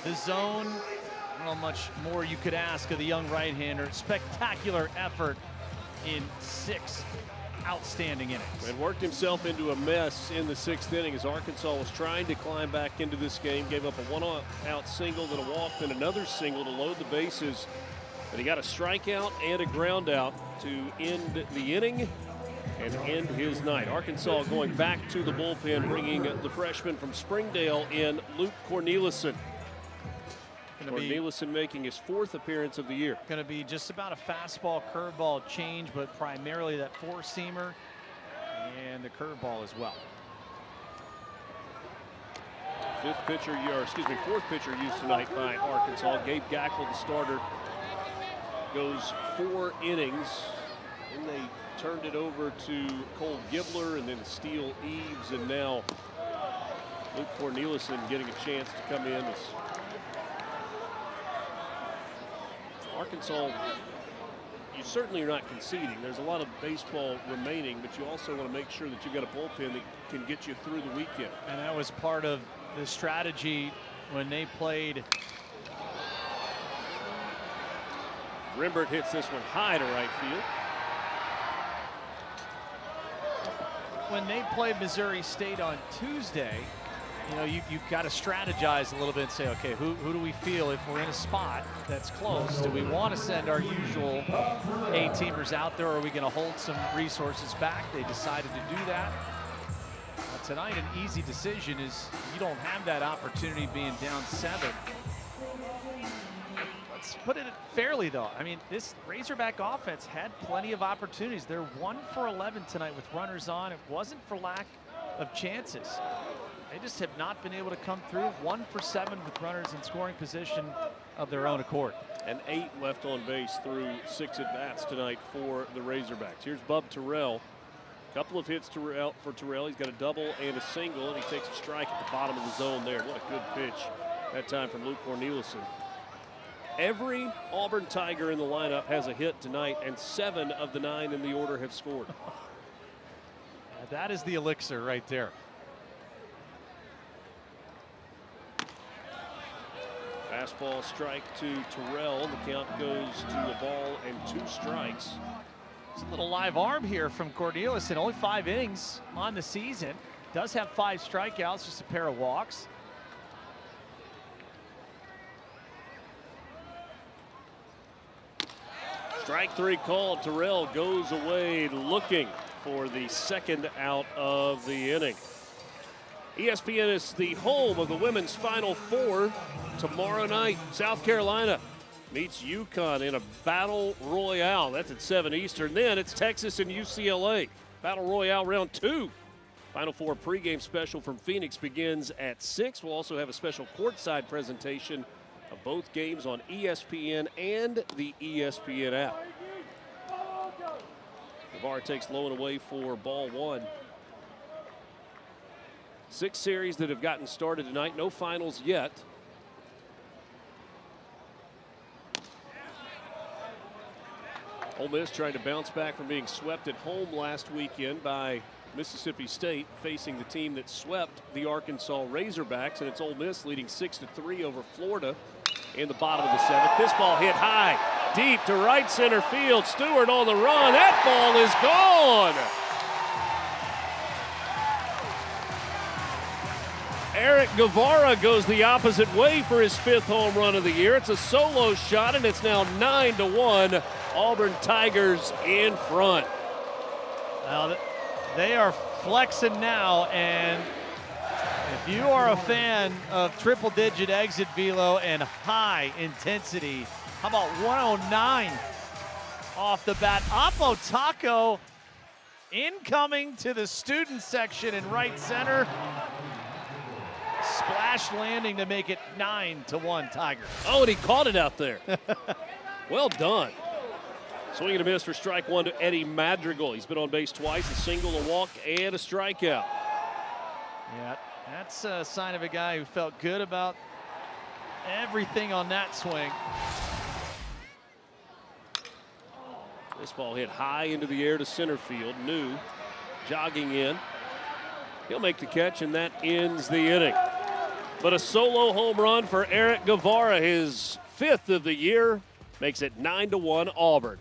Speaker 2: the zone. I don't know how much more you could ask of the young right-hander. Spectacular effort in 6 outstanding innings.
Speaker 1: And worked himself into a mess in the 6th inning as Arkansas was trying to climb back into this game. Gave up a 1-out single, then a walk, then another single to load the bases. But he got a strikeout and a ground out to end the inning and end his night. Arkansas going back to the bullpen, bringing the freshman from Springdale in, Luke Corneliuson. Corneliuson making his 4th appearance of the year.
Speaker 2: Going to be just about a fastball curveball change, but primarily that 4-seamer and the curveball as well.
Speaker 1: Fourth pitcher used tonight by Arkansas. Gabe Gackle, the starter, goes 4 innings. Then they turned it over to Cole Gibler and then Steele Eves, and now Luke Corneliuson getting a chance to come in. Arkansas, you certainly are not conceding. There's a lot of baseball remaining, but you also want to make sure that you've got a bullpen that can get you through the weekend.
Speaker 2: And that was part of the strategy when they played.
Speaker 1: Rembert hits this one high to right field.
Speaker 2: When they played Missouri State on Tuesday, you know, you've got to strategize a little bit and say, okay, who do we feel if we're in a spot that's close? Do we want to send our usual A-teamers out there, or are we going to hold some resources back? They decided to do that. Tonight, an easy decision is you don't have that opportunity being down 7. Let's put it fairly, though. I mean, this Razorback offense had plenty of opportunities. They're 1 for 11 tonight with runners on. It wasn't for lack of chances. They just have not been able to come through. 1 for 7 with runners in scoring position of their own accord.
Speaker 1: And 8 left on base through 6 at-bats tonight for the Razorbacks. Here's Bub Terrell. Couple of hits for Terrell. He's got a double and a single, and he takes a strike at the bottom of the zone there. What a good pitch that time from Luke Corneliuson. Every Auburn Tiger in the lineup has a hit tonight, and 7 of the 9 in the order have scored.
Speaker 2: That is the elixir right there.
Speaker 1: Fastball strike to Terrell. The count goes to a ball and 2 strikes.
Speaker 2: It's a little live arm here from Corneliuson. Only 5 innings on the season. Does have 5 strikeouts, just a pair of walks.
Speaker 1: Strike 3 called. Terrell goes away looking for the second out of the inning. ESPN is the home of the women's Final Four. Tomorrow night, South Carolina meets UConn in a battle royale. That's at 7 Eastern. Then it's Texas and UCLA. Battle royale round 2. Final Four pregame special from Phoenix begins at 6. We'll also have a special courtside presentation of both games on ESPN and the ESPN app. Guevara takes low and away for ball 1. 6 series that have gotten started tonight. No finals yet. Ole Miss trying to bounce back from being swept at home last weekend by Mississippi State, facing the team that swept the Arkansas Razorbacks, and it's Ole Miss leading 6-3 over Florida in the bottom of the 7th. This ball hit high, deep to right center field. Stewart on the run. That ball is gone. Eric Guevara goes the opposite way for his 5th home run of the year. It's a solo shot, and it's now 9-1. Auburn Tigers in front.
Speaker 2: Now they are flexing now, and if you are a fan of triple-digit exit velo and high intensity, how about 109 off the bat? Oppo Taco incoming to the student section in right center. Splash landing to make it 9-1 Tigers.
Speaker 1: Oh, and he caught it out there. Well done. Swing and a miss for strike 1 to Eddie Madrigal. He's been on base twice, a single, a walk, and a strikeout.
Speaker 2: Yeah, that's a sign of a guy who felt good about everything on that swing.
Speaker 1: This ball hit high into the air to center field. New jogging in. He'll make the catch, and that ends the inning. But a solo home run for Eric Guevara, his 5th of the year, makes it 9-1 Auburn.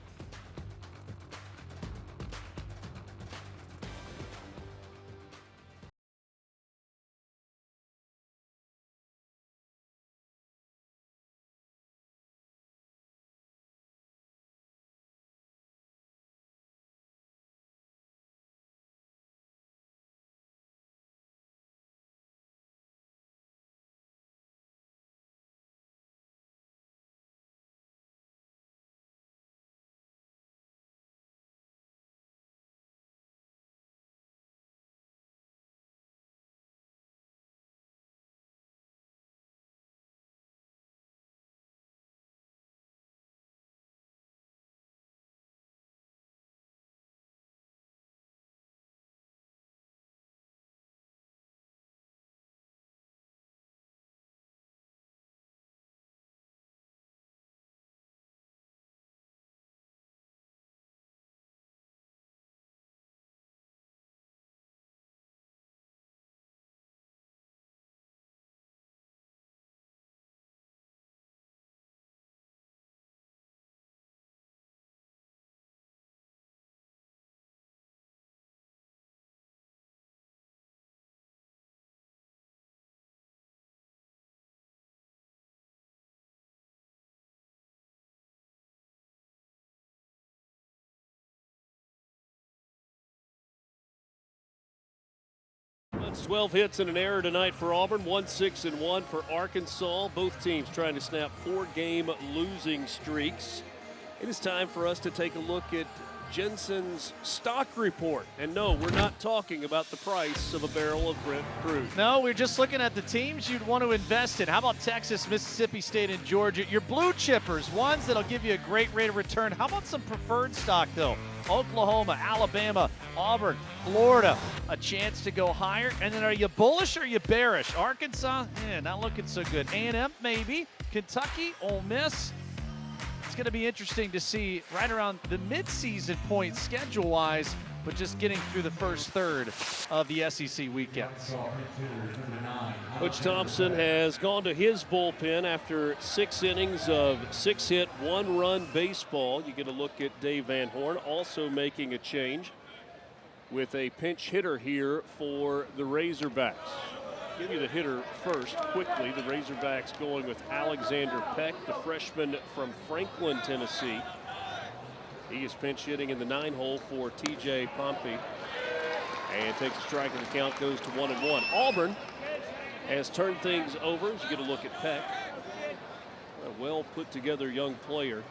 Speaker 1: That's 12 hits and an error tonight for Auburn, 1-6-1 for Arkansas. Both teams trying to snap 4-game losing streaks. It is time for us to take a look at Jensen's stock report. And no, we're not talking about the price of a barrel of Brent crude.
Speaker 2: No, we're just looking at the teams you'd want to invest in. How about Texas, Mississippi State, and Georgia? Your blue chippers, ones that'll give you a great rate of return. How about some preferred stock, though? Oklahoma, Alabama, Auburn, Florida, a chance to go higher. And then are you bullish or are you bearish? Arkansas, not looking so good. A&M, maybe. Kentucky, Ole Miss. It's going to be interesting to see right around the midseason point schedule-wise, but just getting through the first third of the SEC weekends.
Speaker 1: Coach Thompson has gone to his bullpen after 6 innings of 6-hit, 1-run baseball. You get a look at Dave Van Horn also making a change with a pinch hitter here for the Razorbacks. Give you the hitter first quickly. The Razorbacks going with Alexander Peck, the freshman from Franklin, Tennessee. He is pinch hitting in the 9-hole for TJ Pompey and takes a strike, and the count goes to 1-1. Auburn has turned things over as you get a look at Peck. A well put together young player,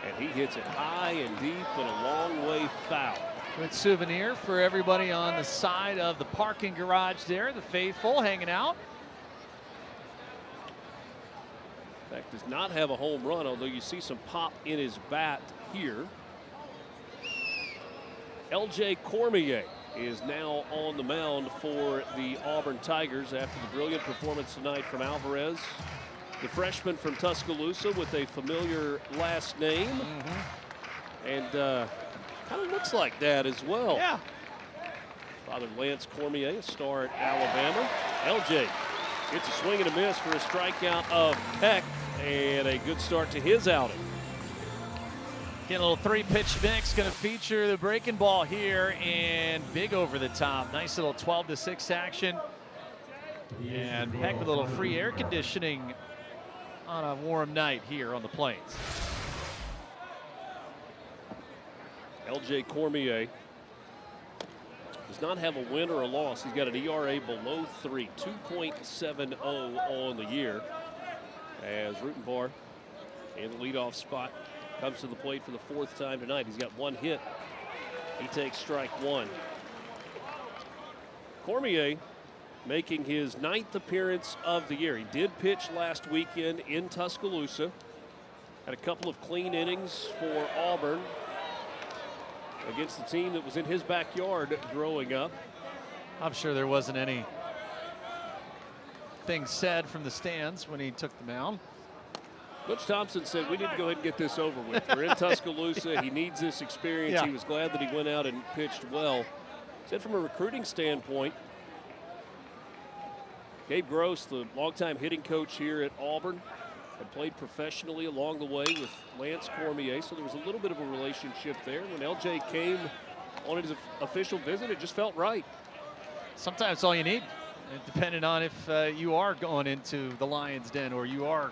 Speaker 1: and he hits it high and deep and a long way foul.
Speaker 2: Good souvenir for everybody on the side of the parking garage there, the faithful hanging out.
Speaker 1: Peck does not have a home run, although you see some pop in his bat here. LJ Cormier is now on the mound for the Auburn Tigers after the brilliant performance tonight from Alvarez. The freshman from Tuscaloosa with a familiar last name. And kind of looks like that as well.
Speaker 2: Yeah.
Speaker 1: Father Lance Cormier, a star at Alabama. LJ gets a swing and a miss for a strikeout of Peck, and a good start to his outing.
Speaker 2: Getting a little 3-pitch mix, going to feature the breaking ball here, and big over the top. Nice little 12-6 action. And Peck with a little free air conditioning on a warm night here on the Plains.
Speaker 1: LJ Cormier does not have a win or a loss. He's got an ERA below 3, 2.70 on the year, as Rutenbar in the leadoff spot comes to the plate for the 4th time tonight. He's got 1 hit. He takes strike 1. Cormier making his 9th appearance of the year. He did pitch last weekend in Tuscaloosa. Had a couple of clean innings for Auburn against the team that was in his backyard growing up.
Speaker 2: I'm sure there wasn't any things said from the stands when he took the mound.
Speaker 1: Coach Thompson said, we need to go ahead and get this over with. We're in Tuscaloosa.
Speaker 2: Yeah.
Speaker 1: He needs this experience.
Speaker 2: Yeah.
Speaker 1: He was glad that he went out and pitched well. Said from a recruiting standpoint, Gabe Gross, the longtime hitting coach here at Auburn, had played professionally along the way with Lance Cormier, so there was a little bit of a relationship there. When LJ came on his official visit, it just felt right.
Speaker 2: Sometimes all you need, depending on if you are going into the Lions' Den or you are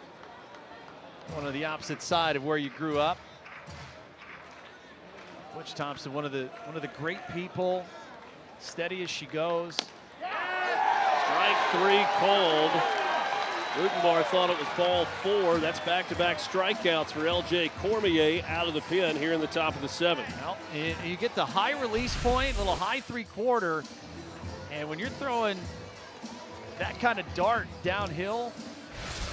Speaker 2: on the opposite side of where you grew up. Coach Thompson, one of the great people, steady as she goes.
Speaker 1: Strike 3 called. Rutenbar thought it was ball 4. That's back-to-back strikeouts for LJ Cormier out of the pen here in the top of the 7th.
Speaker 2: Well, you get the high release point, little high 3/4, and when you're throwing that kind of dart downhill,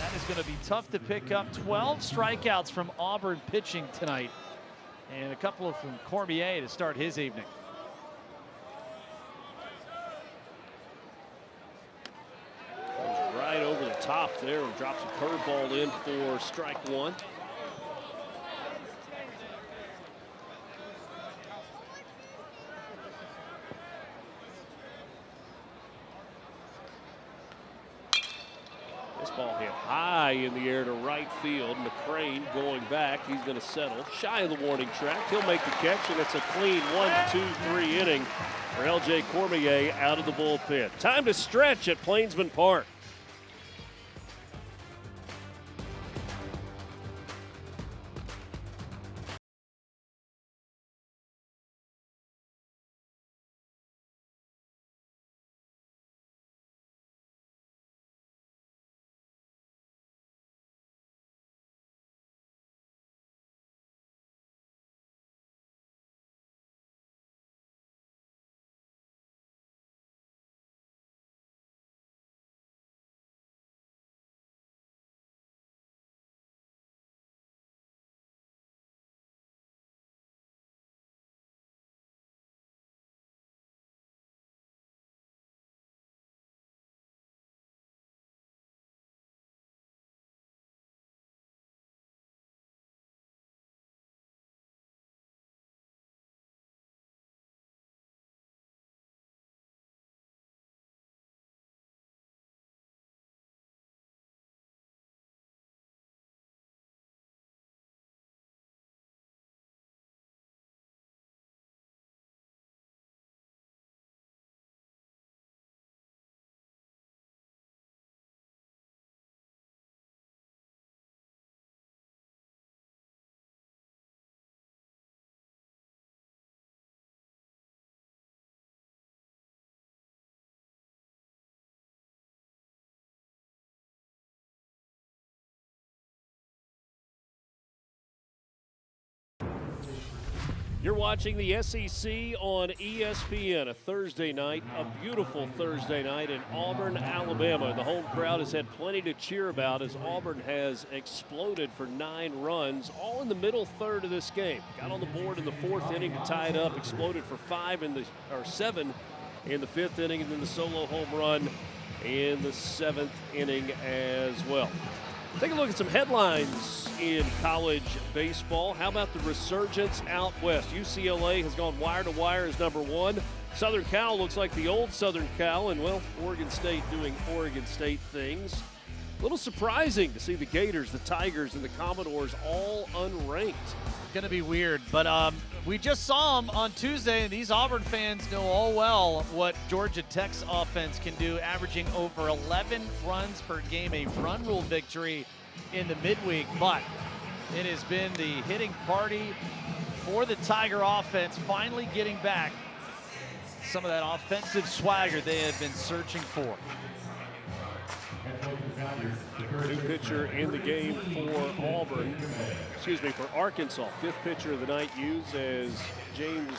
Speaker 2: that is going to be tough to pick up. 12 strikeouts from Auburn pitching tonight, and a couple from Cormier to start his evening.
Speaker 1: Right over the top there and drops a curveball in for strike 1. This ball hit high in the air to right field. McCrane going back. He's going to settle shy of the warning track. He'll make the catch, and it's a clean 1-2-3 inning for LJ Cormier out of the bullpen. Time to stretch at Plainsman Park. You're watching the SEC on ESPN, a Thursday night, a beautiful Thursday night in Auburn, Alabama. The home crowd has had plenty to cheer about as Auburn has exploded for 9 runs, all in the middle third of this game. Got on the board in the 4th inning to tie it up, exploded for 7 in the 5th inning, and then the solo home run in the 7th inning as well. Take a look at some headlines in college baseball. How about the resurgence out west? UCLA has gone wire to wire as number 1. Southern Cal looks like the old Southern Cal, and, well, Oregon State doing Oregon State things. A little surprising to see the Gators, the Tigers, and the Commodores all unranked.
Speaker 2: Going to be weird, but we just saw them on Tuesday, and these Auburn fans know all well what Georgia Tech's offense can do, averaging over 11 runs per game, a run rule victory in the midweek. But it has been the hitting party for the Tiger offense, finally getting back some of that offensive swagger they have been searching for.
Speaker 1: New pitcher in the game for Arkansas. 5th pitcher of the night used as James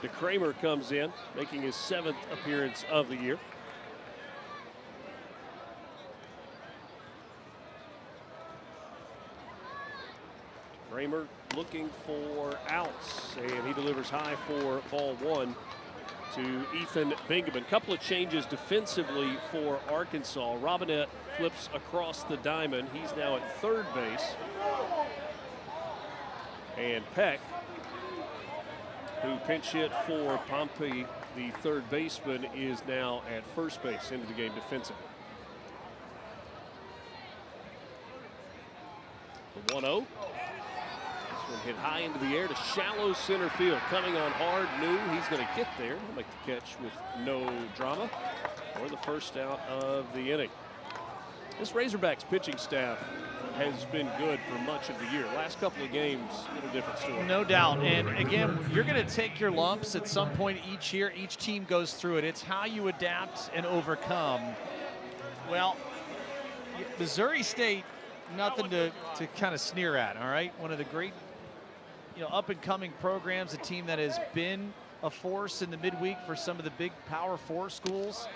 Speaker 1: DeCramer comes in, making his 7th appearance of the year. DeCramer looking for outs, and he delivers high for ball 1 to Ethan Bingaman. Couple of changes defensively for Arkansas. Robinette flips across the diamond. He's now at 3rd base. And Peck, who pinch hit for Pompey, the 3rd baseman, is now at 1st base into the game defensively. The 1-0. One hit high into the air to shallow center field. Coming on hard, New. He's going to get there. He'll make the catch with no drama for the first out of the inning. This Razorbacks pitching staff has been good for much of the year. Last couple of games, a little different story.
Speaker 2: No doubt. And again, you're going to take your lumps at some point each year. Each team goes through it. It's how you adapt and overcome. Well, Missouri State, nothing to kind of sneer at, all right? One of the great up-and-coming programs, a team that has been a force in the midweek for some of the big Power 4 schools.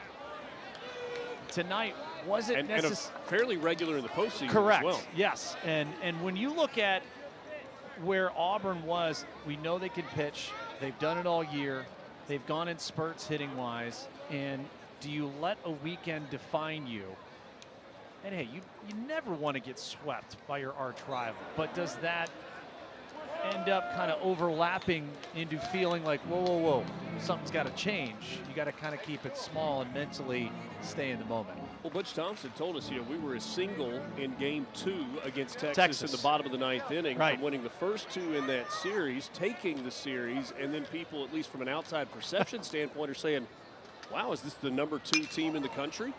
Speaker 2: Tonight wasn't necessarily
Speaker 1: fairly regular in the postseason.
Speaker 2: Correct.
Speaker 1: As well.
Speaker 2: Yes, and when you look at where Auburn was, we know they can pitch. They've done it all year. They've gone in spurts hitting-wise. And do you let a weekend define you? And hey, you never want to get swept by your arch rival, but does that end up kind of overlapping into feeling like, whoa, something's got to change? You got to kind of keep it small and mentally stay in the moment.
Speaker 1: Well, Butch Thompson told us, we were a single in game 2 against Texas in the bottom of the 9th inning, from winning the first 2 in that series, taking the series, and then people, at least from an outside perception standpoint, are saying, wow, is this the number 2 team in the country?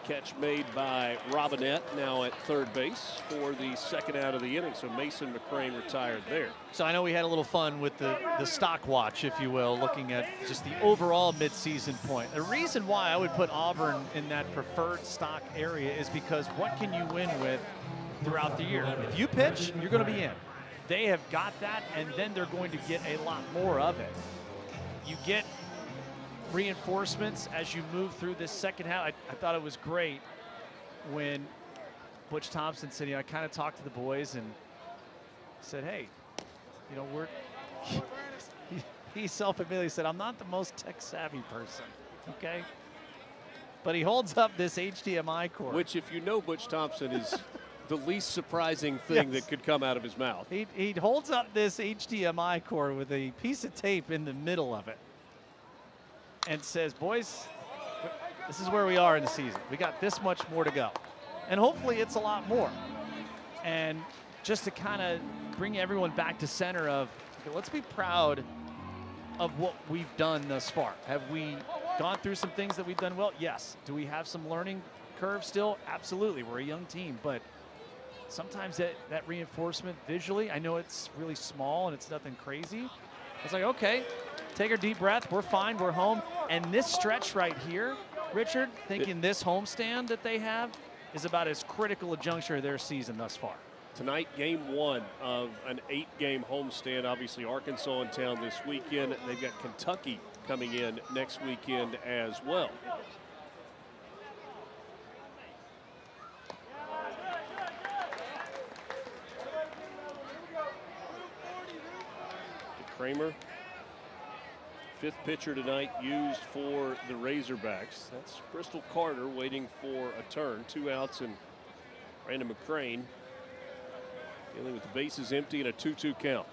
Speaker 1: Catch made by Robinette, now at 3rd base for the 2nd out of the inning. So Mason McCrane retired there.
Speaker 2: So I know we had a little fun with the stock watch, if you will, looking at just the overall midseason point. The reason why I would put Auburn in that preferred stock area is because what can you win with throughout the year? If you pitch, you're going to be in. They have got that, and then they're going to get a lot more of it. You get reinforcements as you move through this second half. I thought it was great when Butch Thompson said, I kind of talked to the boys and said, hey, he self-admittedly said, I'm not the most tech-savvy person, okay? But he holds up this HDMI cord.
Speaker 1: Which, if you know Butch Thompson, is the least surprising thing that could come out of his mouth.
Speaker 2: He holds up this HDMI cord with a piece of tape in the middle of it and says, boys, this is where we are in the season. We got this much more to go. And hopefully it's a lot more. And just to kind of bring everyone back to center of, okay, let's be proud of what we've done thus far. Have we gone through some things that we've done well? Yes. Do we have some learning curve still? Absolutely. We're a young team, but sometimes that reinforcement visually, I know it's really small and it's nothing crazy. It's like, okay, take a deep breath. We're fine. We're home. And this stretch right here, Richard, thinking this homestand that they have, is about as critical a juncture of their season thus far.
Speaker 1: Tonight, game 1 of an 8-game homestand. Obviously, Arkansas in town this weekend. They've got Kentucky coming in next weekend as well. Kramer, 5th pitcher tonight used for the Razorbacks. That's Bristol Carter waiting for a turn. 2 outs, and Brandon McCrane dealing with the bases empty and a 2-2 count.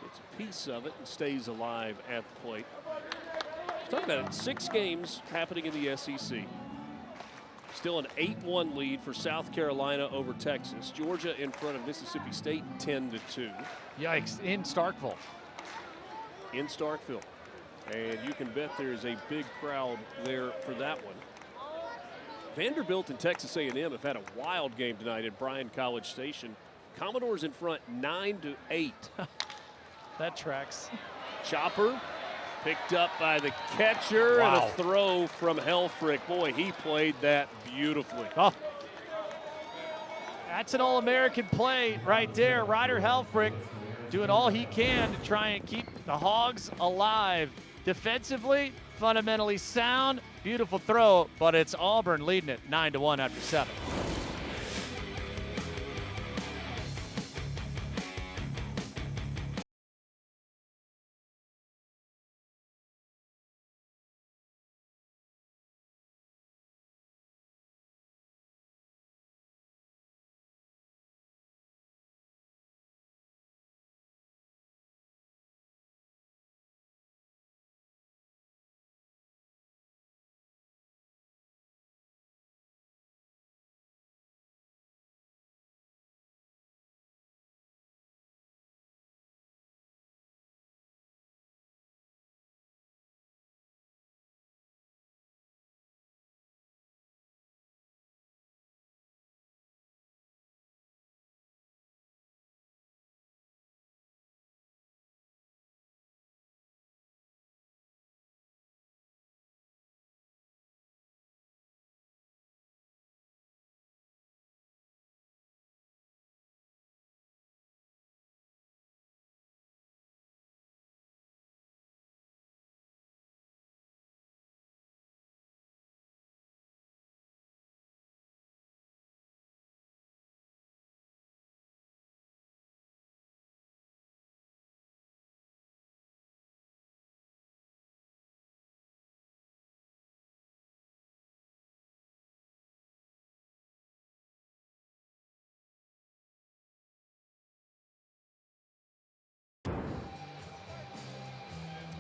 Speaker 1: Gets a piece of it and stays alive at the plate. Talk about it, 6 games happening in the SEC. Still an 8-1 lead for South Carolina over Texas. Georgia in front of Mississippi State 10-2.
Speaker 2: Yikes, in Starkville.
Speaker 1: In Starkville. And you can bet there's a big crowd there for that one. Vanderbilt and Texas A&M have had a wild game tonight at Bryan College Station. Commodores in front 9-8.
Speaker 2: That tracks.
Speaker 1: Chopper picked up by the catcher.
Speaker 2: Wow.
Speaker 1: And a throw from Helfrich. Boy, he played that beautifully.
Speaker 2: Oh. That's an All-American play right there. Ryder Helfrich doing all he can to try and keep the Hogs alive. Defensively, fundamentally sound, beautiful throw, but it's Auburn leading it 9-1 after 7.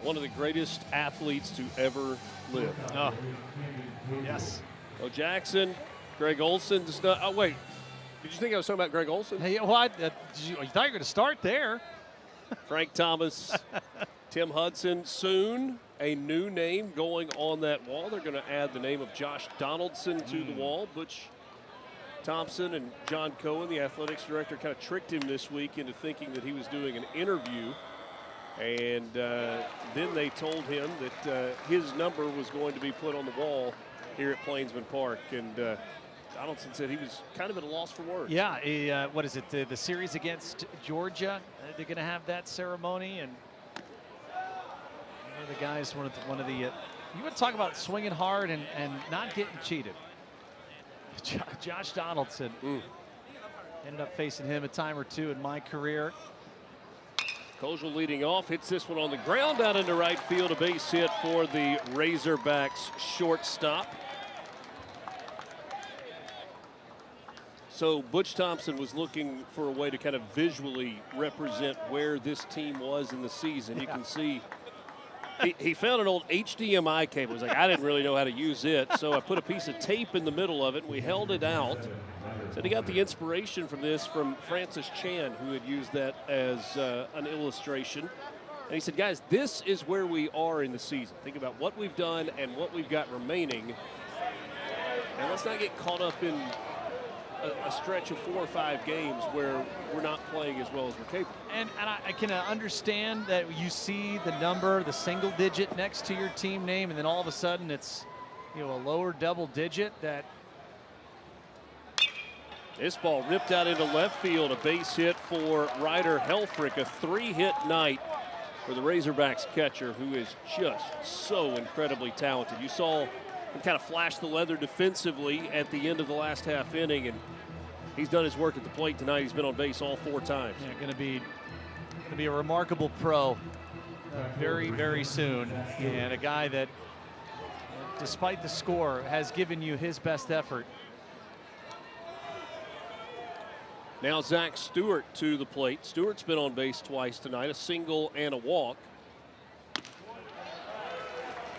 Speaker 1: One of the greatest athletes to ever live.
Speaker 2: Oh, yes.
Speaker 1: Bo Jackson, Greg Olson. Oh, wait. Did you think I was talking about Greg Olson?
Speaker 2: Hey, what? You thought you were going to start there.
Speaker 1: Frank Thomas, Tim Hudson. Soon, a new name going on that wall. They're going to add the name of Josh Donaldson to the wall. Butch Thompson and John Cohen, the athletics director, kind of tricked him this week into thinking that he was doing an interview. And then they told him that his number was going to be put on the wall here at Plainsman Park. And Donaldson said he was kind of at a loss for words.
Speaker 2: Yeah, what is it, the series against Georgia? They're going to have that ceremony. And one of the guys, you want to talk about swinging hard and not getting cheated. Josh Donaldson ended up facing him a time or two in my career.
Speaker 1: Kozel leading off, hits this one on the ground out into right field, a base hit for the Razorbacks shortstop. So Butch Thompson was looking for a way to kind of visually represent where this team was in the season. You can see he found an old HDMI cable. He's like, I didn't really know how to use it, so I put a piece of tape in the middle of it, and we held it out. Said he got the inspiration from this from Francis Chan, who had used that as an illustration. And he said, guys, this is where we are in the season. Think about what we've done and what we've got remaining. And let's not get caught up in a stretch of 4 or 5 games where we're not playing as well as we're capable.
Speaker 2: And I can understand that you see the number, the single digit next to your team name, and then all of a sudden it's, a lower double digit. That
Speaker 1: this ball ripped out into left field, a base hit for Ryder Helfrich, a 3-hit night for the Razorbacks catcher, who is just so incredibly talented. You saw him kind of flash the leather defensively at the end of the last half inning, and he's done his work at the plate tonight. He's been on base all 4 times.
Speaker 2: yeah, going to be a remarkable pro very, very soon, and a guy that, despite the score, has given you his best effort.
Speaker 1: Now Zach Stewart to the plate. Stewart's been on base twice tonight, a single and a walk.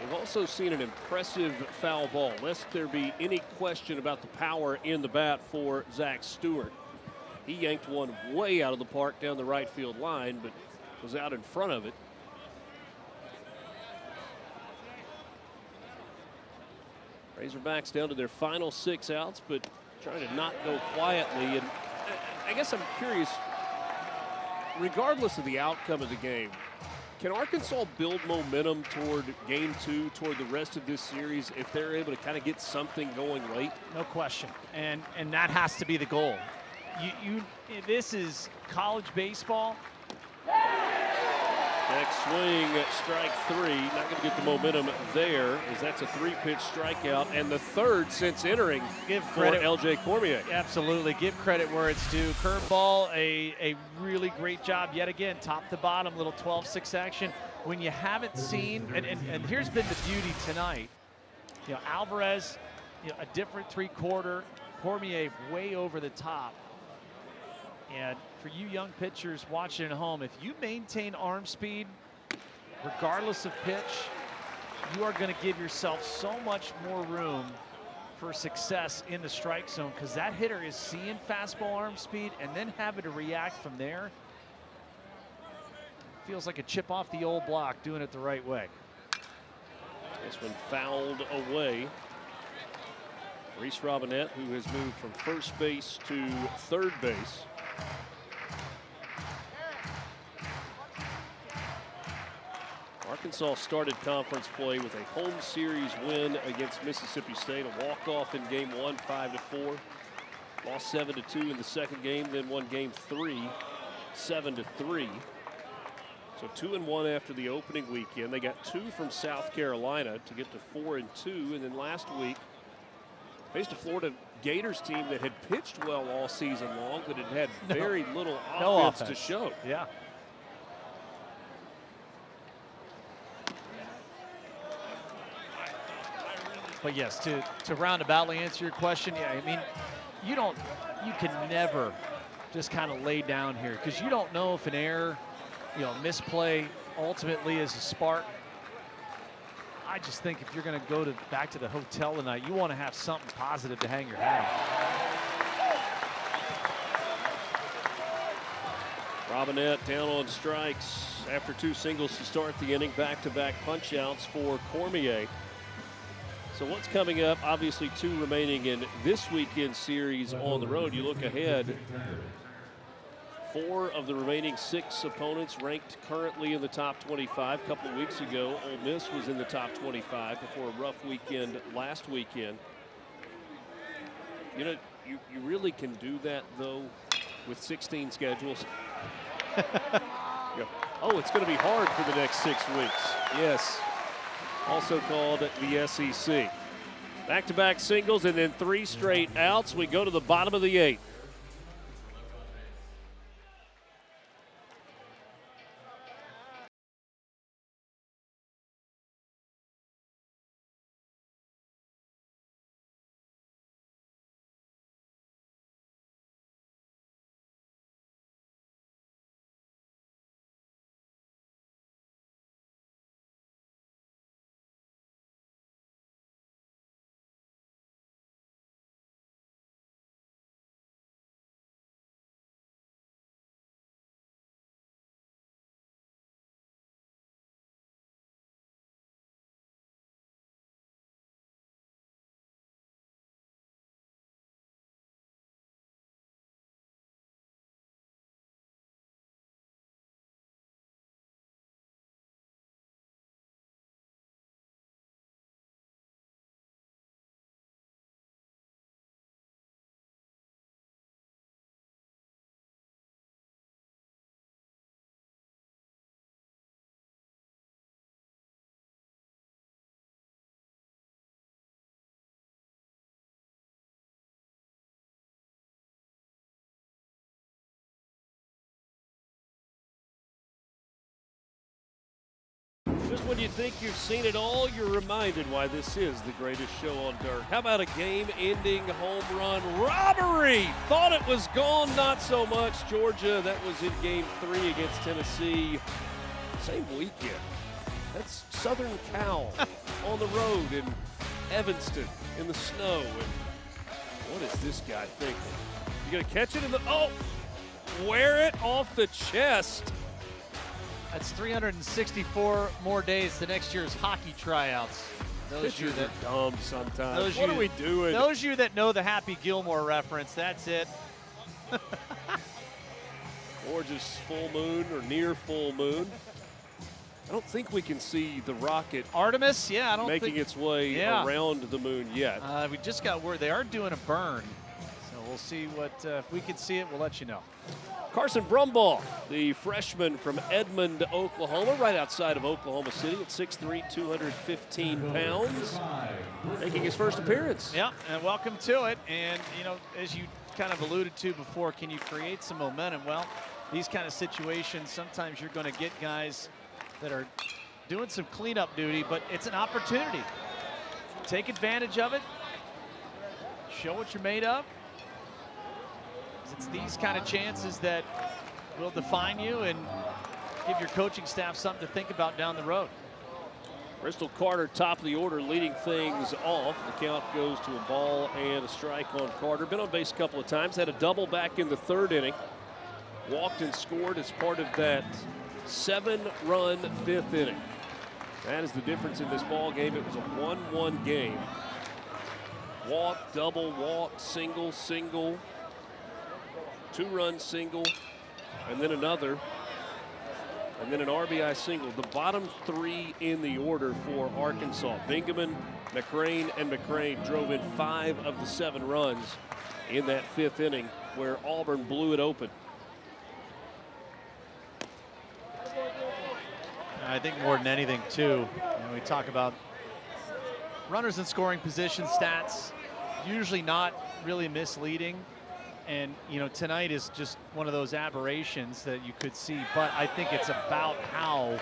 Speaker 1: We've also seen an impressive foul ball, lest there be any question about the power in the bat for Zach Stewart. He yanked one way out of the park down the right field line, but was out in front of it. Razorbacks down to their final 6 outs, but trying to not go quietly. And I guess I'm curious, regardless of the outcome of the game, can Arkansas build momentum toward game 2, toward the rest of this series, if they're able to kind of get something going late?
Speaker 2: No question, and that has to be the goal. This is college baseball.
Speaker 1: Next swing, strike 3. Not going to get the momentum there, as that's a 3-pitch strikeout and the 3rd since entering
Speaker 2: Give
Speaker 1: for
Speaker 2: credit.
Speaker 1: LJ Cormier.
Speaker 2: Absolutely, give credit where it's due. Curveball, a really great job yet again, top to bottom, little 12-6 action. When you haven't seen, and here's been the beauty tonight. Alvarez, a different 3-quarter, Cormier way over the top. And for you young pitchers watching at home, if you maintain arm speed, regardless of pitch, you are going to give yourself so much more room for success in the strike zone, because that hitter is seeing fastball arm speed and then having to react from there. Feels like a chip off the old block, doing it the right way.
Speaker 1: This one fouled away. Reese Robinette, who has moved from first base to third base. Arkansas started conference play with a home series win against Mississippi State, a walk-off in game 1, 5-4. Lost 7-2 in the second game, then won game 3, 7-3. So 2-1 after the opening weekend. They got 2 from South Carolina to get to 4-2, and then last week faced a Florida Gators team that had pitched well all season long, but it had very little offense to show.
Speaker 2: Yeah. But yes, to roundaboutly answer your question, yeah, I mean, you can never just kind of lay down here, because you don't know if an error, misplay ultimately is a spark. I just think if you're going to go back to the hotel tonight, you want to have something positive to hang your hat on.
Speaker 1: Robinette down on strikes after 2 singles to start the inning. Back-to-back punch-outs for Cormier. So what's coming up? Obviously 2 remaining in this weekend series on the road. You look ahead. 4 of the remaining 6 opponents ranked currently in the top 25. A couple of weeks ago, Ole Miss was in the top 25 before a rough weekend last weekend. You really can do that, though, with 16 schedules. Oh, it's going to be hard for the next 6 weeks. Yes. Also called the SEC. Back-to-back singles and then 3 straight outs. We go to the bottom of the 8th. Just when you think you've seen it all, you're reminded why this is the greatest show on dirt. How about a game-ending home run robbery? Thought it was gone, not so much. Georgia, that was in Game 3 against Tennessee. Same weekend. That's Southern Cal on the road in Evanston in the snow. And what is this guy thinking? You gonna catch it in the, oh, wear it off the chest.
Speaker 2: That's 364 more days to next year's hockey tryouts. Those
Speaker 1: Pitchers are dumb sometimes. What are we doing?
Speaker 2: Those of you that know the Happy Gilmore reference, that's it.
Speaker 1: Or just full moon or near full moon. I don't think we can see the rocket
Speaker 2: Artemis, yeah, I don't
Speaker 1: making
Speaker 2: think
Speaker 1: its way around the moon yet.
Speaker 2: We just got word they are doing a burn. So we'll see what, if we can see it, we'll let you know.
Speaker 1: Carson Brumbaugh, the freshman from Edmond, Oklahoma, right outside of Oklahoma City at 6'3", 215 pounds, making his first appearance.
Speaker 2: Yeah, and welcome to it. And, you know, as you kind of alluded to before, can you create some momentum? Well, these kind of situations, sometimes you're going to get guys that are doing some cleanup duty, but it's an opportunity. Take advantage of it. Show what you're made of. It's these kind of chances that will define you and give your coaching staff something to think about down the road.
Speaker 1: Bristol Carter, top of the order, leading things off. The count goes to a ball and a strike on Carter. Been on base a couple of times, had a double back in the third inning. Walked and scored as part of that 7-run fifth inning. That is the difference in this ball game. It was a 1-1 game. Walk, double, walk, single, single. 2-run single, and then another, and then an RBI single. The bottom three in the order for Arkansas. Bingaman, McCrane, and McCrane drove in 5 of the 7 runs in that fifth inning where Auburn blew it open.
Speaker 2: I think more than anything, too, we talk about runners in scoring position stats, usually not really misleading. And, you know, tonight is just one of those aberrations that you could see, but I think it's about how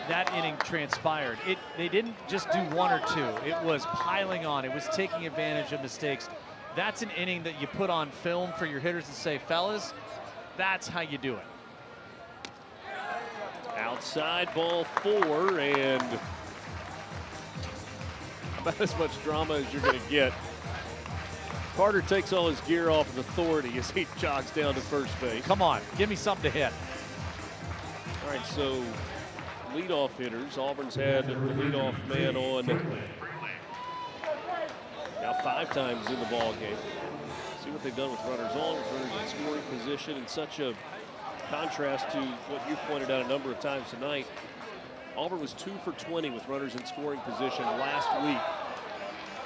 Speaker 2: that inning transpired. They didn't just do 1 or 2. It was piling on. It was taking advantage of mistakes. That's an inning that you put on film for your hitters to say, fellas, that's how you do it.
Speaker 1: Outside ball 4, and about as much drama as you're going to get. Carter takes all his gear off with authority as he jogs down to first base.
Speaker 2: Come on, give me something to hit.
Speaker 1: All right, so leadoff hitters. Auburn's had the leadoff man on now 5 times in the ball game. See what they've done with runners on, with runners in scoring position, and such a contrast to what you pointed out a number of times tonight. Auburn was 2 for 20 with runners in scoring position last week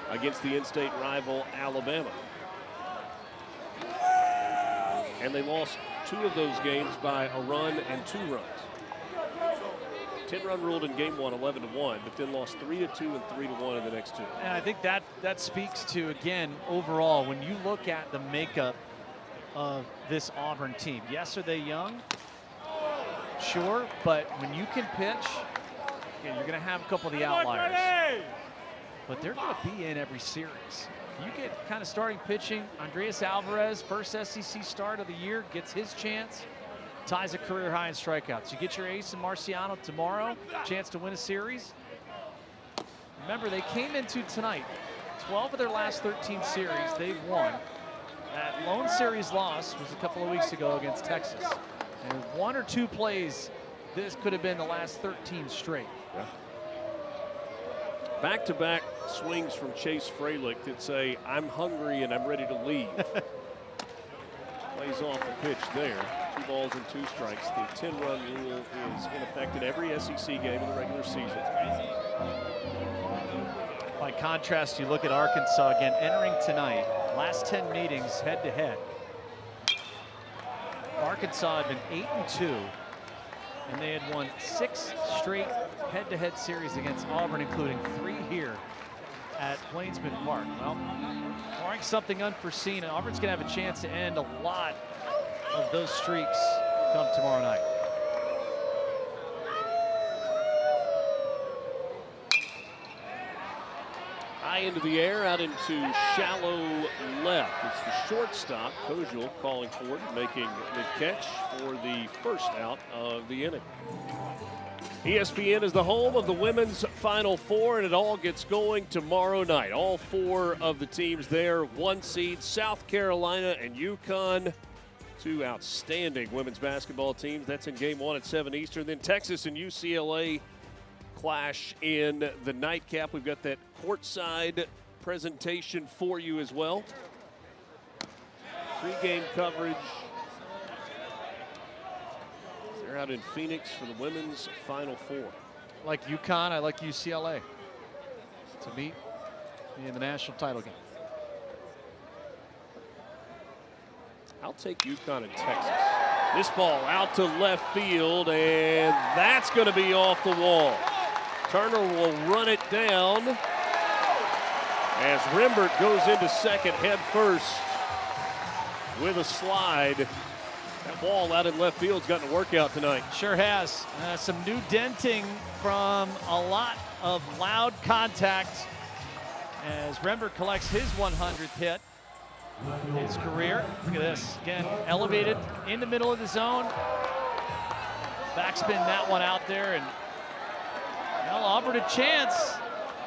Speaker 1: against the in-state rival Alabama. And they lost 2 of those games by a run and 2 runs. 10-run ruled in game 1, 11-1, but then lost 3-2 and 3-1 in the next 2.
Speaker 2: And I think that speaks to, again, overall, when you look at the makeup of this Auburn team. Yes, are they young? Sure, but when you can pitch, again, you're going to have a couple of the outliers. But they're going to be in every series. You get kind of starting pitching. Andreas Alvarez, first SEC start of the year, gets his chance, ties a career high in strikeouts. You get your ace in Marciano tomorrow, chance to win a series. Remember, they came into tonight, 12 of their last 13 series, they've won. That lone series loss was a couple of weeks ago against Texas. And 1 or 2 plays, this could have been the last 13 straight.
Speaker 1: Yeah. Back-to-back swings from Chase Fralick that say, I'm hungry and I'm ready to leave. Plays off the pitch there. 2 balls and 2 strikes. The 10-run rule is in effect in every SEC game in the regular season.
Speaker 2: By contrast, you look at Arkansas again entering tonight. Last 10 meetings head-to-head. Arkansas had been 8-2. And they had won 6 straight head-to-head series against Auburn, including 3 here at Plainsman Park. Well, barring something unforeseen, Auburn's going to have a chance to end a lot of those streaks come tomorrow night.
Speaker 1: high into the air, out into shallow left. It's the shortstop, Kojal, calling for it, making the catch for the first out of the inning. ESPN is the home of the women's Final Four, and it all gets going tomorrow night. All four of the teams there, one seed, South Carolina and UConn. Two outstanding women's basketball teams. That's in game 1 at 7 Eastern. Then Texas and UCLA clash in the nightcap. We've got that courtside presentation for you as well. Pre-game coverage. They're out in Phoenix for the women's Final Four.
Speaker 2: I like UConn, I like UCLA to meet in the national title game.
Speaker 1: I'll take UConn and Texas. This ball out to left field, and that's going to be off the wall. Turner will run it down as Rembert goes into second head first with a slide. That ball out in left field's gotten a workout tonight.
Speaker 2: Sure has. Some new denting from a lot of loud contact as Rembert collects his 100th hit in his career. Look at this. Again, elevated in the middle of the zone. Backspin that one out there, and well, Auburn a chance.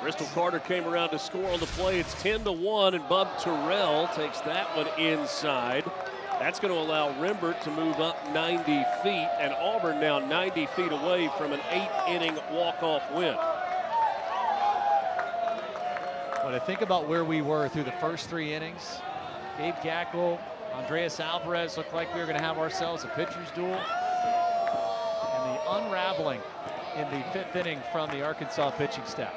Speaker 1: Bristol Carter came around to score on the play. It's 10-1, and Bub Terrell takes that one inside. That's going to allow Rembert to move up 90 feet, and Auburn now 90 feet away from an 8-inning walk-off win.
Speaker 2: When I think about where we were through the first 3 innings, Gabe Gackel, Andreas Alvarez looked like we were going to have ourselves a pitcher's duel. And the unraveling in the 5th inning from the Arkansas pitching staff.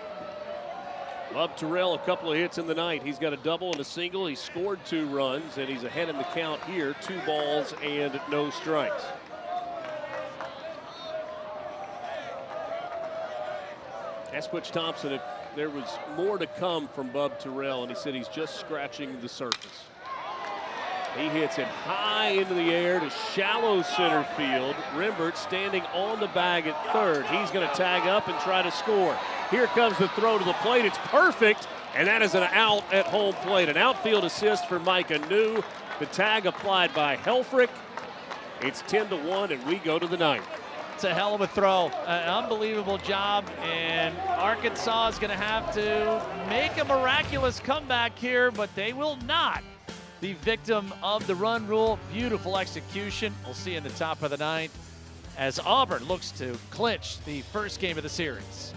Speaker 1: Bub Terrell, a couple of hits in the night. He's got a double and a single. He scored 2 runs, and he's ahead in the count here. 2 balls and no strikes. Asked Butch Thompson if there was more to come from Bub Terrell, and he said he's just scratching the surface. He hits it high into the air to shallow center field. Rembert standing on the bag at third. He's going to tag up and try to score. Here comes the throw to the plate. It's perfect, and that is an out at home plate. An outfield assist for Micah New. The tag applied by Helfrich. It's 10-1, and we go to the 9th.
Speaker 2: It's a hell of a throw. An unbelievable job, and Arkansas is going to have to make a miraculous comeback here, but they will not be victim of the run rule. Beautiful execution. We'll see in the top of the 9th as Auburn looks to clinch the first game of the series.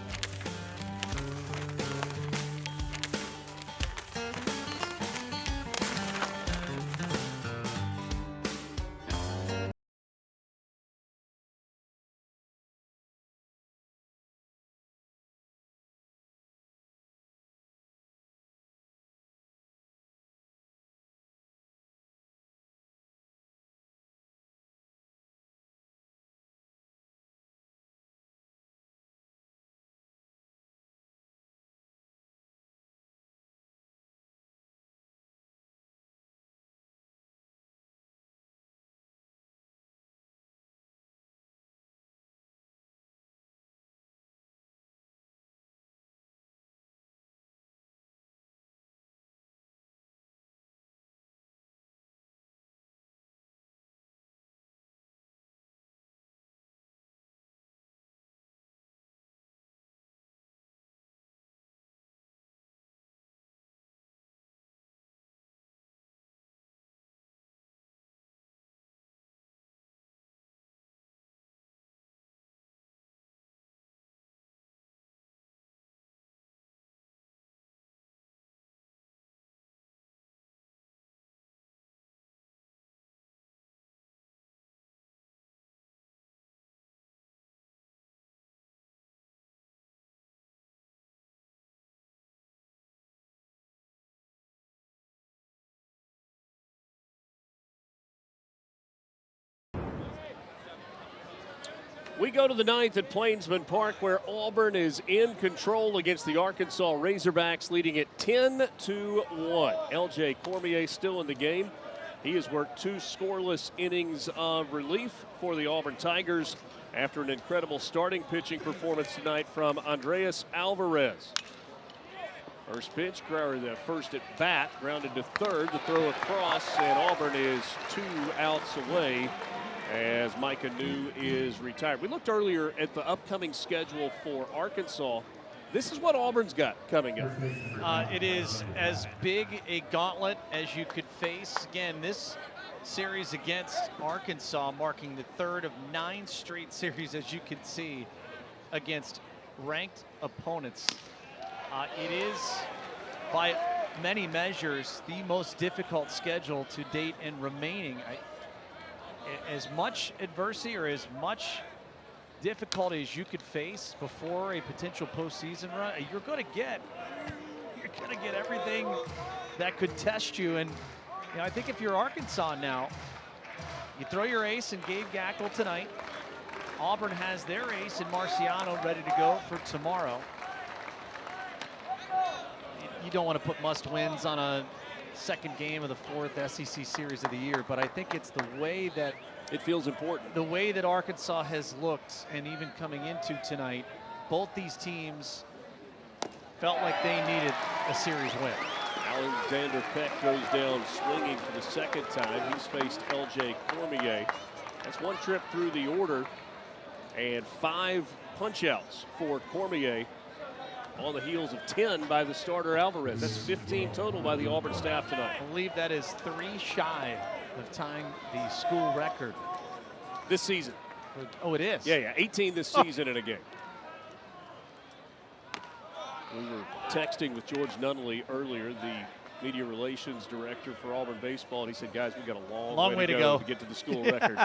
Speaker 1: We go to the 9th at Plainsman Park, where Auburn is in control against the Arkansas Razorbacks, leading it 10-1. LJ Cormier still in the game. He has worked 2 scoreless innings of relief for the Auburn Tigers after an incredible starting pitching performance tonight from Andreas Alvarez. First pitch, or the first at bat, grounded to third, the throw across, and Auburn is 2 outs away as Micah New is retired. We looked earlier at the upcoming schedule for Arkansas. This is what Auburn's got coming up.
Speaker 2: It is as big a gauntlet as you could face. Again, this series against Arkansas marking the 3rd of 9 straight series, as you can see, against ranked opponents. It is, by many measures, the most difficult schedule to date and remaining. As much adversity or as much difficulty as you could face before a potential postseason run, you're going to get everything that could test you. And you know, I think if you're Arkansas now, you throw your ace in Gabe Gackle tonight. Auburn has their ace in Marciano ready to go for tomorrow. You don't want to put must-wins on a second game of the 4th SEC series of the year, but I think it's the way that
Speaker 1: it feels important.
Speaker 2: The way that Arkansas has looked, and even coming into tonight, both these teams felt like they needed a series win.
Speaker 1: Alexander Peck goes down swinging for the second time. He's faced LJ Cormier. That's 1 trip through the order and 5 punch-outs for Cormier, on the heels of 10 by the starter Alvarez. That's 15 total by the Auburn staff tonight.
Speaker 2: I believe that is 3 shy of tying the school record
Speaker 1: this season.
Speaker 2: Oh, it is?
Speaker 1: Yeah, 18 this season in a game. We were texting with George Nunnally earlier, the media relations director for Auburn baseball, and he said, guys, we've got a long way to go to get to the school record.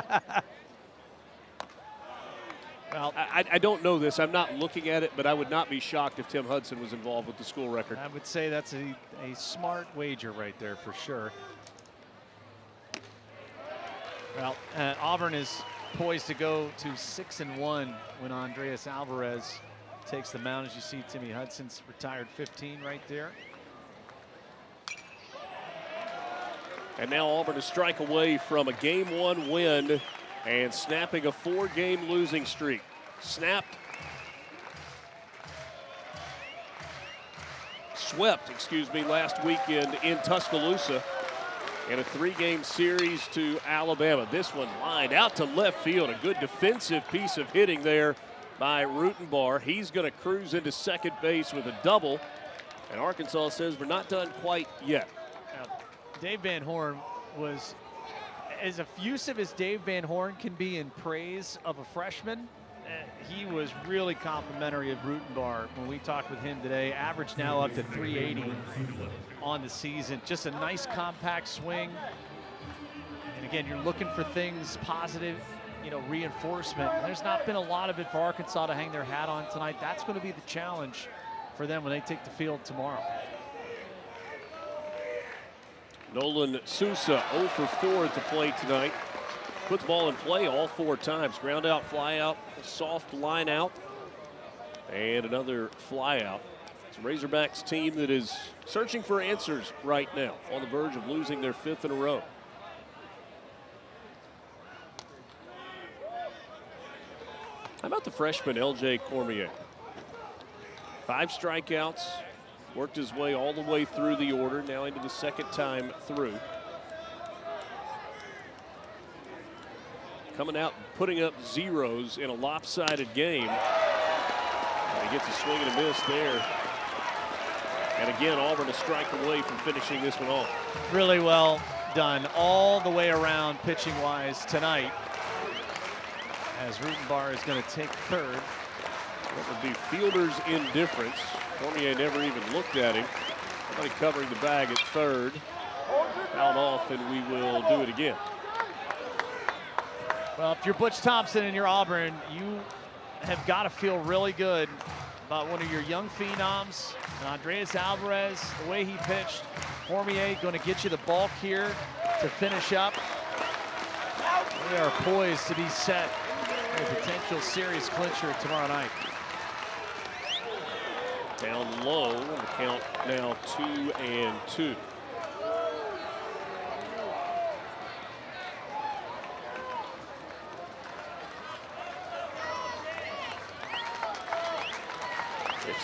Speaker 1: Well, I don't know this. I'm not looking at it, but I would not be shocked if Tim Hudson was involved with the school record.
Speaker 2: I would say that's a smart wager right there for sure. Well, Auburn is poised to go to 6-1 when Andreas Alvarez takes the mound. As you see, Timmy Hudson's retired 15 right there.
Speaker 1: And now Auburn a strike away from a Game 1 win and snapping a 4-game losing streak. Swept, last weekend in Tuscaloosa in a 3-game series to Alabama. This one lined out to left field. A good defensive piece of hitting there by Rutenbar. He's going to cruise into second base with a double. And Arkansas says we're not done quite yet.
Speaker 2: Now, Dave Van Horn was as effusive as Dave Van Horn can be in praise of a freshman. He was really complimentary of Rutenbar when we talked with him today. Average now up to 380 on the season. Just a nice compact swing. And again, you're looking for things positive, reinforcement. There's not been a lot of it for Arkansas to hang their hat on tonight. That's going to be the challenge for them when they take the field tomorrow.
Speaker 1: Nolan Sousa 0 for 4 at the plate tonight. Put the ball in play all 4 times. Ground out, fly out, soft line out, and another fly out. It's a Razorbacks team that is searching for answers right now, on the verge of losing their 5th in a row. How about the freshman LJ Cormier? 5 strikeouts. Worked his way all the way through the order, now into the second time through. Coming out and putting up zeros in a lopsided game. And he gets a swing and a miss there. And again, Auburn a strike away from finishing this one off.
Speaker 2: Really well done all the way around pitching-wise tonight, as Rutenbar is going to take third.
Speaker 1: What would be fielder's indifference. Cormier never even looked at him. Somebody covering the bag at third. Fouled off, and we will do it again.
Speaker 2: Well, if you're Butch Thompson and you're Auburn, you have got to feel really good about one of your young phenoms, and Andreas Alvarez, the way he pitched. Cormier going to get you the bulk here to finish up. We are poised to be set for a potential series clincher tomorrow night.
Speaker 1: Down low, the count now 2-2.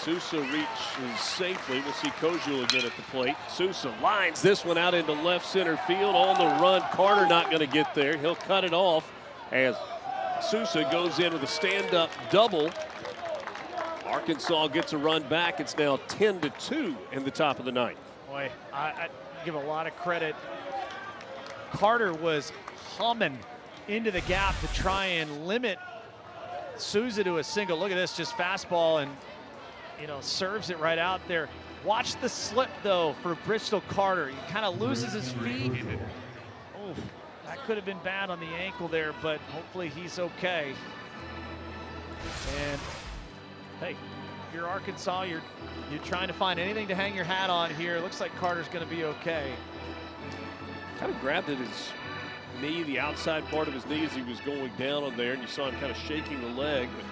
Speaker 1: Sousa reaches safely. We'll see Kojul again at the plate. Sousa lines this one out into left center field on the run. Carter not going to get there. He'll cut it off as Sousa goes in with a stand-up double. Arkansas gets a run back. It's now 10-2 in the top of the ninth.
Speaker 2: Boy, I give a lot of credit. Carter was humming into the gap to try and limit Sousa to a single. Look at this, just fastball and, serves it right out there. Watch the slip, though, for Bristol Carter. He kind of loses his feet. Oh, that could have been bad on the ankle there, but hopefully he's okay. And, hey, if you're Arkansas, you're trying to find anything to hang your hat on here. Looks like Carter's going to be okay.
Speaker 1: Kind of grabbed at his knee, the outside part of his knee as he was going down on there, and you saw him kind of shaking the leg. But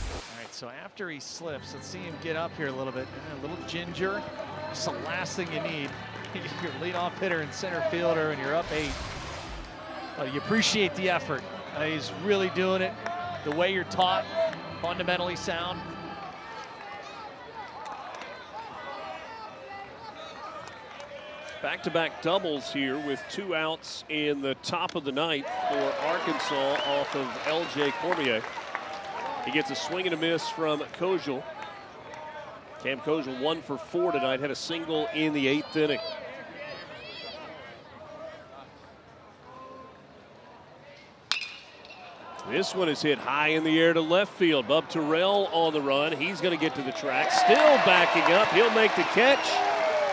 Speaker 2: all right, so after he slips, let's see him get up here a little bit. A little ginger. It's the last thing you need. You're leadoff hitter and center fielder, and you're up 8. Well, you appreciate the effort. He's really doing it the way you're taught, fundamentally sound.
Speaker 1: Back-to-back doubles here with 2 outs in the top of the ninth for Arkansas off of L.J. Cormier. He gets a swing and a miss from Kojul. Cam Kojul 1 for 4 tonight, had a single in the 8th inning. This one is hit high in the air to left field. Bub Terrell on the run. He's going to get to the track. Still backing up. He'll make the catch.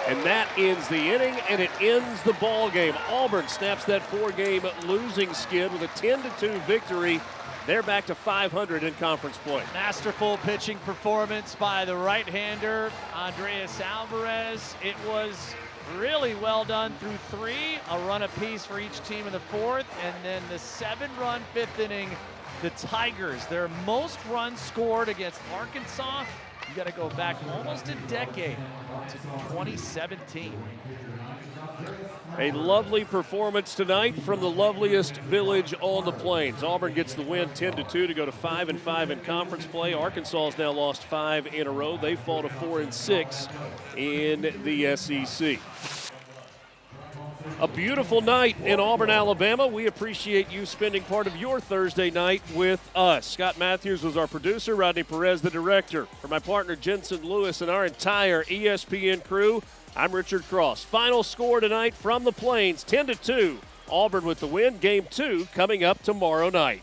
Speaker 1: And that ends the inning, and it ends the ball game. Auburn snaps that 4-game losing skid with a 10-2 victory. They're back to 500 in conference play.
Speaker 2: Masterful pitching performance by the right-hander, Andreas Alvarez. It was really well done through 3, a run apiece for each team in the 4th, and then the 7-run 5th inning, the Tigers, their most runs scored against Arkansas. You got to go back almost a decade to 2017.
Speaker 1: A lovely performance tonight from the loveliest village on the plains. Auburn gets the win 10-2 to go to 5-5 in conference play. Arkansas has now lost 5 in a row. They fall to 4-6 in the SEC. A beautiful night in Auburn, Alabama. We appreciate you spending part of your Thursday night with us. Scott Matthews was our producer, Rodney Perez the director. For my partner Jensen Lewis and our entire ESPN crew, I'm Richard Cross. Final score tonight from the Plains, 10-2. Auburn with the win. Game 2 coming up tomorrow night.